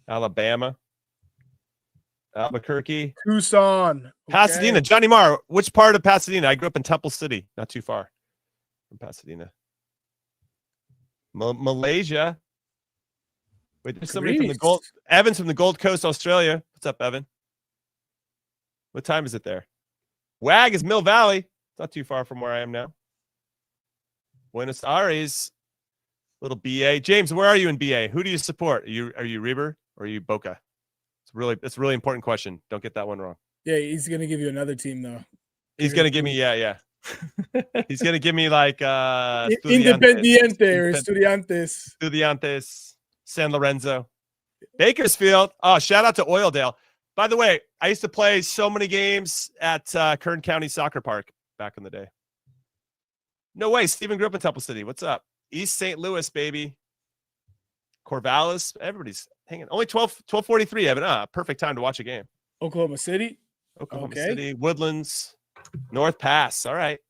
Alabama, Albuquerque, Tucson, okay. Pasadena. Johnny Marr, which part of Pasadena? I grew up in Temple City, not too far from Pasadena. Malaysia. Wait, there's somebody from the Gold. Evan's from the Gold Coast, Australia. What's up, Evan? What time is it there? WAG is Mill Valley. It's not too far from where I am now. Buenos Aires, little BA. James, where are you in BA? Who do you support? Are you Reber or are you Boca? It's a really important question. Don't get that one wrong. Yeah, he's gonna give you another team though. He's gonna give me yeah. He's gonna give me like Independiente or Estudiantes. San Lorenzo, Bakersfield. Oh, shout out to Oildale. By the way, I used to play so many games at Kern County Soccer Park back in the day. No way. Steven grew up in Temple City. What's up? East St. Louis, baby. Corvallis. Everybody's hanging. Only 12:43, Evan. Perfect time to watch a game. Oklahoma City. Oklahoma City. Woodlands. North Pass. All right.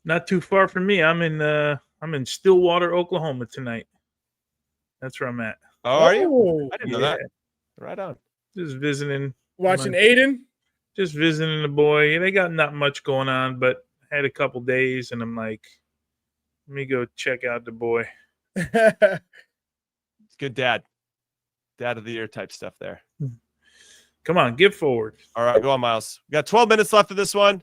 Not too far from me. I'm in Stillwater, Oklahoma tonight. That's where I'm at. Oh, are you? I didn't know that. Right on. Just visiting. Watching Aiden. Just visiting the boy. They got not much going on, but I had a couple days, and I'm like, let me go check out the boy. It's good dad of the year type stuff there. Come on, give forward. All right, go on, Miles. We got 12 minutes left of this one.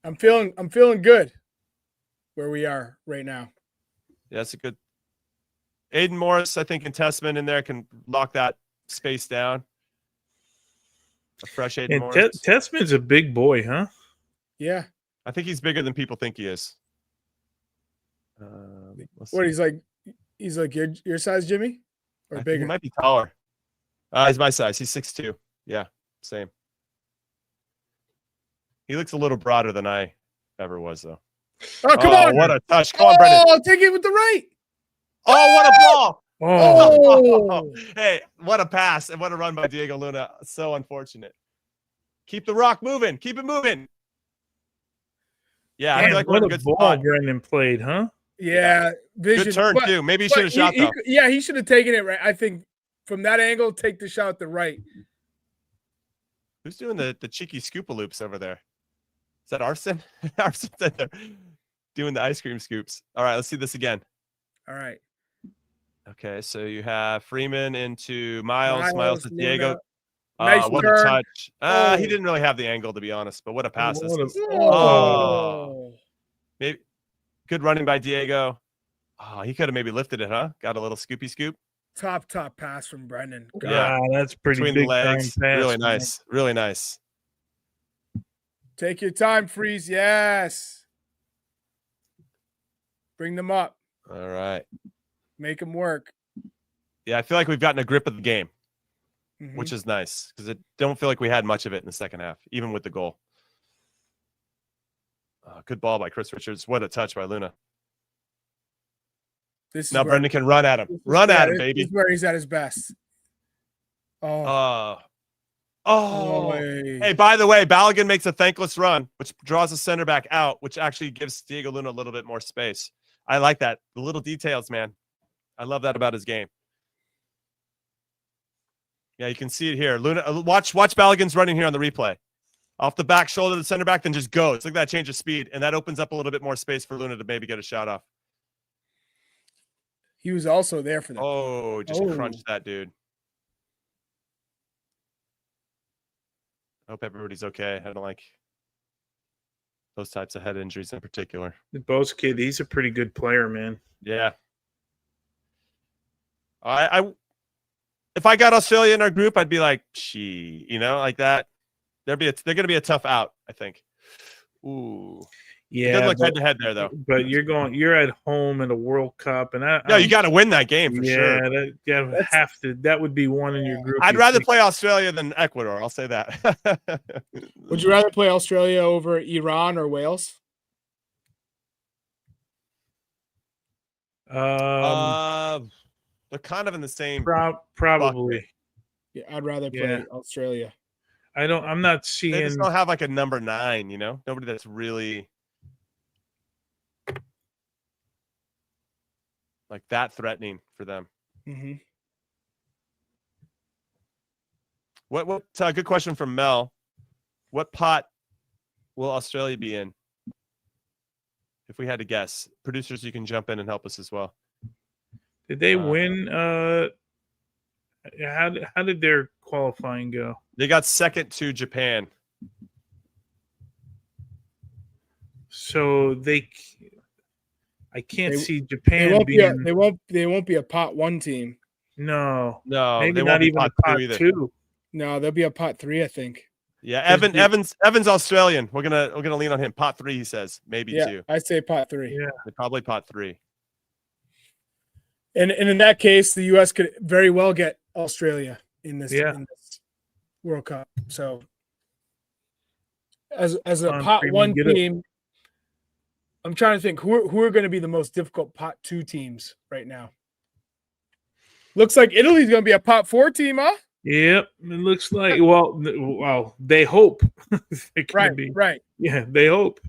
I'm feeling good where we are right now. Yeah, that's a good. Aiden Morris, I think, and Tessman in there can lock that space down. A fresh Aiden Morris. Tessman's a big boy, huh? Yeah. I think he's bigger than people think he is. What he's like your size, Jimmy, or bigger? He might be taller. He's my size. He's 6'2". Yeah, same. He looks a little broader than I ever was, though. Oh, come on! What a touch! Come on, Brendan. Oh, take it with the right. Oh, what a ball! Oh. Hey, what a pass and what a run by Diego Luna. So unfortunate. Keep the rock moving. Keep it moving. Yeah, Man, I feel like we're in a good ball spot. Brendan played, huh? Yeah, vision. Good turn, too. Maybe he should have shot, though. He should have taken it right. I think from that angle, take the shot the right. Who's doing the cheeky scoop-a-loops over there? Is that Arson? Arson's in there doing the ice cream scoops. All right, let's see this again. All right. Okay, so you have Freeman into Miles to Diego. Nice what turn. a touch. Oh. He didn't really have the angle, to be honest, but what a pass this is. Oh. Maybe good running by Diego. Oh, he could have maybe lifted it, huh? Got a little scoopy scoop. Top pass from Brendan. God. Yeah, that's pretty between big the legs. pass, really man. nice. Really nice. Take your time, Freeze. Yes. Bring them up. All right. Make them work. Yeah, I feel like we've gotten a grip of the game. which is nice because I don't feel like we had much of it in the second half, even with the goal. Good ball by Chris Richards. What a touch by Luna. Now Brendan can run at him. Run at him, baby. This is where he's at his best. Oh. Hey, by the way, Balogun makes a thankless run, which draws the center back out, which actually gives Diego Luna a little bit more space. I like that. The little details, man. I love that about his game. Yeah, you can see it here. Luna, watch Balogun's running here on the replay. Off the back shoulder of the center back, then just goes. Look at that change of speed, and that opens up a little bit more space for Luna to maybe get a shot off. He was also there for that. Oh, just crunched that dude. I hope everybody's okay. I don't like those types of head injuries in particular. Bo's kid, he's a pretty good player, man. Yeah. If I got Australia in our group, I'd be like, like that. They're going to be a tough out, I think. Ooh. Yeah. Good look head to head there, though. But you're at home in a World Cup, and you got to win that game for sure. That would be one in your group. I'd rather play Australia than Ecuador. I'll say that. Would you rather play Australia over Iran or Wales? They're kind of in the same. Probably. Bucket. Yeah, I'd rather play Australia. I'm not seeing. They just don't have like a number 9, nobody that's really like that threatening for them. Mm-hmm. What? Good question from Mel. What pot will Australia be in? If we had to guess, producers, you can jump in and help us as well. Did they win? How did their qualifying go? They got second to Japan. So I can't see Japan being. They won't be a pot 1 team. No, maybe they not even a pot 2. No, they'll be a pot 3, I think. Yeah, Evans Australian. We're gonna lean on him. Pot 3, he says, maybe 2. I'd say pot 3. Yeah, probably pot 3. And in that case, the U.S. could very well get Australia in this World Cup. So as a pot 1 team, I'm trying to think who are going to be the most difficult pot 2 teams right now. Looks like Italy's going to be a pot 4 team, huh? Yep, it looks like. Well, they hope. Right. Yeah, they hope.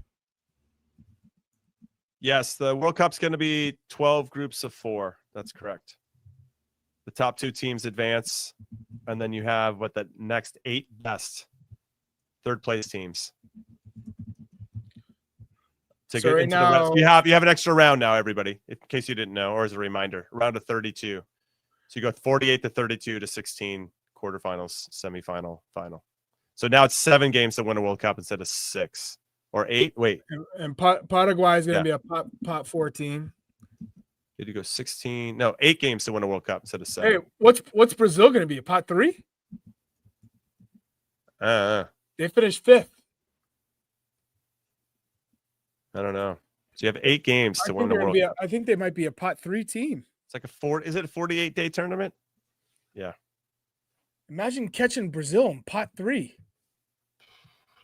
Yes, the World Cup's going to be 12 groups of 4. That's correct. The top 2 teams advance, and then you have the next 8 best third place teams. To get into the rest. You have an extra round now, everybody, in case you didn't know, or as a reminder, round of 32. So you go 48 to 32 to 16 quarterfinals, semifinal, final. So now it's 7 games to win a World Cup instead of 6 or 8. Wait, and Paraguay is going to be a pot 4 team. Did you go 16? No, 8 games to win a World Cup instead of 7. Hey, what's Brazil going to be? A pot 3? They finished 5th. I don't know. So you have 8 games to win the World Cup. I think they might be a pot 3 team. It's like is it a 48-day tournament? Yeah. Imagine catching Brazil in pot 3.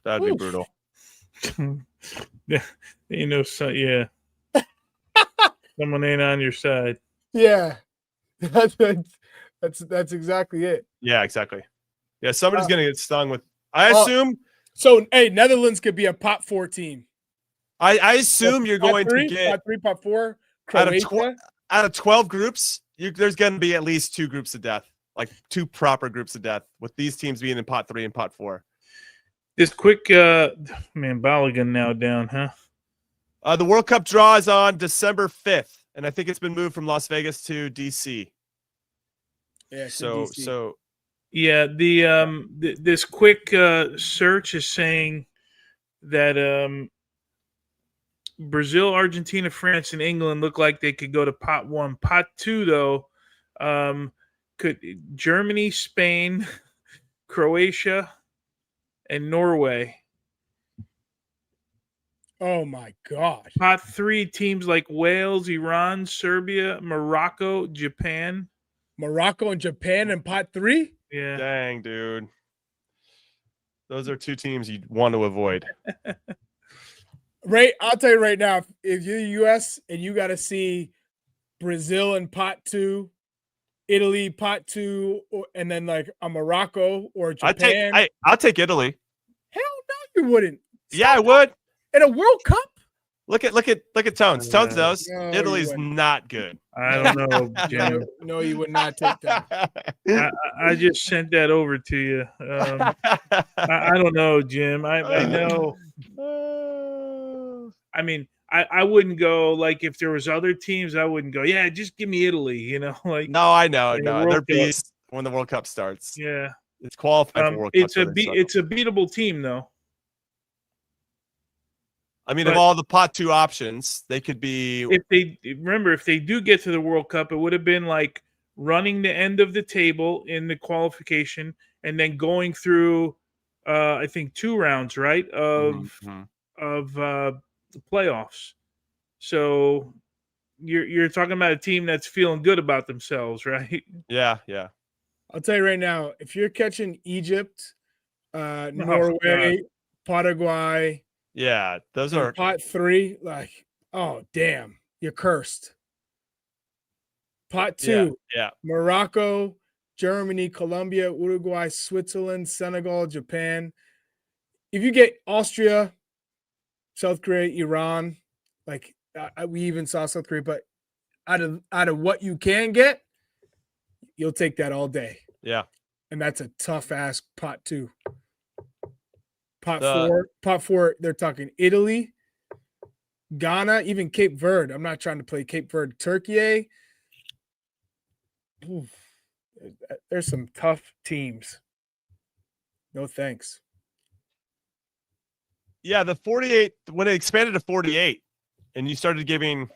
That'd be brutal. Someone ain't on your side. Yeah. That's exactly it. Yeah, exactly. Yeah, somebody's going to get stung with. I assume. So, hey, Netherlands could be a pot 4 team. I assume you're going to get pot 3, pot 4. Croatia. Out of 12 groups, there's going to be at least 2 groups of death, like 2 proper groups of death, with these teams being in pot 3 and pot 4. This quick, Balogun now down, huh? The World Cup draw is on December 5th, and I think it's been moved from Las Vegas to DC. Yeah. So. Yeah, this quick search is saying that Brazil, Argentina, France, and England look like they could go to pot 1. Pot 2, though, could Germany, Spain, Croatia, and Norway. Oh my God. Pot 3 teams like Wales, Iran, Serbia, Morocco, Japan. Morocco and Japan in pot 3? Yeah. Dang, dude. Those are two teams you want to avoid. Right, I'll tell you right now, if you're the U.S. and you got to see Brazil in pot 2, Italy pot 2, and then like a Morocco or Japan. I'll take Italy. Hell no, you wouldn't. Yeah, I would. In a World Cup? Look at Tones. Tones knows No, Italy's you wouldn't. not good. I don't know, Jim. No, you would not take that. I just sent that over to you. I don't know, Jim. I know. I mean, I wouldn't go like if there was other teams. I wouldn't go. Yeah, just give me Italy. You know, like No, I know. in the No, World they're Cup. beasts when the World Cup starts. Yeah, It's qualified for World Cup. it's a beatable team though. I mean, but of all the pot 2 options, they could be. If they do get to the World Cup, it would have been like running the end of the table in the qualification and then going through, I think 2 rounds, right, of the playoffs. So you're talking about a team that's feeling good about themselves, right? Yeah. I'll tell you right now, if you're catching Egypt, Norway, Paraguay, Yeah, those are pot 3, like, oh damn, you're cursed. Pot 2, yeah. Morocco, Germany, Colombia, Uruguay, Switzerland, Senegal, Japan. If you get Austria, South Korea, Iran, like we even saw South Korea, but out of what you can get, you'll take that all day. Yeah. And that's a tough ass pot 2. Pot 4, they're talking Italy, Ghana, even Cape Verde. I'm not trying to play Cape Verde. Turkey. Oof. There's some tough teams. No thanks. Yeah, the 48, when it expanded to 48 and you started giving,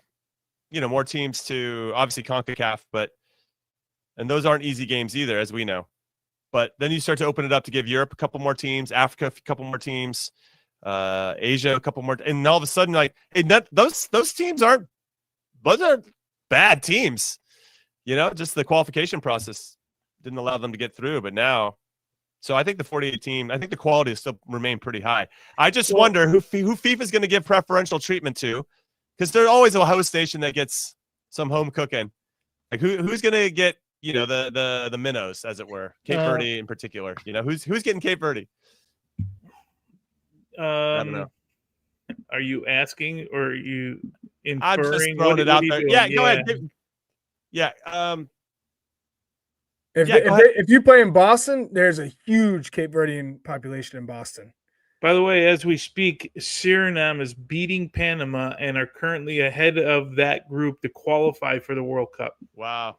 more teams to obviously CONCACAF, and those aren't easy games either, as we know. But then you start to open it up to give Europe a couple more teams, Africa a couple more teams, Asia a couple more, and all of a sudden, like, those teams aren't bad teams. Just the qualification process didn't allow them to get through. But now, so I think the 48 team, I think the quality has still remained pretty high. I just wonder who FIFA is going to give preferential treatment to, because there's always a host nation that gets some home cooking. Like who's going to get the minnows, as it were, Cape Verde in particular. Who's getting Cape Verde? I don't know. Are you asking or are you inferring? I'm just throwing it out there. Yeah, go ahead. Yeah. If you play in Boston, there's a huge Cape Verdean population in Boston. By the way, as we speak, Suriname is beating Panama and are currently ahead of that group to qualify for the World Cup. Wow.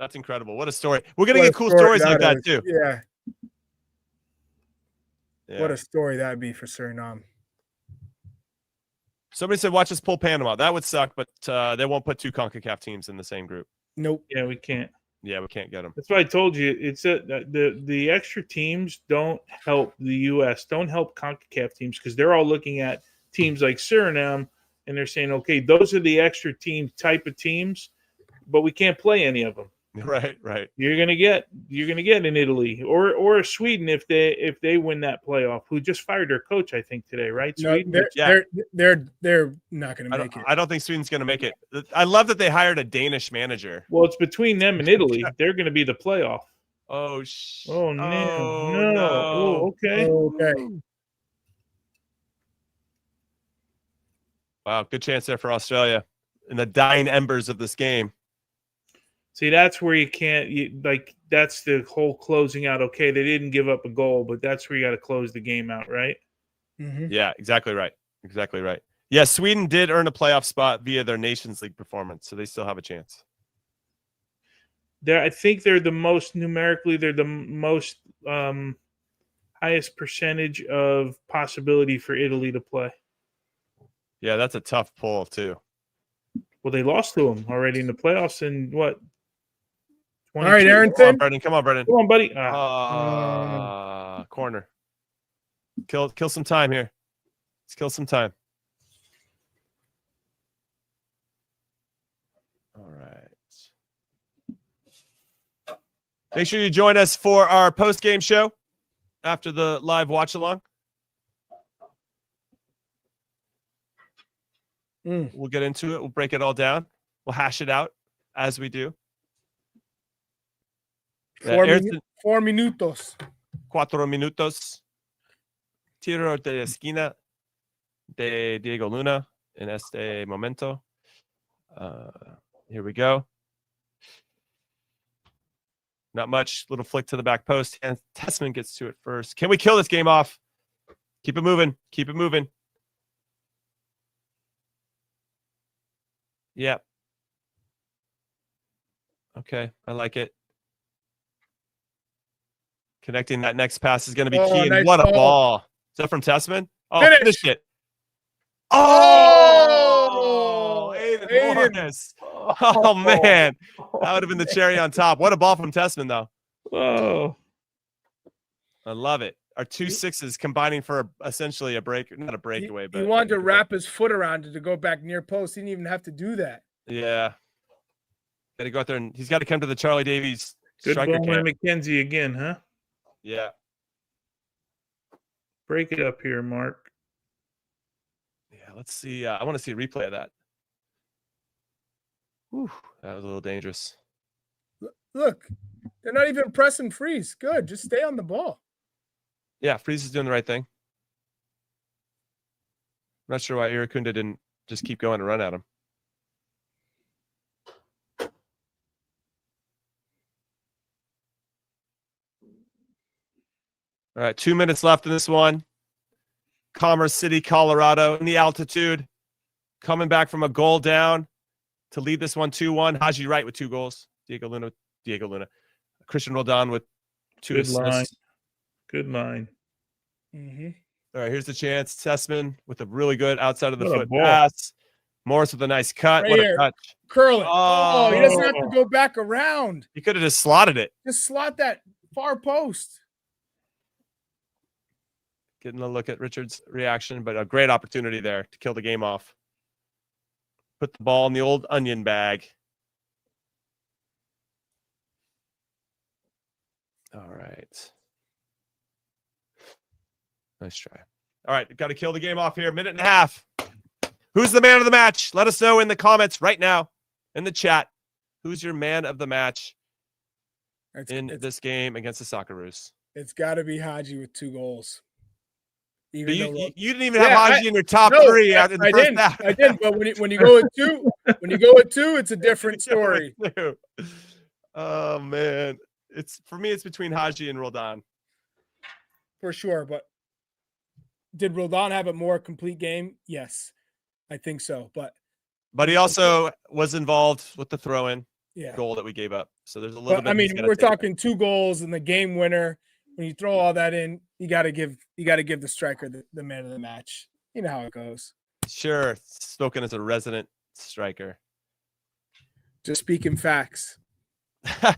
That's incredible. What a story. We're going to get cool stories like that too. Yeah. What a story that would be for Suriname. Somebody said, watch us pull Panama. That would suck, but they won't put 2 CONCACAF teams in the same group. Nope. Yeah, we can't. Yeah, we can't get them. That's why I told you. It's the extra teams don't help the U.S., don't help CONCACAF teams, because they're all looking at teams like Suriname, and they're saying, okay, those are the extra team type of teams, but we can't play any of them. Right. You're gonna get in Italy or Sweden if they win that playoff. Who just fired their coach, I think, today, right? No, Sweden. they're not gonna make it. I don't think Sweden's gonna make it. I love that they hired a Danish manager. Well, it's between them and Italy. They're gonna be the playoff. Oh no. no. Oh, okay. Wow, good chance there for Australia in the dying embers of this game. See, that's where you can't that's the whole closing out. Okay, they didn't give up a goal, but that's where you got to close the game out, right? Mm-hmm. Yeah, exactly right. Yeah, Sweden did earn a playoff spot via their Nations League performance, so they still have a chance. I think they're the most numerically. They're the most highest percentage of possibility for Italy to play. Yeah, that's a tough pull too. Well, they lost to them already in the playoffs, and what? 22? All right, Arrington. Come on, Brendan. Come on, buddy. Corner. Kill some time here. Let's kill some time. All right. Make sure you join us for our post-game show after the live watch-along. We'll get into it. We'll break it all down. We'll hash it out as we do. 4 minutos. 4 minutos. Tiro de esquina de Diego Luna en este momento. Here we go. Not much. Little flick to the back post. And Tessman gets to it first. Can we kill this game off? Keep it moving. Keep it moving. Yep. Okay. I like it. Connecting that next pass is going to be key. Nice And what a ball. ball. Is that from Tessman? Oh, Finish it. Oh, Aiden Morris. Oh, man. That would have been the cherry on top. What a ball from Tessman, though. Whoa. I love it. Our 2 6s combining for essentially a break, not a breakaway, but he wanted to wrap his foot around it to go back near post. He didn't even have to do that. yeah. Got to go out there and he's got to come to the Charlie Davies Good striker ball by camp. McKenzie again, huh? Yeah. Break it up here, Mark. Yeah. Let's see. I want to see a replay of that. Whew, that was a little dangerous. Look, they're not even pressing Freeze. Good. Just stay on the ball. Yeah. Freeze is doing the right thing. I'm not sure why Irakunda didn't just keep going and run at him. All right, 2 minutes left in this one. Commerce City, Colorado, in the altitude, coming back from a goal down to lead this one 2-1. Haji Wright with 2 goals. Diego Luna. Christian Roldan with 2 assists. Line. Good line. Mm-hmm. All right, here's the chance. Tessman with a really good outside of the What a foot ball. pass. Morris with a nice cut. Right What here. a touch. Curl it. Oh. Oh, he doesn't have to go back around. He could have just slotted it. Just slot that far post. Getting a look at Richard's reaction, but a great opportunity there to kill the game off. Put the ball in the old onion bag. All right. Nice try. All right, got to kill the game off here. 1.5 minutes. Who's the man of the match? Let us know in the comments right now, in the chat. Who's your man of the match in this game against the Socceroos? It's got to be Haji with 2 goals. You didn't even have Haji in your top 3 after the first half. I did, but when you go with 2, it's a different story. Oh man, for me, it's between Haji and Roldan For sure, but did Roldan have a more complete game? Yes, I think so. But he also was involved with the throw-in yeah. goal that we gave up. So there's a little bit. I mean, we're talking 2 goals and the game winner. When you throw all that in, you got to give the striker the man of the match. You know how it goes. Sure, spoken as a resident striker. Just speaking facts. I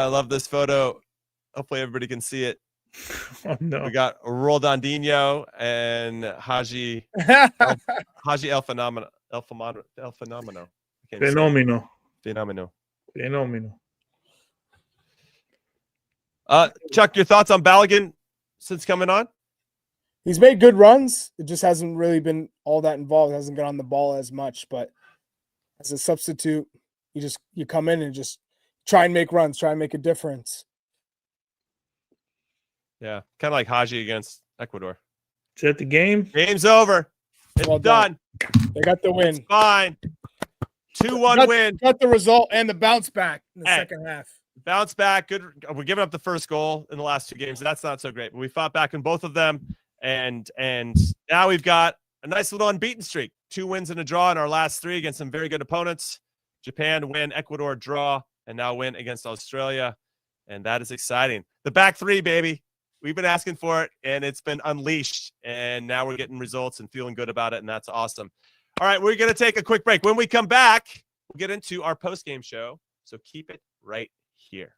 love this photo. Hopefully everybody can see it. Oh, no. We got Roldandinho and Haji El Fenomeno. Fenomeno. Chuck, your thoughts on Balogun since coming on? He's made good runs. It just hasn't really been all that involved. Hasn't got on the ball as much. But as a substitute, you come in and just try and make runs, try and make a difference. Yeah, kind of like Haji against Ecuador. Is that the game? Game's over. It's Well done. They got the win. It's fine. 2-1 win. Got the result and the bounce back in the second half. Bounce back. Good. We're giving up the first goal in the last 2 games. That's not so great. But we fought back in both of them. And now we've got a nice little unbeaten streak. 2 wins and a draw in our last 3 against some very good opponents. Japan win, Ecuador draw, and now win against Australia. And that is exciting. The back 3, baby. We've been asking for it, and it's been unleashed. And now we're getting results and feeling good about it, and that's awesome. All right, we're going to take a quick break. When we come back, we'll get into our post-game show. So keep it right here.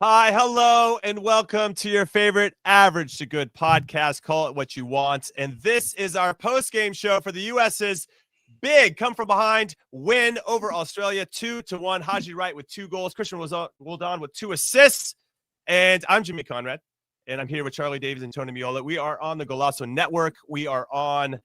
Hi, hello, and welcome to your favorite Average to Good podcast. Call it what you want. And this is our post-game show for the U.S.'s big come from behind win over Australia, 2-1. Haji Wright with 2 goals. Christian Roldan with 2 assists. And I'm Jimmy Conrad, and I'm here with Charlie Davies and Tony Meola. We are on the Golazo Network. We are on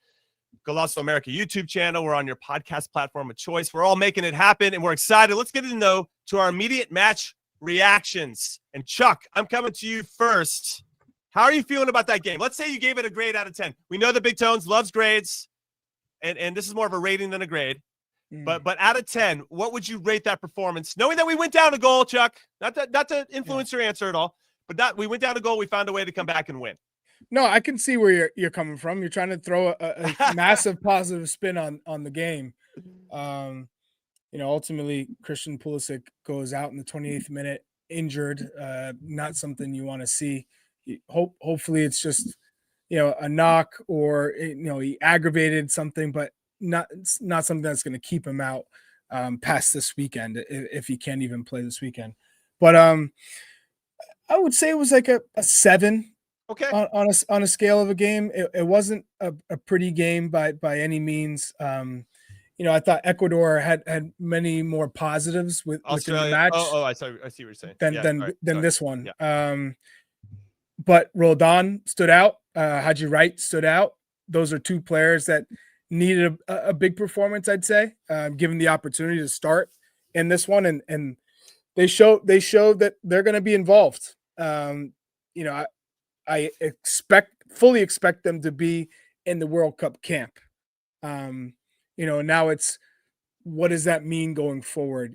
Golazo America YouTube channel. We're on your podcast platform of choice. We're all making it happen, and we're excited. Let's get into our immediate match reactions. And Chuck, I'm coming to you first. How are you feeling about that game? Let's say you gave it a grade out of 10. We know the Big Tones loves grades, and this is more of a rating than a grade. But out of 10, what would you rate that performance? Knowing that we went down a goal, Chuck, not to influence your answer at all, but that we went down a goal, we found a way to come back and win. No, I can see where you're coming from. You're trying to throw a massive positive spin on the game. Ultimately, Christian Pulisic goes out in the 28th minute injured. Not something you want to see. Hopefully, it's just a knock, or he aggravated something, but not something that's going to keep him out past this weekend, if he can't even play this weekend. But I would say it was like a 7. Okay. On a scale of a game. It wasn't a pretty game by any means. I thought Ecuador had many more positives within the match. I see what you're saying. Than this one. Yeah. But Roldan stood out. Haji Wright stood out. Those are 2 players that needed a big performance, I'd say, given the opportunity to start in this one, and they showed that they're going to be involved. I fully expect them to be in the World Cup camp. Now it's, what does that mean going forward?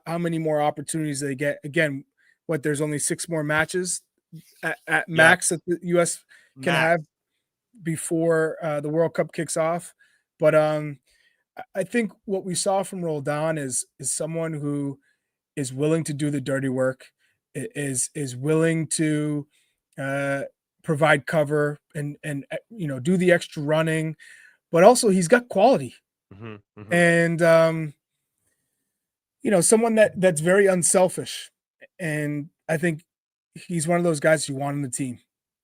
How many more opportunities they get? Again, there's only 6 more matches at max that the U.S. can have before the World Cup kicks off. But I think what we saw from Roldan is someone who is willing to do the dirty work, is willing to provide cover and do the extra running, but also he's got quality. And someone that's very unselfish, and I think he's one of those guys you want on the team,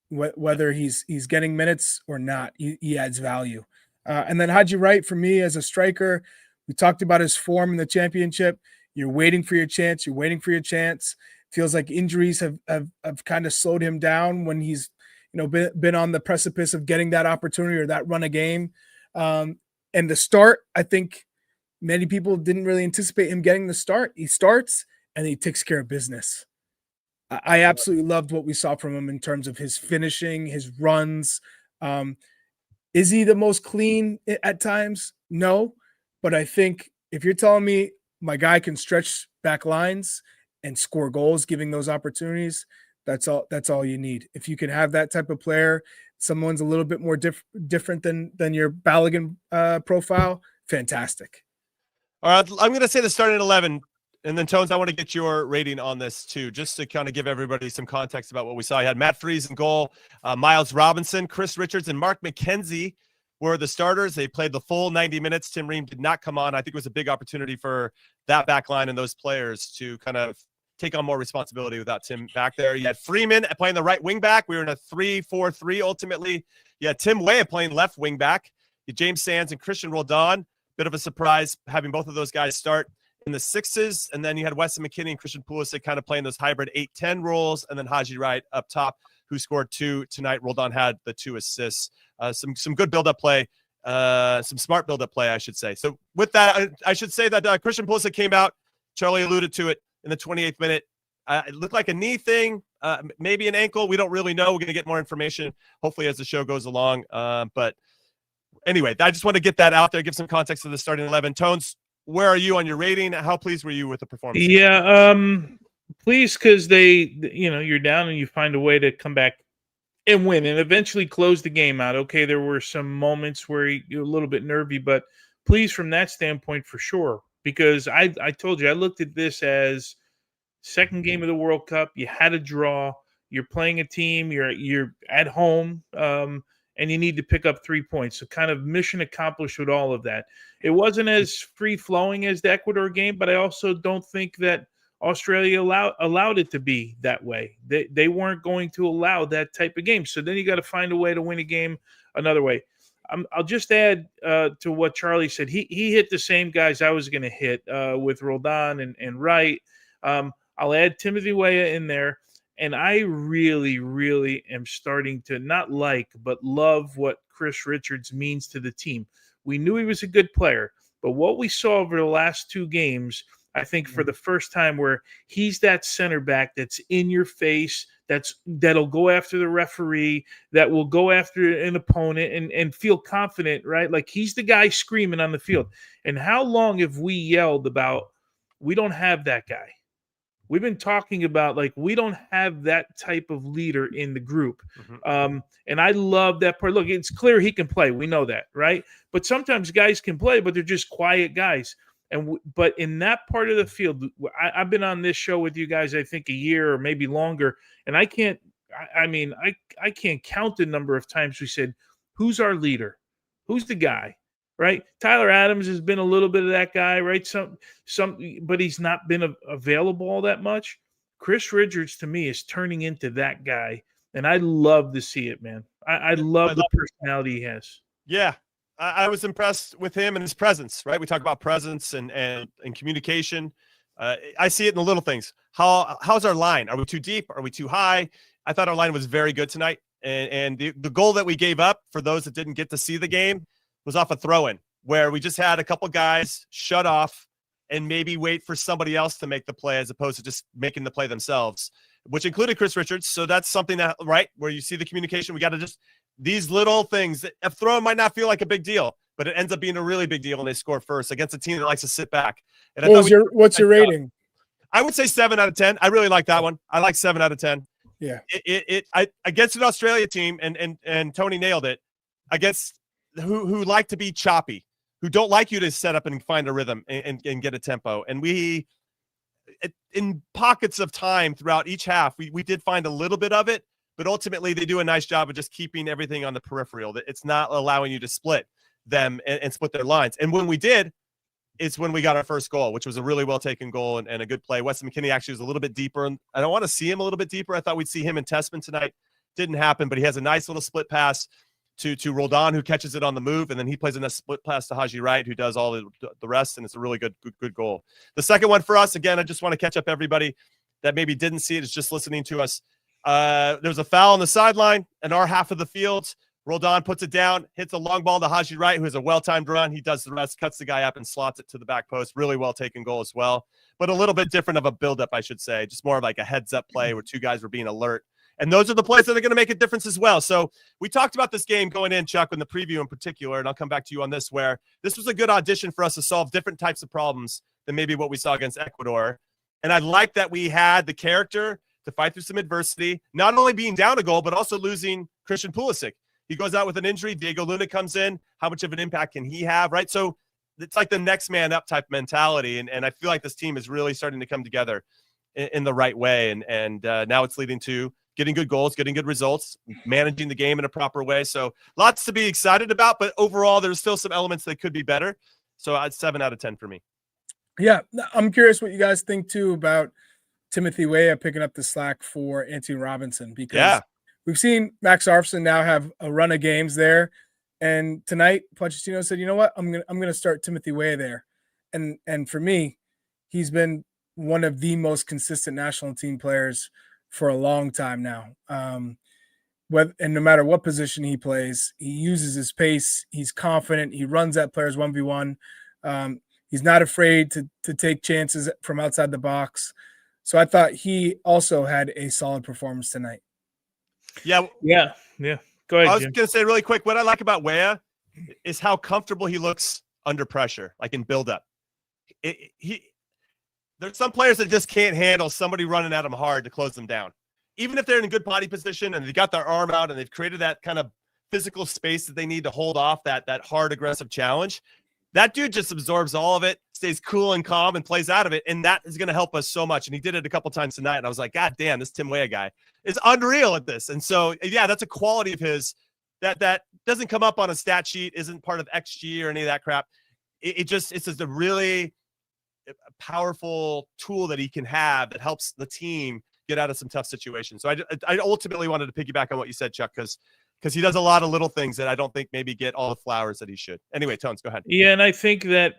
whether he's getting minutes or not. He adds value. And then Haji Wright, for me, as a striker, we talked about his form in the championship. You're waiting for your chance. Feels like injuries have kind of slowed him down when he's been on the precipice of getting that opportunity or that run a game. And the start, I think many people didn't really anticipate him getting the start. He starts and he takes care of business. I absolutely loved what we saw from him in terms of his finishing, his runs. Is he the most clean at times? No. But I think if you're telling me my guy can stretch back lines and score goals, giving those opportunities, that's all you need. If you can have that type of player, someone's a little bit more different than your Balogun profile, fantastic. All right, I'm going to say the starting 11, and then Tones, I want to get your rating on this too, just to kind of give everybody some context about what we saw. You had Matt Freese in goal, Miles Robinson, Chris Richards, and Mark McKenzie were the starters. They played the full 90 minutes. Tim Ream did not come on. I think it was a big opportunity for that back line and those players to kind of take on more responsibility without Tim back there. You had Freeman playing the right wing back. We were in a 3-4-3 ultimately. You had Tim Weah playing left wing back. You had James Sands and Christian Roldan. Bit of a surprise having both of those guys start in the 6s. And then you had Weston McKennie and Christian Pulisic kind of playing those hybrid 8-10 roles. And then Haji Wright up top, who scored 2 tonight. Roldan had the 2 assists. Some good build-up play. Some smart build-up play, I should say. So with that, I should say that Christian Pulisic came out. Charlie alluded to it in the 28th minute. It looked like a knee thing, maybe an ankle. We don't really know. We're going to get more information, hopefully, as the show goes along. But anyway, I just want to get that out there, give some context to the starting 11. Tones, where are you on your rating? How pleased were you with the performance? Yeah, pleased because you're down and you find a way to come back and win and eventually close the game out. Okay, there were some moments where you're a little bit nervy, but pleased from that standpoint for sure. Because I told you, I looked at this as second game of the World Cup. You had a draw. You're playing a team. You're at home, and you need to pick up 3 points. So kind of mission accomplished with all of that. It wasn't as free-flowing as the Ecuador game, but I also don't think that Australia allowed it to be that way. They weren't going to allow that type of game. So then you got to find a way to win a game another way. I'll just add to what Charlie said. He hit the same guys I was going to hit with Roldan and Wright. I'll add Timothy Weah in there. And I really, really am starting to not like, but love what Chris Richards means to the team. We knew he was a good player, but what we saw over the last 2 games, I think for the first time, where he's that center back that's in your face, that'll go after the referee, that will go after an opponent and feel confident, right? Like he's the guy screaming on the field. And how long have we yelled about, we don't have that guy? We've been talking about, like, we don't have that type of leader in the group. And I love that part. Look, it's clear he can play. We know that, right? But sometimes guys can play, but they're just quiet guys. But in that part of the field, I've been on this show with you guys, I think, a year or maybe longer. And I can't count the number of times we said, who's our leader? Who's the guy? Right, Tyler Adams has been a little bit of that guy, right? But he's not been available all that much. Chris Richards, to me, is turning into that guy, and I love to see it, man. I love the personality he has. Yeah, I was impressed with him and his presence. Right, we talk about presence and communication. I see it in the little things. How's our line? Are we too deep? Are we too high? I thought our line was very good tonight, and the goal that we gave up for those that didn't get to see the game was off a throw-in where we just had a couple guys shut off and maybe wait for somebody else to make the play as opposed to just making the play themselves, which included Chris Richards. So that's something that, right, where you see the communication. We got to just these little things. A throw-in might not feel like a big deal, but it ends up being a really big deal when they score first against a team that likes to sit back. And what's your rating? I would say 7 out of 10. I really like that one. I like 7 out of 10. Yeah. Against an Australia team, and Tony nailed it, against who like to be choppy, who don't like you to set up and find a rhythm and get a tempo. And we, in pockets of time throughout each half, we did find a little bit of it, but ultimately they do a nice job of just keeping everything on the peripheral. That it's not allowing you to split them and split their lines. And when we did, it's when we got our first goal, which was a really well taken goal and a good play. Weston McKennie actually was a little bit deeper, and I don't want to see him a little bit deeper. I thought we'd see him in Tessman tonight. Didn't happen, but he has a nice little split pass to Roldan, who catches it on the move, and then he plays in a split pass to Haji Wright, who does all the rest, and it's a really good goal. The second one for us, again, I just want to catch up everybody that maybe didn't see it, is just listening to us. There was a foul on the sideline in our half of the field. Roldan puts it down, hits a long ball to Haji Wright, who has a well-timed run. He does the rest, cuts the guy up, and slots it to the back post. Really well-taken goal as well, but a little bit different of a build-up, I should say. Just more of like a heads-up play where 2 guys were being alert. And those are the plays that are going to make a difference as well. So we talked about this game going in, Chuck, in the preview in particular, and I'll come back to you on this, where this was a good audition for us to solve different types of problems than maybe what we saw against Ecuador. And I like that we had the character to fight through some adversity, not only being down a goal, but also losing Christian Pulisic. He goes out with an injury. Diego Luna comes in. How much of an impact can he have, right? So it's like the next man up type mentality. And I feel like this team is really starting to come together in the right way. And now it's leading to getting good goals, getting good results, managing the game in a proper way. So lots to be excited about, but overall, there's still some elements that could be better. So it's 7 out of 10 for me. Yeah, I'm curious what you guys think, too, about Timothy Weah picking up the slack for Anthony Robinson, because we've seen Max Arfson now have a run of games there. And tonight, Pochettino said, you know what, I'm gonna start Timothy Weah there. And for me, he's been one of the most consistent national team players for a long time now. And no matter what position he plays, he uses his pace. He's confident. He runs at players 1v1. He's not afraid to take chances from outside the box. So I thought he also had a solid performance tonight. Yeah. Go ahead, I was Jim. going to say really quick, what I like about Weah is how comfortable he looks under pressure, like in build-up. There's some players that just can't handle somebody running at them hard to close them down. Even if they're in a good body position and they got their arm out and they've created that kind of physical space that they need to hold off that hard, aggressive challenge, that dude just absorbs all of it, stays cool and calm, and plays out of it. And that is going to help us so much. And he did it a couple times tonight. And I was like, God damn, this Tim Weah guy is unreal at this. And so, yeah, that's a quality of his that doesn't come up on a stat sheet, isn't part of XG or any of that crap. It's just a really powerful tool that he can have that helps the team get out of some tough situations. So I ultimately wanted to piggyback on what you said, Chuck, because he does a lot of little things that I don't think maybe get all the flowers that he should. Anyway, Tones, go ahead. Yeah, and I think that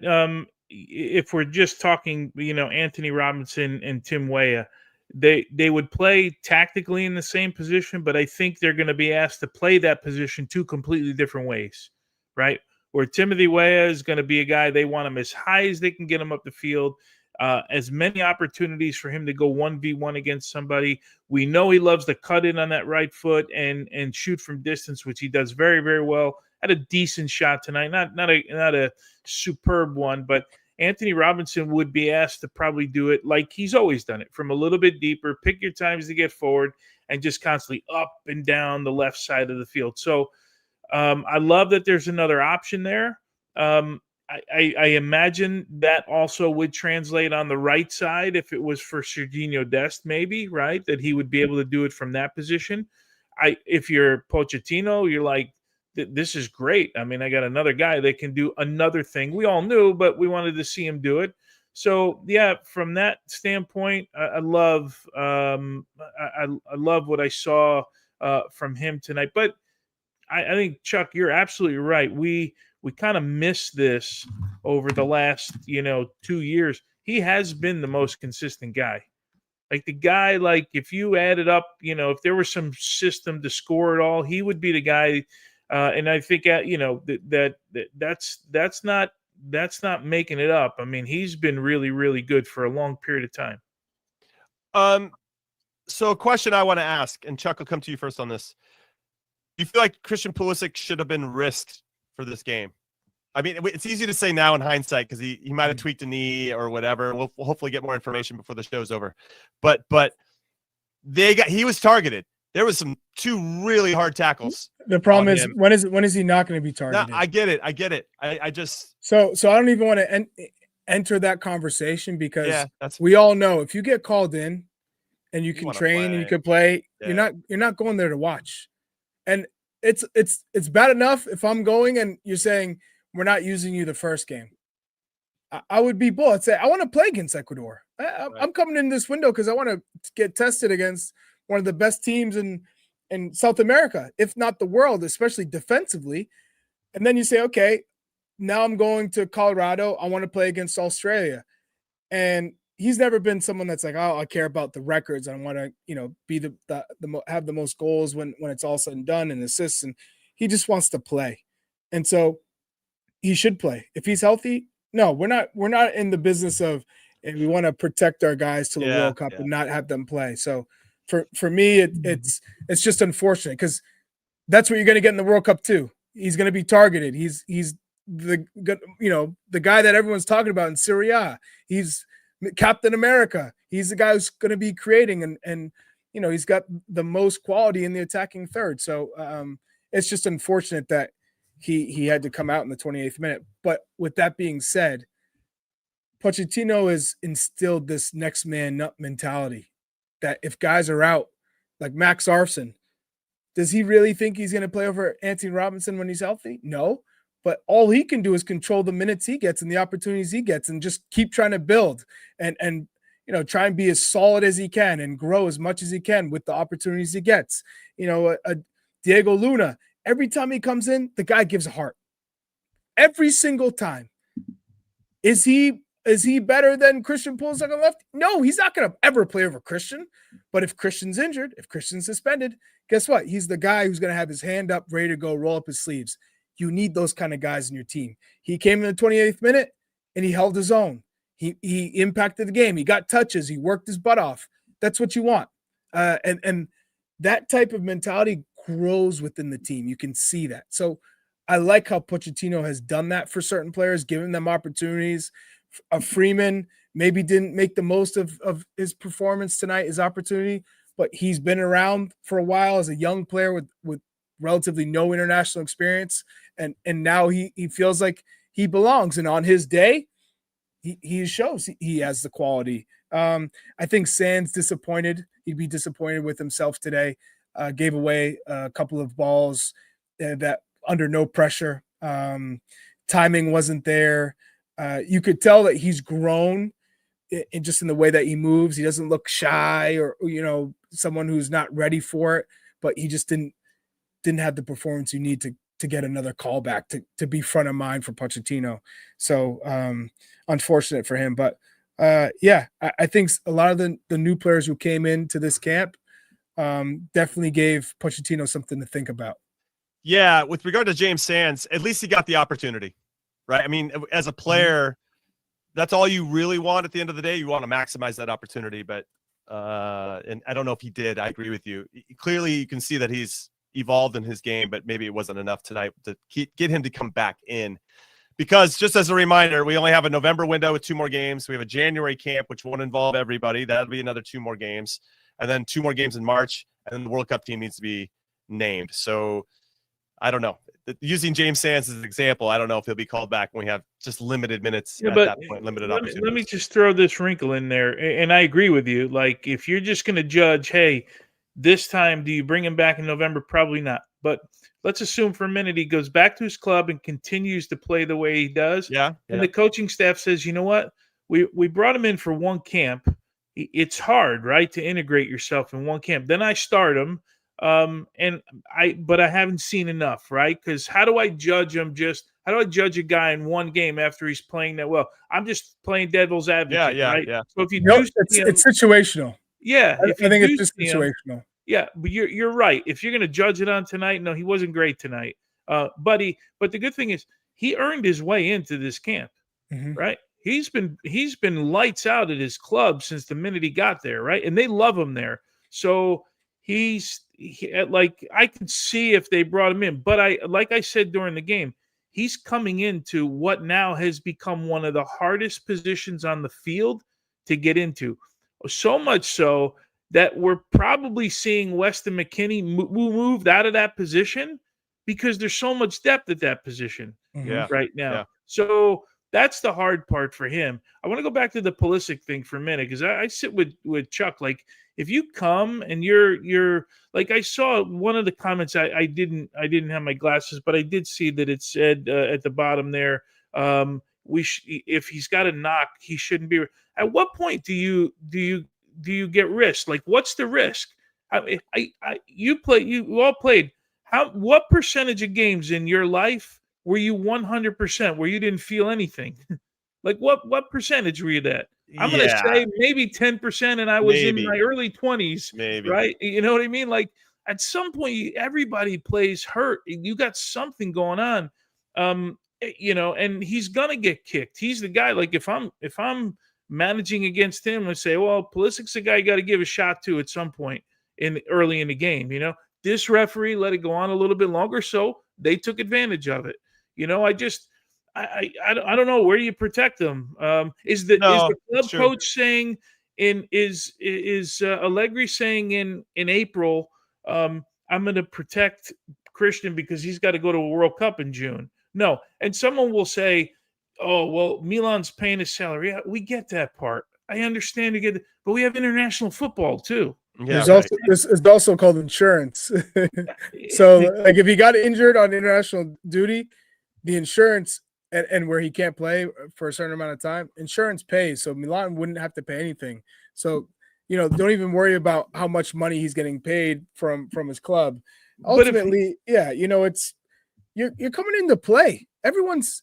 if we're just talking, Anthony Robinson and Tim Weah, they would play tactically in the same position, but I think they're going to be asked to play that position two completely different ways, right? Where Timothy Weah is going to be a guy, they want him as high as they can get him up the field, as many opportunities for him to go 1v1 against somebody. We know he loves to cut in on that right foot and shoot from distance, which he does very, very well. Had a decent shot tonight, not a superb one, but Anthony Robinson would be asked to probably do it like he's always done it, from a little bit deeper, pick your times to get forward, and just constantly up and down the left side of the field. So I love that there's another option there. I imagine that also would translate on the right side if it was for Serginho Dest, maybe, right? That he would be able to do it from that position. If you're Pochettino, you're like, this is great. I mean, I got another guy that can do another thing. We all knew, but we wanted to see him do it. So yeah, from that standpoint, I love what I saw from him tonight. But I think, Chuck, you're absolutely right. We kind of missed this over the last 2 years. He has been the most consistent guy. Like the guy, like if you added up, if there was some system to score it all, he would be the guy. And I think that's not making it up. I mean, he's been really, really good for a long period of time. So a question I want to ask, and Chuck, will come to you first on this. Do you feel like Christian Pulisic should have been risked for this game? I mean, it's easy to say now in hindsight because he might have tweaked a knee or whatever. We'll hopefully get more information before the show's over. But he was targeted. There was two really hard tackles. The problem is when is he not going to be targeted? No, I get it. I just so I don't even want to enter that conversation because we all know if you get called in and you can train and you can play, you're not going there to watch. And it's bad enough if I'm going and you're saying we're not using you the first game. I would be bold. I'd say I want to play against Ecuador. I'm coming in this window because I want to get tested against one of the best teams in South America, if not the world, especially defensively. And then you say, okay, now I'm going to Colorado. I want to play against Australia. And he's never been someone that's like, oh, I care about the records. I want to, be have the most goals when it's all said and done and assists. And he just wants to play. And so he should play. If he's healthy, no, we're not in the business of, and we want to protect our guys to the World Cup and not have them play. So for me, it's just unfortunate because that's what you're going to get in the World Cup too. He's going to be targeted. He's the guy that everyone's talking about in Serie A. He's Captain America. He's the guy who's going to be creating and he's got the most quality in the attacking third. So it's just unfortunate that he had to come out in the 28th minute. But with that being said, Pochettino has instilled this next man up mentality that if guys are out, like Max Arfson, does he really think he's going to play over Anthony Robinson when he's healthy? No, but all he can do is control the minutes he gets and the opportunities he gets and just keep trying to build and try and be as solid as he can and grow as much as he can with the opportunities he gets. Diego Luna, every time he comes in, the guy gives a heart. Every single time. Is he better than Christian Pulisic on left? No, he's not going to ever play over Christian. But if Christian's injured, if Christian's suspended, guess what? He's the guy who's going to have his hand up, ready to go, roll up his sleeves. You need those kind of guys in your team. He came in the 28th minute and he held his own. He impacted the game. He got touches. He worked his butt off. That's what you want. And that type of mentality grows within the team. You can see that. So I like how Pochettino has done that for certain players, giving them opportunities. Freeman maybe didn't make the most of his performance tonight, his opportunity, but he's been around for a while as a young player with relatively no international experience. And now he feels like he belongs. And on his day, he shows he has the quality. I think Sands disappointed. He'd be disappointed with himself today. Gave away a couple of balls that under no pressure. Timing wasn't there. You could tell that he's grown just in the way that he moves. He doesn't look shy or someone who's not ready for it, but he just didn't have the performance you need to get another call back to be front of mind for Pochettino. So unfortunate for him, but I think a lot of the new players who came into this camp definitely gave Pochettino something to think about. Yeah, with regard to James Sands, at least he got the opportunity, right? I mean, as a player, that's all you really want at the end of the day. You want to maximize that opportunity, but and I don't know if he did. I agree with you. Clearly, you can see that he's evolved in his game, but maybe it wasn't enough tonight to get him to come back in. Because just as a reminder, we only have a November window with 2 more games. We have a January camp, which won't involve everybody. That'll be another 2 more games. And then 2 more games in March. And then the World Cup team needs to be named. So I don't know. Using James Sands as an example, I don't know if he'll be called back when we have just limited minutes at that point, limited opportunities. Let me just throw this wrinkle in there. And I agree with you. Like, if you're just going to judge, hey, this time, do you bring him back in November? Probably not. But let's assume for a minute he goes back to his club and continues to play the way he does. Yeah. And the coaching staff says, you know what? We brought him in for one camp. It's hard, right, to integrate yourself in one camp. Then I start him. But I haven't seen enough, right? Because how do I judge him? How do I judge a guy in one game after he's playing that well? I'm just playing devil's advocate, right? Yeah. So if you it's situational. Yeah, I think it's just situational. Yeah, but you're right. If you're going to judge it on tonight, no, he wasn't great tonight, But the good thing is he earned his way into this camp, right? He's been lights out at his club since the minute he got there, right? And they love him there. So I could see if they brought him in, but like I said during the game, he's coming into what now has become one of the hardest positions on the field to get into. So much so that we're probably seeing Weston McKennie moved out of that position because there's so much depth at that position right now. Yeah. So that's the hard part for him. I want to go back to the Pulisic thing for a minute because I sit with Chuck. Like, if you come and you're like, I saw one of the comments. I didn't have my glasses, but I did see that it said at the bottom there, if he's got a knock, he shouldn't be. At what point do you get risk? Like, what's the risk? You all played. What percentage of games in your life were you 100% where you didn't feel anything? Like, what percentage were you at? I'm going to say maybe 10%, and I was in my early 20s, maybe. Right? You know what I mean? Like, at some point, everybody plays hurt. You got something going on, and he's going to get kicked. He's the guy. Like, if I'm managing against him, I say, well, Pulisic's the guy you got to give a shot to at some point early in the game. This referee let it go on a little bit longer, so they took advantage of it. I don't know, where do you protect them? Is the club coach saying is Allegri saying in April, I'm going to protect Christian because he's got to go to a World Cup in June? No. And someone will say, oh, well, Milan's paying his salary. Yeah, we get that part. I understand but we have international football too. Yeah, this is also called insurance. So, like, if he got injured on international duty, the insurance and where he can't play for a certain amount of time, insurance pays. So Milan wouldn't have to pay anything. So, don't even worry about how much money he's getting paid from his club. Ultimately, it's you're coming in to play. Everyone's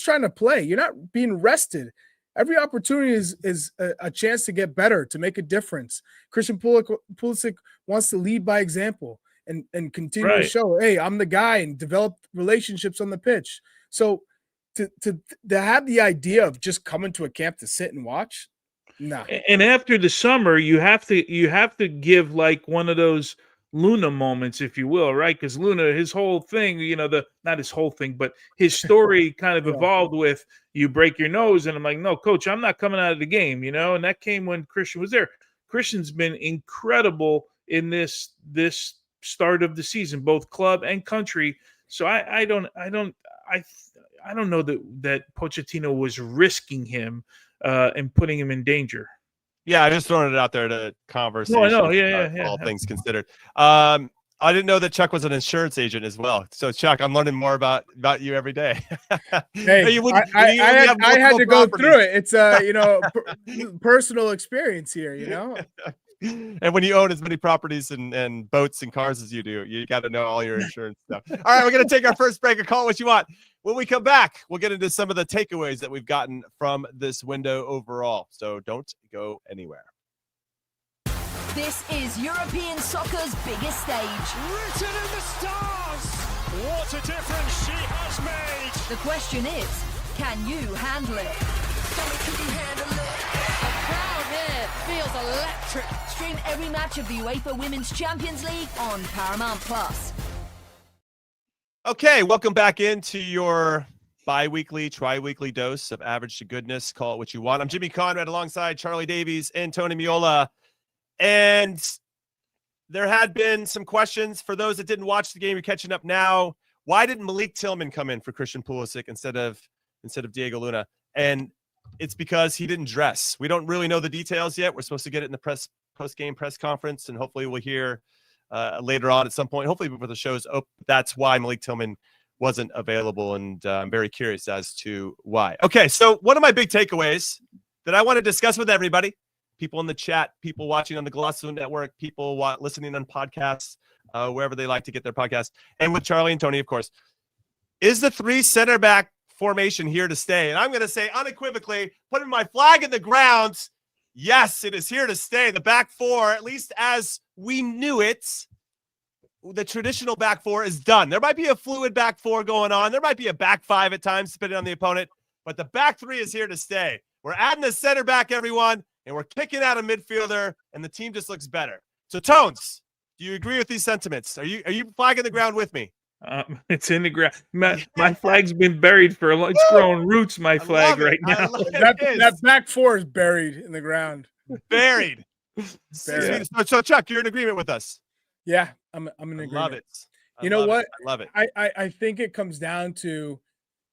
trying to play. You're not being rested. Every opportunity is a chance to get better, to make a difference. Christian Pulisic wants to lead by example and continue to show, hey, I'm the guy, and develop relationships on the pitch. So to have the idea of just coming to a camp to sit and watch, no. And after the summer, you have to give like one of those Luna moments, if you will, right? Because Luna, his whole thing, not his whole thing, but his story kind of evolved with you break your nose. And I'm like, no, coach, I'm not coming out of the game, and that came when Christian was there. Christian's been incredible in this start of the season, both club and country. So I don't know that Pochettino was risking him and putting him in danger. Yeah, I just throwing it out there to conversation. No, I know. Yeah. All things considered. I I didn't know that Chuck was an insurance agent as well. So Chuck, I'm learning more about you every day. Hey, I had to go through it. It's personal experience here, And when you own as many properties and boats and cars as you do, you got to know all your insurance stuff. All right, we're going to take our first break and call it what you want. When we come back, we'll get into some of the takeaways that we've gotten from this window overall. So don't go anywhere. This is European soccer's biggest stage. Written in the stars! What a difference she has made! The question is, can you handle it? Can you handle it? The crowd here feels electric. Stream every match of the UEFA Women's Champions League on Paramount+. Okay, welcome back into your bi-weekly, tri-weekly dose of average to goodness. Call it what you want. I'm Jimmy Conrad alongside Charlie Davies and Tony Meola. And there had been some questions for those that didn't watch the game. You're catching up now. Why didn't Malik Tillman come in for Christian Pulisic instead of Diego Luna? And it's because he didn't dress. We don't really know the details yet. We're supposed to get it in the post-game press conference, and hopefully we'll hear later on at some point, hopefully before the show's open. That's why Malik Tillman wasn't available, and I'm very curious as to why. Okay, so one of my big takeaways that I want to discuss with everybody, people in the chat, people watching on the Golasso Network, people listening on podcasts, wherever they like to get their podcasts, and with Charlie and Tony, of course, is the 3 center back formation here to stay? And I'm going to say unequivocally, putting my flag in the ground, yes, it is here to stay. The back 4, at least as we knew it, the traditional back 4 is done. There might be a fluid back 4 going on. There might be a back 5 at times, depending on the opponent, but the back 3 is here to stay. We're adding a center back, everyone. And we're kicking out a midfielder, and the team just looks better. So, Tones, do you agree with these sentiments? Are you flagging the ground with me? It's in the ground. My flag's been buried for a long. It's growing roots. My flag right now. That back 4 is buried in the ground. Buried. So, Chuck, you're in agreement with us. Yeah, I'm in agreement. Love it. You know what? I love it. I think it comes down to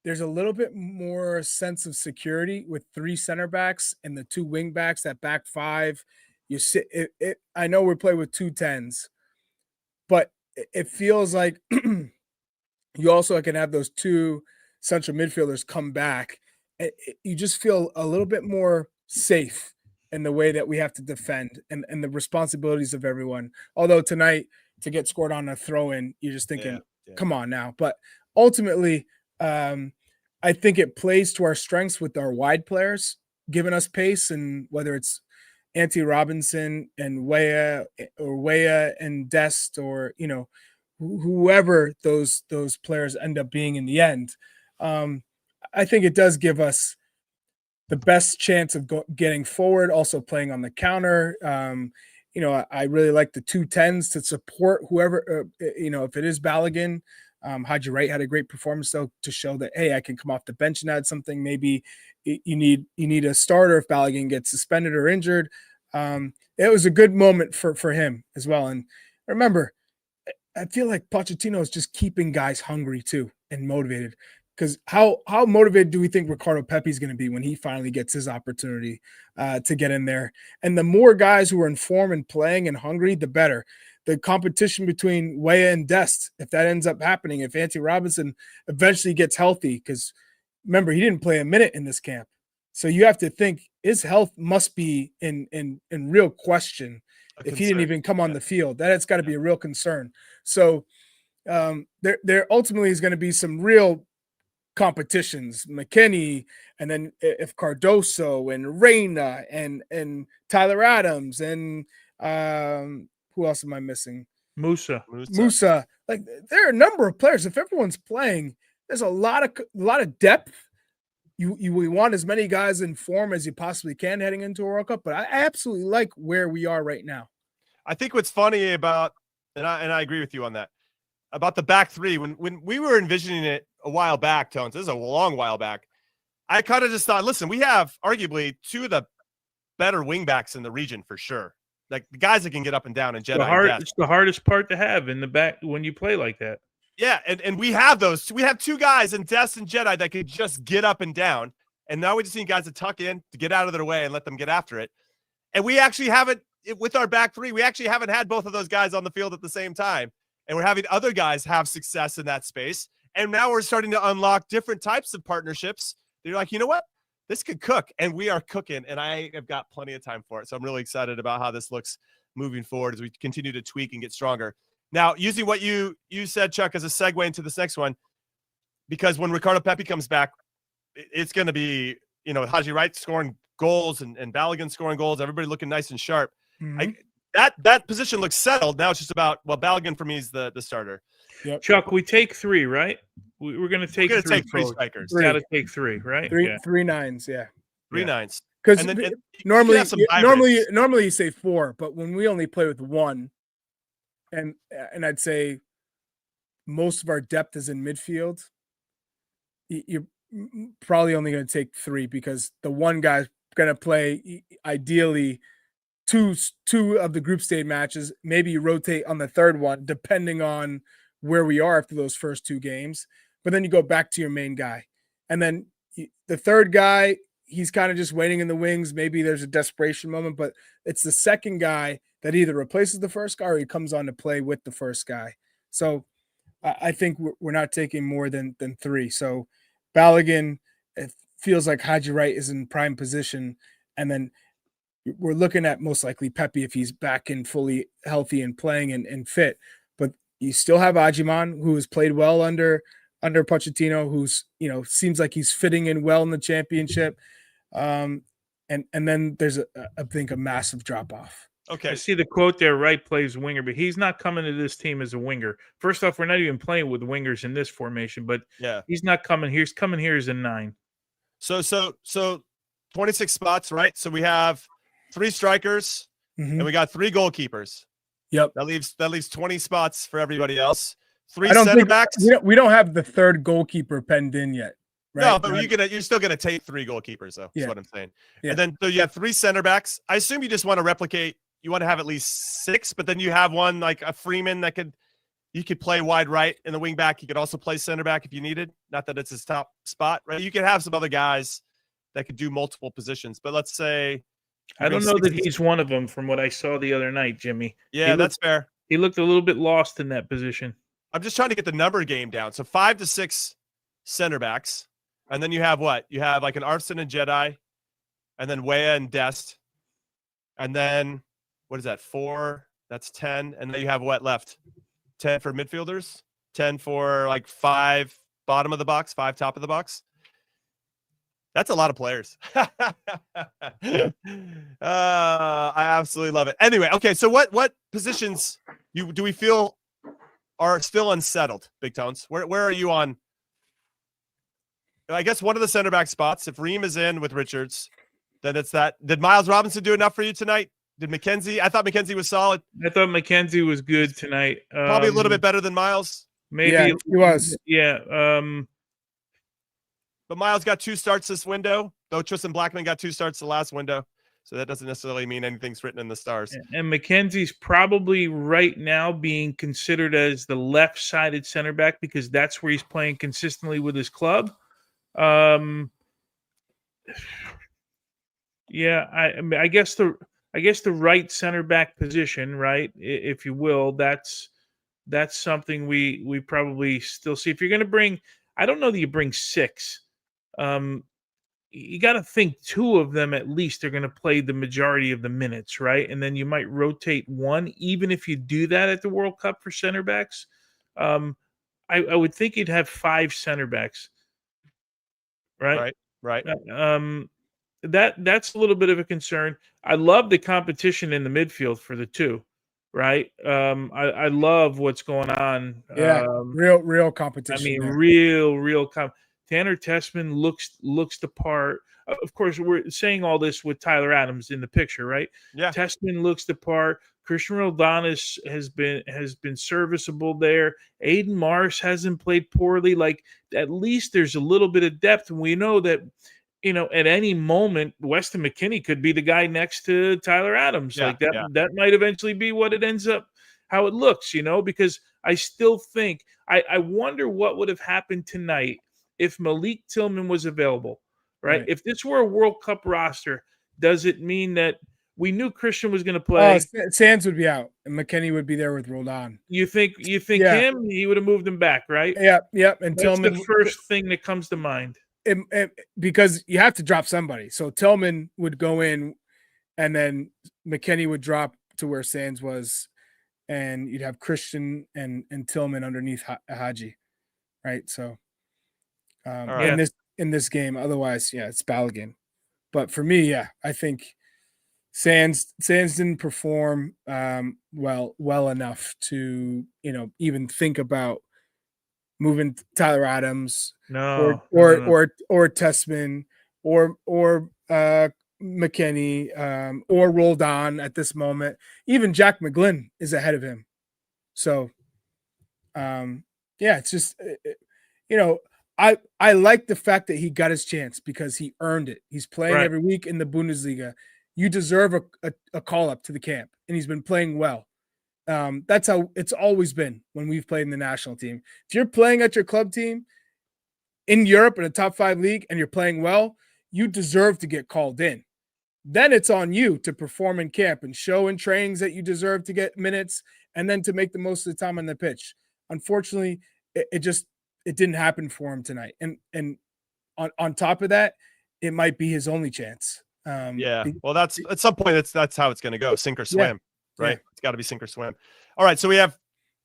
there's a little bit more sense of security with 3 center backs and the 2 wing backs. That back 5, you sit. I know we play with 2 10s, but it feels like you also can have those 2 central midfielders come back. You just feel a little bit more safe in the way that we have to defend and the responsibilities of everyone. Although tonight, to get scored on a throw-in, you're just thinking, come on now. But ultimately, I think it plays to our strengths with our wide players, giving us pace, and whether it's Ante Robinson and Weah and Dest, or whoever those players end up being in the end. I think it does give us the best chance of getting forward, also playing on the counter. I really like the 2 10s to support whoever, if it is Balogun. Haji Wright had a great performance, though, to show that, hey, I can come off the bench and add something. Maybe you need a starter if Balogun gets suspended or injured. It was a good moment for him as well. And remember, I feel like Pochettino is just keeping guys hungry too and motivated. Because how motivated do we think Ricardo Pepi is going to be when he finally gets his opportunity to get in there? And the more guys who are in form and playing and hungry, the better. The competition between Weah and Dest, if that ends up happening, if Ante Robinson eventually gets healthy, because remember, he didn't play a minute in this camp. So you have to think his health must be in real question if he didn't even come on the field. That's got to be a real concern. So there ultimately is going to be some real competitions, McKinney, and then if Cardoso and Reina and Tyler Adams and who else am I missing? Musa. Like, there are a number of players. If everyone's playing, there's a lot of depth. We want as many guys in form as you possibly can heading into a World Cup, but I absolutely like where we are right now. I think what's funny about, and I agree with you on that, about the back 3, when we were envisioning it a while back, Tones, this is a long while back, I kind of just thought, listen, we have arguably 2 of the better wing backs in the region for sure. Like, the guys that can get up and down and Jedi. It's the hardest part to have in the back when you play like that. Yeah, and we have those. We have 2 guys in Dest and Jedi that could just get up and down. And now we just need guys to tuck in, to get out of their way and let them get after it. And we actually haven't, with our back 3, we actually haven't had both of those guys on the field at the same time. and we're having other guys have success in that space. And now we're starting to unlock different types of partnerships. You're like, you know what? This could cook, and we are cooking, and I have got plenty of time for it. So I'm really excited about how this looks moving forward as we continue to tweak and get stronger. Now, using what you said, Chuck, as a segue into this next one, because when Ricardo Pepi comes back, it's going to be, Haji Wright scoring goals and Balogun scoring goals, everybody looking nice and sharp. Mhm. That position looks settled. Now it's just about, Balogun for me is the starter. Yep. Chuck, we take 3, right? We're going to take 3 strikers. Got to take 3, right? Three nines, yeah. 3 nines. Because normally hybrids. normally you say 4, but when we only play with 1, and I'd say most of our depth is in midfield, you're probably only going to take 3 because the one guy's going to play ideally two of the group stage matches. Maybe you rotate on the third one depending on where we are after those first 2 games. But then you go back to your main guy, and then the third guy, he's kind of just waiting in the wings. Maybe there's a desperation moment, but it's the second guy that either replaces the first guy or he comes on to play with the first guy. So I think we're not taking more than 3. So Balogun, it feels like Haji Wright is in prime position. And then we're looking at most likely Pepi if he's back and fully healthy and playing and fit. But you still have Ajiman, who has played well under Pochettino, who's, seems like he's fitting in well in the championship. And then there's I think a massive drop off. Okay. I see the quote there, Wright plays winger, but he's not coming to this team as a winger. First off, we're not even playing with wingers in this formation, but he's not coming here. He's coming here as a 9. So 26 spots, right? So we have 3 strikers and we got 3 goalkeepers. Yep. That leaves 20 spots for everybody else. 3 center backs. We don't have the third goalkeeper penned in yet. Right? No, but you're still gonna take 3 goalkeepers, though. That's what I'm saying. Yeah. And then so you have 3 center backs. I assume you just want to replicate. You want to have at least 6, but then you have one like a Freeman that you could play wide right in the wing back. You could also play center back if you needed. Not that it's his top spot, right? You could have some other guys that could do multiple positions. But let's say I don't know that he's one of them from what I saw the other night, Jimmy. Yeah, that's fair. He looked a little bit lost in that position. I'm just trying to get the number game down. So 5 to 6 center backs. And then you have what? You have like an Arsene and Jedi, and then Weah and Dest. And then what is that? 4? That's 10. And then you have what left? 10 for midfielders, 10 for like 5 bottom of the box, 5 top of the box. That's a lot of players. I absolutely love it. Anyway, okay. So what positions do we feel are still unsettled, Big Tones? Where are you on? I guess one of the center back spots. If Ream is in with Richards, then it's that. Did Miles Robinson do enough for you tonight? Did McKenzie? I thought McKenzie was solid. I thought McKenzie was good tonight. Probably a little bit better than Miles. Maybe he was. Yeah. But Miles got 2 starts this window, though Tristan Blackman got 2 starts the last window. So that doesn't necessarily mean anything's written in the stars. And McKenzie's probably right now being considered as the left-sided center back because that's where he's playing consistently with his club. Yeah, I guess the right center back position, right, if you will, that's something we probably still see. If you're going to bring, I don't know that you bring 6. You got to think 2 of them at least are going to play the majority of the minutes, right? And then you might rotate 1, even if you do that at the World Cup for center backs. I would think you'd have 5 center backs, right? Right. That's a little bit of a concern. I love the competition in the midfield for the 2, right? I love what's going on. Yeah, real competition. I mean, real Tanner Tessman looks the part. Of course, we're saying all this with Tyler Adams in the picture, right? Yeah. Tessman looks the part. Christian Roldan has been serviceable there. Aiden Mars hasn't played poorly. Like, at least there's a little bit of depth, and we know that, at any moment, Weston McKennie could be the guy next to Tyler Adams. That might eventually be what it ends up, how it looks, because I still think, I wonder what would have happened tonight if Malik Tillman was available, right? If this were a World Cup roster, does it mean that we knew Christian was going to play. Sands would be out, and McKennie would be there with Roldan. You think Yeah. him? He would have moved him back, right? Yep. And That's Tillman, the first thing that comes to mind. Because you have to drop somebody. So Tillman would go in, and then McKennie would drop to where Sands was, and you'd have Christian and Tillman underneath Haji, right? So in this game, otherwise, it's Balogun. But for me, I think Sands didn't perform well enough to even think about moving Tyler Adams, or Tessman, or McKennie, or Roldan at this moment. Even Jack McGlynn is ahead of him. So, it's just I like the fact that he got his chance because he earned it. He's playing every week in the Bundesliga. You deserve a call up to the camp, and he's been playing well. That's how it's always been when we've played in the national team. If you're playing at your club team in Europe in a top 5 league and you're playing well, you deserve to get called in. Then it's on you to perform in camp and show in trainings that you deserve to get minutes and then to make the most of the time on the pitch. Unfortunately, it didn't happen for him tonight. And on top of that, it might be his only chance. Well, that's at some point that's how it's going to go, sink or swim, right? It's got to be sink or swim. All right, so we have,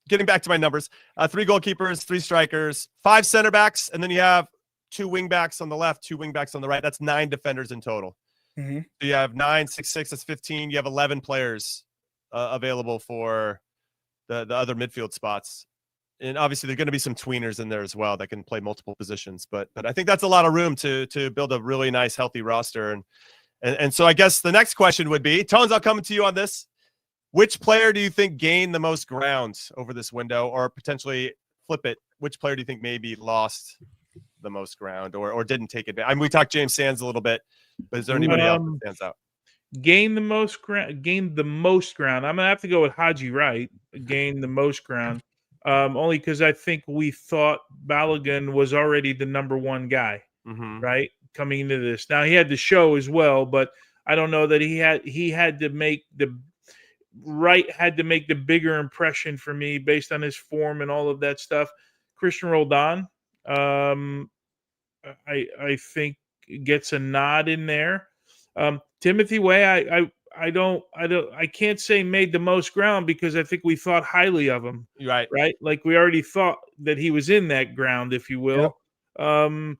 getting back to my numbers, 3 goalkeepers, 3 strikers, 5 center backs, and then you have 2 wing backs on the left, 2 wing backs on the right. That's 9 defenders in total. Mm-hmm. So you have 9, 6, 6, that's 15. You have 11 players available for the other midfield spots. And obviously there are going to be some tweeners in there as well that can play multiple positions, but I think that's a lot of room to build a really nice, healthy roster. And so I guess the next question would be, Tones, I'll come to you on this. Which player do you think gained the most ground over this window, or potentially flip it? Which player do you think maybe lost the most ground or didn't take advantage? I mean, we talked James Sands a little bit, but is there anybody else that stands out? Gained the most ground. I'm gonna have to go with Haji Wright. Gained the most ground, only because I think we thought Balogun was already the number 1 guy, right, coming into this. Now he had the show as well, but I don't know that he had to make the bigger impression for me based on his form and all of that stuff. Christian Roldan, I think gets a nod in there. Timothy Way, I can't say made the most ground because I think we thought highly of him. Right. Like we already thought that he was in that ground, if you will. Yep.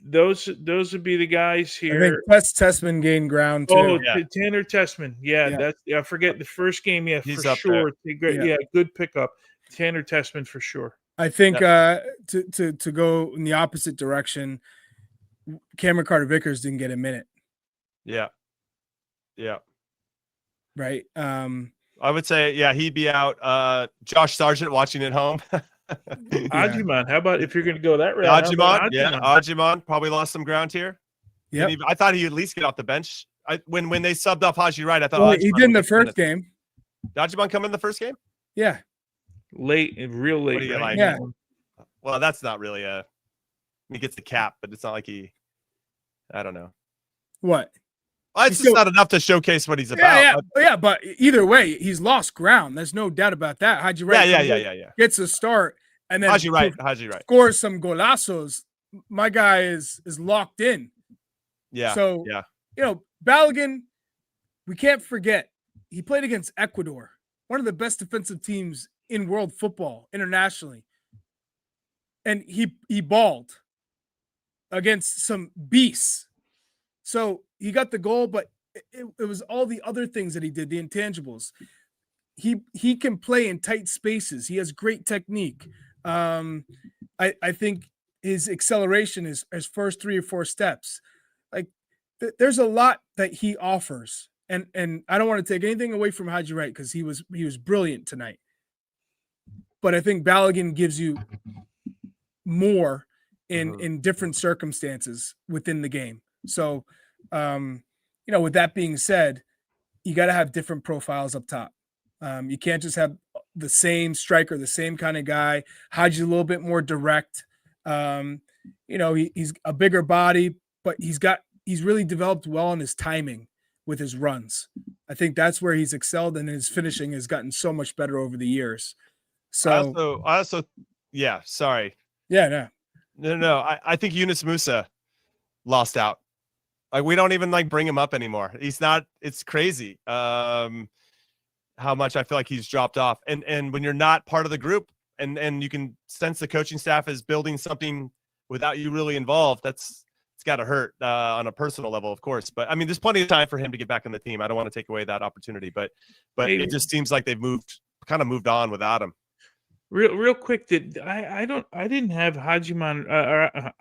Those would be the guys here. I think Tessman gained ground too. Oh, Tanner Tessman. I forget the first game. Yeah, he's for sure. Good pickup. Tanner Tessman for sure. I think to go in the opposite direction, Cameron Carter-Vickers didn't get a minute. Yeah. Right. I would say, he'd be out. Josh Sargent watching at home. Ajiman. How about if you're going to go that route? Ajiman probably lost some ground here. Yeah. I thought he'd at least get off the bench. When they subbed off Haji Wright, I thought he did in the first game. Did Ajiman come in the first game? Yeah. Real late. Like? Yeah. Well, that's not really he gets the cap, but it's not like I don't know. What? Well, it's just not enough to showcase what he's about. But either way, he's lost ground. There's no doubt about that. Haji Wright gets a start and then Haji Wright scores some golazos. My guy is locked in. Yeah. So Balogun, we can't forget he played against Ecuador, one of the best defensive teams in world football internationally, and he balled against some beasts. So he got the goal, but it was all the other things that he did, the intangibles. He can play in tight spaces. He has great technique. I think his acceleration is his first 3 or 4 steps. Like there's a lot that he offers. And I don't want to take anything away from Haji Wright because he was brilliant tonight. But I think Balogun gives you more in different circumstances within the game. So, with that being said, you got to have different profiles up top. You can't just have the same striker, the same kind of guy. Haji's a little bit more direct. He's a bigger body, but he's really developed well in his timing with his runs. I think that's where he's excelled, and his finishing has gotten so much better over the years. So I also, yeah, sorry. Yeah, No. I think Yunus Musa lost out. Like, we don't even like bring him up anymore. He's not. It's crazy. How much I feel like he's dropped off. And when you're not part of the group, and you can sense the coaching staff is building something without you really involved, it's got to hurt on a personal level, of course. But I mean, there's plenty of time for him to get back in the team. I don't want to take away that opportunity, but it just seems like they've kind of moved on without him. Real quick, I didn't have Hajiman.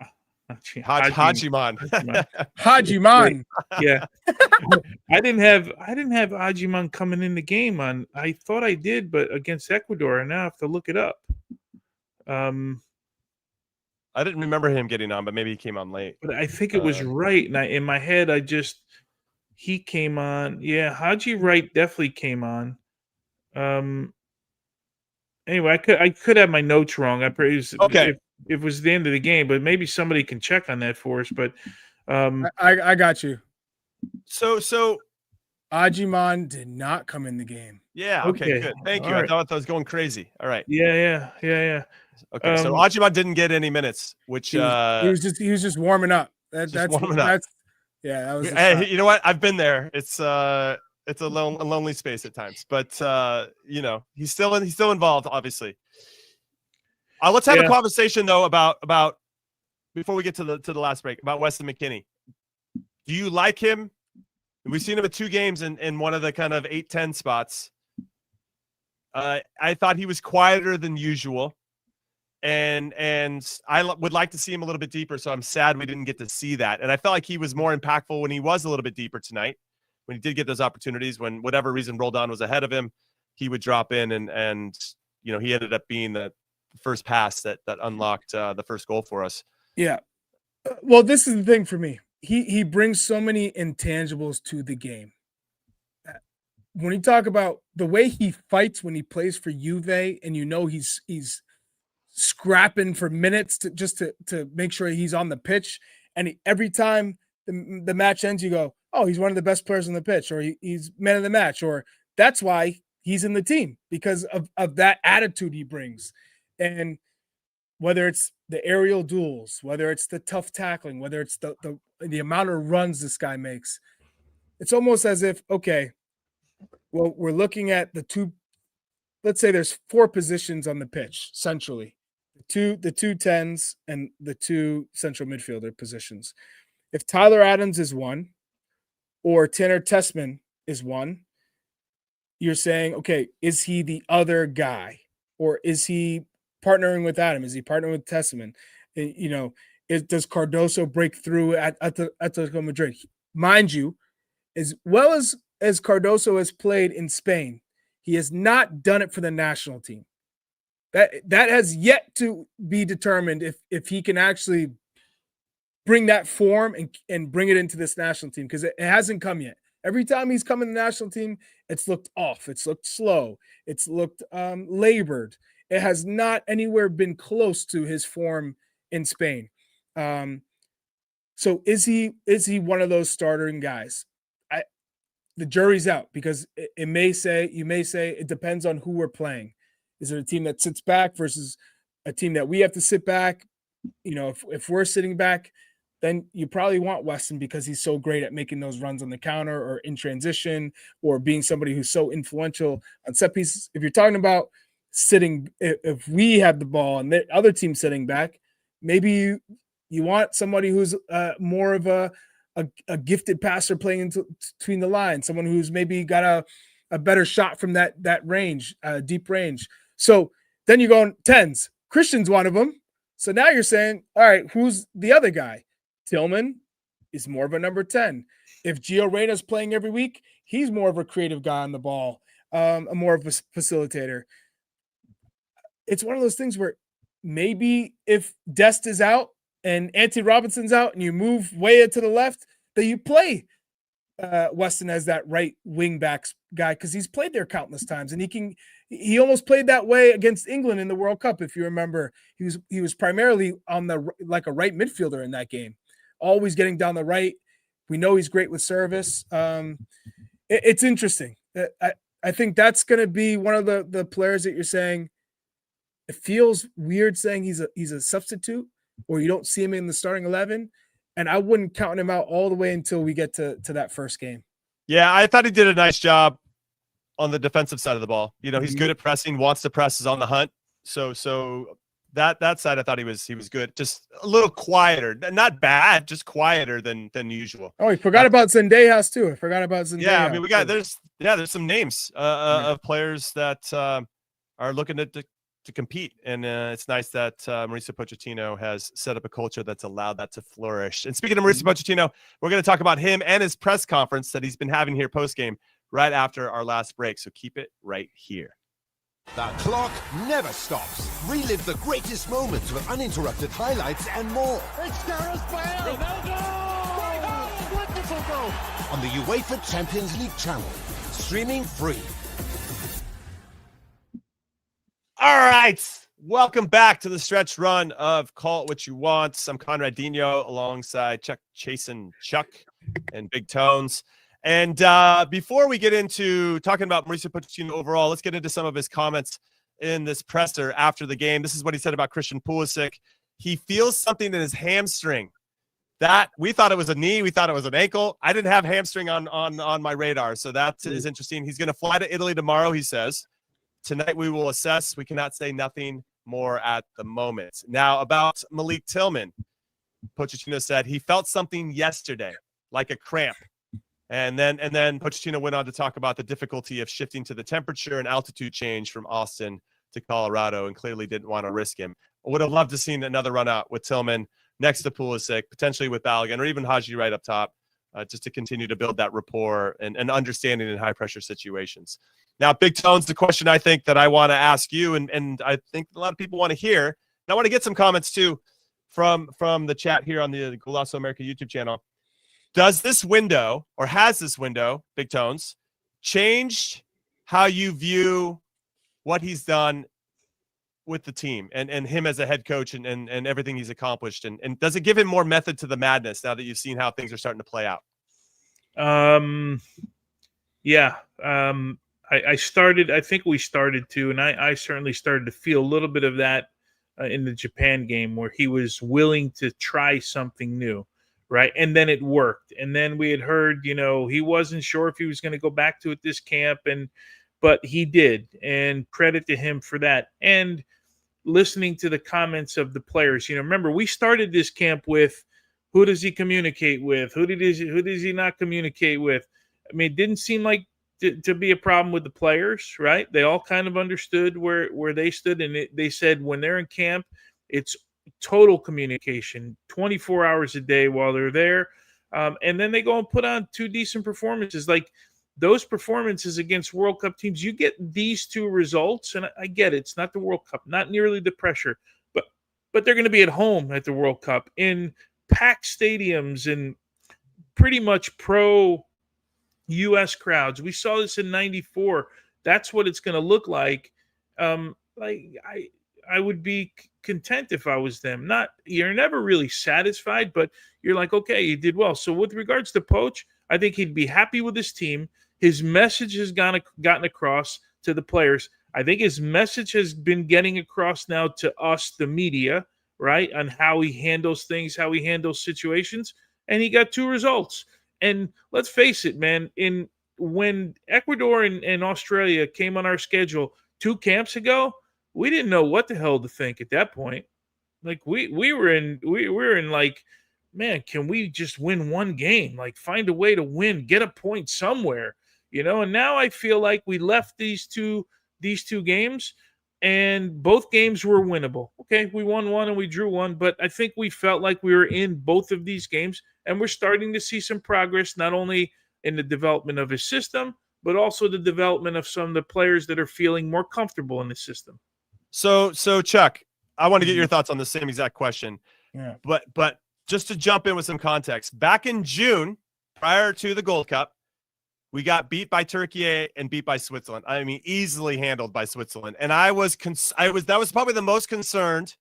Hajiman. Yeah, I didn't have Hajiman coming in the game on. I thought I did, but against Ecuador, and now I have to look it up. I didn't remember him getting on, but maybe he came on late. But I think it was right, and in my head, he came on. Yeah, Haji Wright definitely came on. Anyway, I could have my notes wrong. Okay. It was the end of the game, but maybe somebody can check on that for us. But I got you. So Hajiman did not come in the game. Yeah. Okay. Good. Thank you. Right. I thought I was going crazy. All right. Yeah. Okay. So Hajiman didn't get any minutes, which he was just warming up. That was. Hey, you know what? I've been there. It's a lonely space at times, but he's still involved, obviously. Let's have a conversation though about before we get to the last break about Weston McKennie. Do you like him? We've seen him at 2 games in one of the kind of 8-10 spots. I thought he was quieter than usual, and I would like to see him a little bit deeper. So I'm sad we didn't get to see that. And I felt like he was more impactful when he was a little bit deeper tonight, when he did get those opportunities. When whatever reason Roldan was ahead of him, he would drop in and he ended up being the first pass that unlocked the first goal for us. Yeah. Well, this is the thing for me. He brings so many intangibles to the game. When you talk about the way he fights when he plays for Juve, and he's scrapping for minutes to make sure he's on the pitch, and every time the match ends, you go, oh, he's one of the best players on the pitch, or he's man of the match, or that's why he's in the team, because of that attitude he brings. And whether it's the aerial duels, whether it's the tough tackling, whether it's the amount of runs this guy makes, it's almost as if, okay, well, we're looking at let's say there's 4 positions on the pitch centrally, the two 10s and the 2 central midfielder positions. If Tyler Adams is one, or Tanner Tessman is one, you're saying, okay, is he the other guy, or is he partnering with Adam? Is he partnering with Tessman? Does Cardoso break through at Atletico Madrid? Mind you, as well as Cardoso has played in Spain, he has not done it for the national team. That has yet to be determined if he can actually bring that form and bring it into this national team, because it hasn't come yet. Every time he's come in the national team, it's looked off. It's looked slow. It's looked labored. It has not anywhere been close to his form in Spain. So is he one of those starting guys? The jury's out, because you may say it depends on who we're playing. Is it a team that sits back versus a team that we have to sit back? If we're sitting back, then you probably want Weston, because he's so great at making those runs on the counter or in transition, or being somebody who's so influential on set pieces. If you're talking about sitting, if we have the ball and the other team sitting back, maybe you want somebody who's more of a gifted passer playing between the lines, someone who's maybe got a better shot from that range, deep range. So then you go on 10s. Christian's one of them. So now you're saying, all right, who's the other guy? Tillman is more of a number 10. If Gio Reyna's playing every week, he's more of a creative guy on the ball, more of a facilitator. It's one of those things where maybe if Dest is out and Anthony Robinson's out and you move way to the left, that you play Weston as that right wing backs guy, because he's played there countless times, and he almost played that way against England in the World Cup. If you remember, he was primarily on like a right midfielder in that game, always getting down the right, We know he's great with service. It's interesting. I think that's going to be one of the players that you're saying. It feels weird saying he's a substitute, or you don't see him in the starting 11, and I wouldn't count him out all the way until we get to that first game. Yeah, I thought he did a nice job on the defensive side of the ball. You know, he's good at pressing, wants to press, is on the hunt. So that side, I thought he was good. Just a little quieter, not bad, just quieter than usual. Oh, he forgot about Zendejas too. I forgot about Zendejas. Yeah, I mean, there's some names of players that are looking to compete, and it's nice that Mauricio Pochettino has set up a culture that's allowed that to flourish. And speaking of Mauricio Pochettino, we're going to talk about him and his press conference that he's been having here post game right after our last break. So keep it right here. The clock never stops. Relive the greatest moments with uninterrupted highlights and more. It's Gareth Bale. Ronaldo. Wonderful goal. On the UEFA Champions League channel. Streaming free. All right. Welcome back to the stretch run of Call It What You Want. I'm Conrad Dino alongside Chuck Chasin Chuck and Big Tones. And before we get into talking about Mauricio Pochettino overall, let's get into some of his comments in this presser after the game. This is what he said about Christian Pulisic. He feels something in his hamstring. That we thought it was a knee, we thought it was an ankle. I didn't have hamstring on my radar, so that is interesting. He's going to fly to Italy tomorrow, he says. Tonight we will assess. We cannot say nothing more at the moment. Now about Malik Tillman, Pochettino said he felt something yesterday, like a cramp. And then Pochettino went on to talk about the difficulty of shifting to the temperature and altitude change from Austin to Colorado, and clearly didn't want to risk him. I would have loved to seen another run out with Tillman next to Pulisic, potentially with Balogun, or even Haji Wright up top, just to continue to build that rapport and understanding in high pressure situations. Now, Big Tones, the question I think that I want to ask you, and I think a lot of people want to hear, and I want to get some comments too from the chat here on the Golazo America YouTube channel. Does this window, or has this window, Big Tones, changed how you view what he's done with the team and him as a head coach and everything he's accomplished? And does it give him more method to the madness now that you've seen how things are starting to play out? Yeah. I think we started to, and I certainly started to feel a little bit of that in the Japan game, where he was willing to try something new. Right. And then it worked. And then we had heard, he wasn't sure if he was going to go back to it this camp. But he did. And credit to him for that. And listening to the comments of the players, remember, we started this camp with who does he communicate with? Who does he not communicate with? I mean, it didn't seem like to be a problem with the players. Right. They all kind of understood where they stood. And they said when they're in camp, it's total communication 24 hours a day while they're there. And then they go and put on two decent performances. Like those performances against World Cup teams, you get these two results. And I get it. It's not the World Cup, not nearly the pressure, but they're going to be at home at the World Cup in packed stadiums and pretty much pro US crowds. We saw this in 94. That's what it's going to look like. I would be content if I was them. You're never really satisfied, but you're like, okay, you did well. So with regards to Poch, I think he'd be happy with his team. His message has gotten across to the players. I think his message has been getting across now to us, the media, right, on how he handles things, how he handles situations, and he got two results. And let's face it, man, when Ecuador and Australia came on our schedule 2 camps ago, we didn't know what the hell to think at that point. Like we were in like, man, can we just win one game? Like find a way to win, get a point somewhere, And now I feel like we left these two games, and both games were winnable. Okay, we won one and we drew one, but I think we felt like we were in both of these games, and we're starting to see some progress, not only in the development of his system, but also the development of some of the players that are feeling more comfortable in the system. So Chuck, I want to get your thoughts on the same exact question. Yeah. But just to jump in with some context, back in June, prior to the Gold Cup, we got beat by Turkey and beat by Switzerland. I mean, easily handled by Switzerland. And that was probably the most concerned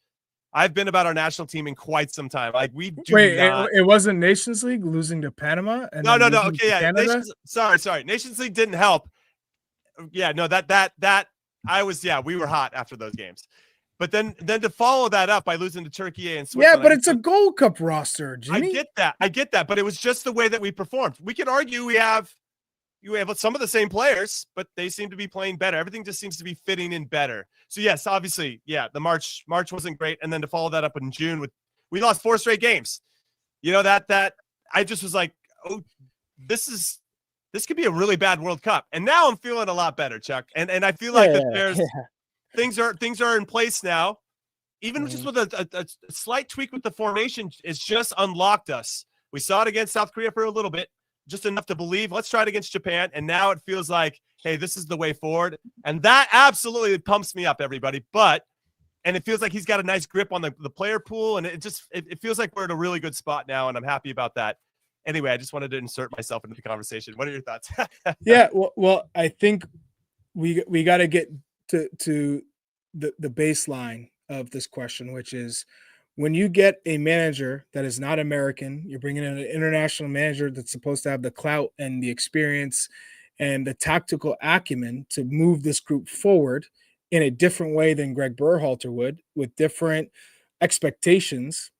I've been about our national team in quite some time. Like we do not. It wasn't Nations League losing to Panama and No. Okay, yeah. Canada? Sorry. Nations League didn't help. Yeah, no, we were hot after those games. But then to follow that up by losing to Turkey and Switzerland. Yeah, but it's a Gold Cup roster, Jimmy. I get that, but it was just the way that we performed. We can argue we have some of the same players, but they seem to be playing better. Everything just seems to be fitting in better. So yes, obviously, the March wasn't great, and then to follow that up in June we lost 4 straight games. That I just was like, oh, this could be a really bad World Cup. And now I'm feeling a lot better, Chuck. And I feel like things are in place now. Even just with a slight tweak with the formation, it's just unlocked us. We saw it against South Korea for a little bit, just enough to believe. Let's try it against Japan. And now it feels like, hey, this is the way forward. And that absolutely pumps me up, everybody. And it feels like he's got a nice grip on the player pool. And it feels like we're in a really good spot now. And I'm happy about that. Anyway, I just wanted to insert myself into the conversation. What are your thoughts? Yeah, well, I think we got to get to the baseline of this question, which is when you get a manager that is not American, you're bringing in an international manager that's supposed to have the clout and the experience and the tactical acumen to move this group forward in a different way than Greg Berhalter would, with different expectations,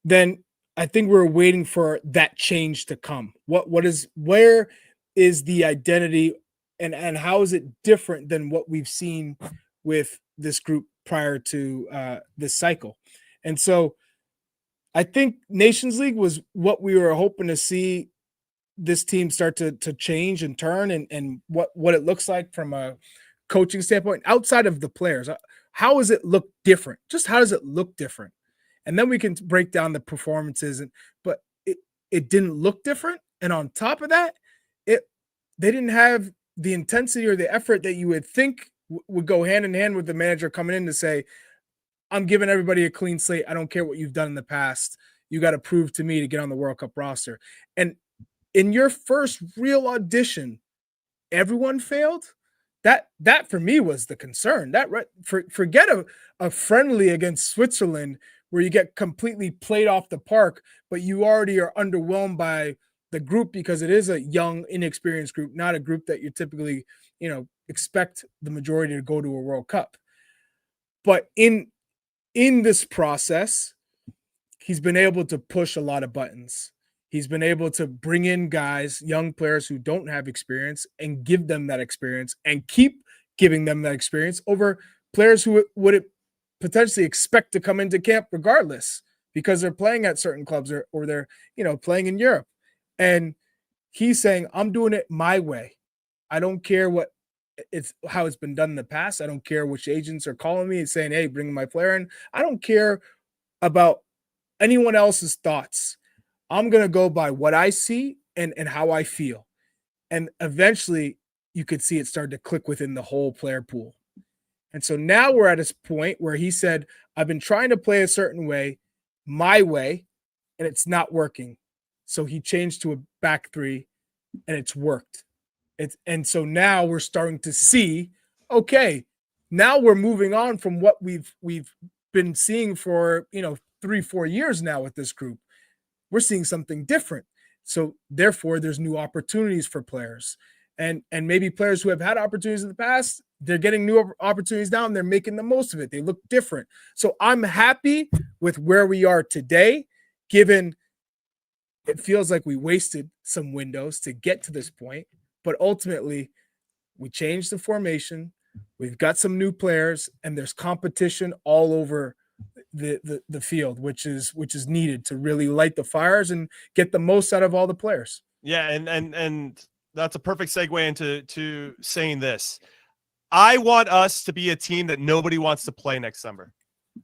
then I think we're waiting for that change to come. Where is the identity and how is it different than what we've seen with this group prior to this cycle? And so I think Nations League was what we were hoping to see this team start to change and turn and what it looks like from a coaching standpoint outside of the players. How does it look different? Just how does it look different? And then we can break down the performances. But it didn't look different. And on top of that, they didn't have the intensity or the effort that you would think would go hand in hand with the manager coming in to say, I'm giving everybody a clean slate. I don't care what you've done in the past. You got to prove to me to get on the World Cup roster. And in your first real audition, everyone failed. That for me was the concern. Forget a friendly against Switzerland where you get completely played off the park, but you already are underwhelmed by the group because it is a young, inexperienced group, not a group that you typically, expect the majority to go to a World Cup. But in this process, he's been able to push a lot of buttons. He's been able to bring in guys, young players who don't have experience and give them that experience and keep giving them that experience over players who would potentially expect to come into camp regardless because they're playing at certain clubs or they're, playing in Europe. And he's saying, I'm doing it my way. I don't care how it's been done in the past. I don't care which agents are calling me and saying, hey, bring my player in. I don't care about anyone else's thoughts. I'm going to go by what I see and how I feel. And eventually you could see it start to click within the whole player pool. And so now we're at this point where he said, I've been trying to play a certain way, my way, and it's not working. So he changed to a back three and it's worked. And so now we're starting to see, okay, now we're moving on from what we've been seeing for, 3-4 years now with this group. We're seeing something different. So therefore there's new opportunities for players and maybe players who have had opportunities in the past, they're getting new opportunities now and they're making the most of it. They look different. So I'm happy with where we are today, given it feels like we wasted some windows to get to this point, but ultimately we changed the formation. We've got some new players and there's competition all over the field, which is needed to really light the fires and get the most out of all the players. Yeah. And that's a perfect segue into saying this. I want us to be a team that nobody wants to play next summer.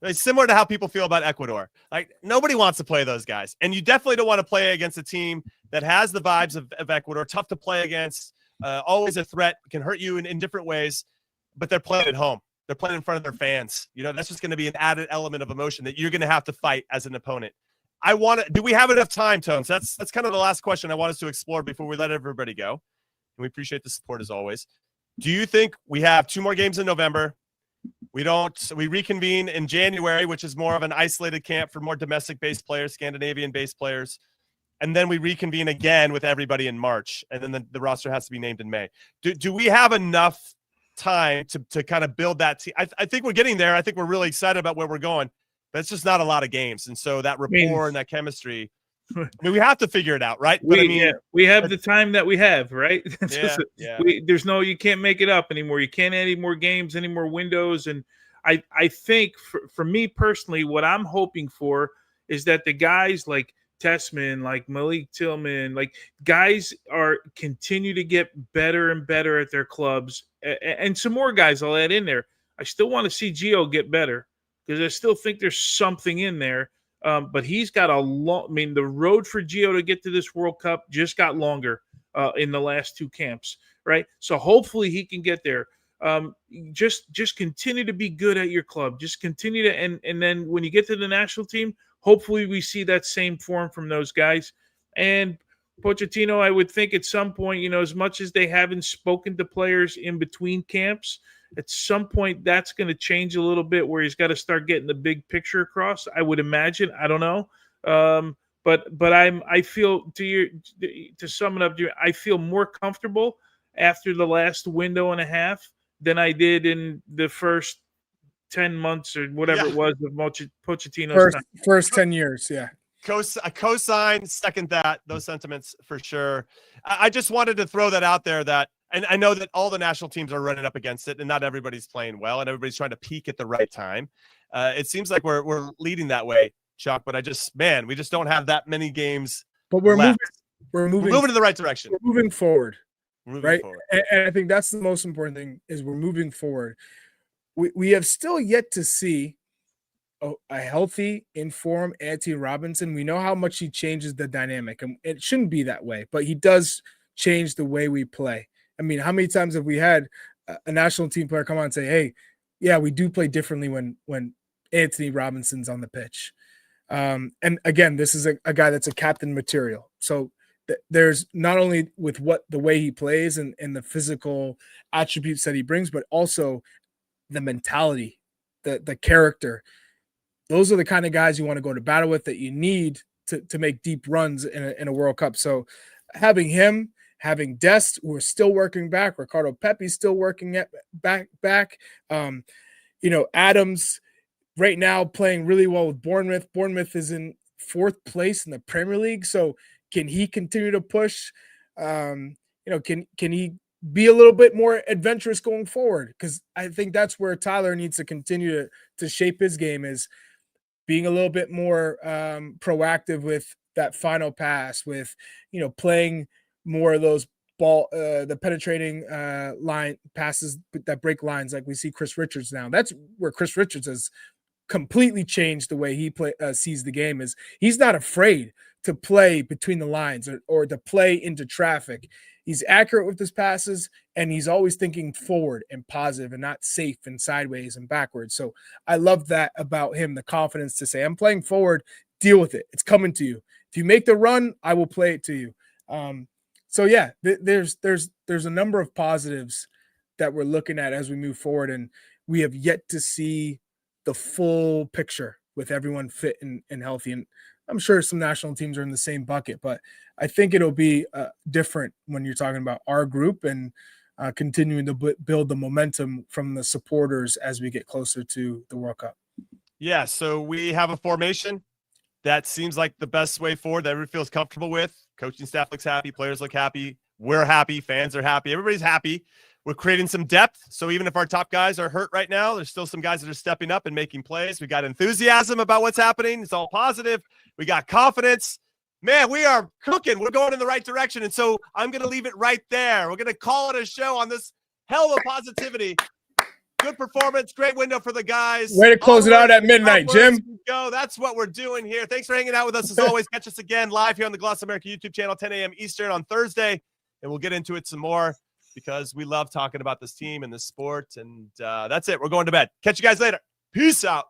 It's similar to how people feel about Ecuador. Like nobody wants to play those guys. And you definitely don't want to play against a team that has the vibes of Ecuador, tough to play against, always a threat, can hurt you in different ways, but they're playing at home. They're playing in front of their fans. That's just going to be an added element of emotion that you're going to have to fight as an opponent. Do we have enough time, Tones? That's kind of the last question I want us to explore before we let everybody go. And we appreciate the support as always. Do you think we have 2 more games in November? We reconvene in January, which is more of an isolated camp for more domestic-based players, Scandinavian-based players. And then we reconvene again with everybody in March. And then the roster has to be named in May. Do we have enough time to kind of build that team? I think we're getting there. I think we're really excited about where we're going. But it's just not a lot of games. And so that rapport and that chemistry, we have to figure it out, right? But we have the time that we have, right? Yeah. You can't make it up anymore. You can't add any more games, any more windows. And I think for me personally, what I'm hoping for is that the guys like Tessman, like Malik Tillman, like guys continue to get better and better at their clubs. And some more guys I'll add in there. I still want to see Gio get better because I still think there's something in there. But he's got the road for Gio to get to this World Cup just got longer in the last two camps, right? So hopefully he can get there. Just continue to be good at your club. Just continue to, and then when you get to the national team, hopefully we see that same form from those guys. And Pochettino, I would think at some point, as much as they haven't spoken to players in between camps, at some point that's going to change a little bit where he's got to start getting the big picture across. I would imagine. I don't know. But I feel to sum it up, I feel more comfortable after the last window and a half than I did in the first 10 months or whatever it was of Pochettino's first 10 years. Yeah. Co-sign, second those sentiments for sure. I just wanted to throw that out there and I know that all the national teams are running up against it and not everybody's playing well and everybody's trying to peak at the right time. It seems like we're leading that way, Chuck, but we just don't have that many games. But we're left. moving in the right direction. We're moving forward. Right. And I think that's the most important thing is we're moving forward. We have still yet to see a healthy, informed Anthony Robinson. We know how much he changes the dynamic, and it shouldn't be that way, but he does change the way we play. I mean, how many times have we had a national team player come on and say, hey, yeah, we do play differently when Anthony Robinson's on the pitch. And again, this is a guy that's a captain material. So there's not only with the way he plays and the physical attributes that he brings, but also the mentality, the character. Those are the kind of guys you want to go to battle with that you need to make deep runs in a World Cup. So having him, having Dest, who are still working back, Ricardo Pepe's still working back. Adams right now playing really well with Bournemouth. Bournemouth is in 4th place in the Premier League. So can he continue to push? Can he be a little bit more adventurous going forward? Because I think that's where Tyler needs to continue to shape his game, is being a little bit more proactive with that final pass, with playing more of those the penetrating line passes that break lines, like we see Chris Richards now. That's where Chris Richards has completely changed the way he sees the game. Is he's not afraid to play between the lines or to play into traffic. He's accurate with his passes, and he's always thinking forward and positive and not safe and sideways and backwards. So I love that about him, the confidence to say, I'm playing forward, deal with it. It's coming to you. If you make the run, I will play it to you. So yeah, there's a number of positives that we're looking at as we move forward, and we have yet to see the full picture with everyone fit and healthy. And I'm sure some national teams are in the same bucket, but I think it'll be different when you're talking about our group and continuing to build the momentum from the supporters as we get closer to the World Cup. Yeah, so we have a formation that seems like the best way forward that everyone feels comfortable with. Coaching staff looks happy, players look happy, we're happy, fans are happy, everybody's happy. We're creating some depth, so even if our top guys are hurt right now, there's still some guys that are stepping up and making plays. We got enthusiasm about what's happening. It's all positive. We got confidence. Man, we are cooking. We're going in the right direction, and so I'm going to leave it right there. We're going to call it a show on this hell of positivity. Good performance, great window for the guys. Way to close it out at midnight, Jim. Go. That's what we're doing here. Thanks for hanging out with us as always. Catch us again live here on the Gloss America YouTube channel, 10 a.m. Eastern on Thursday, and we'll get into it some more because we love talking about this team and this sport. And that's it. We're going to bed. Catch you guys later. Peace out.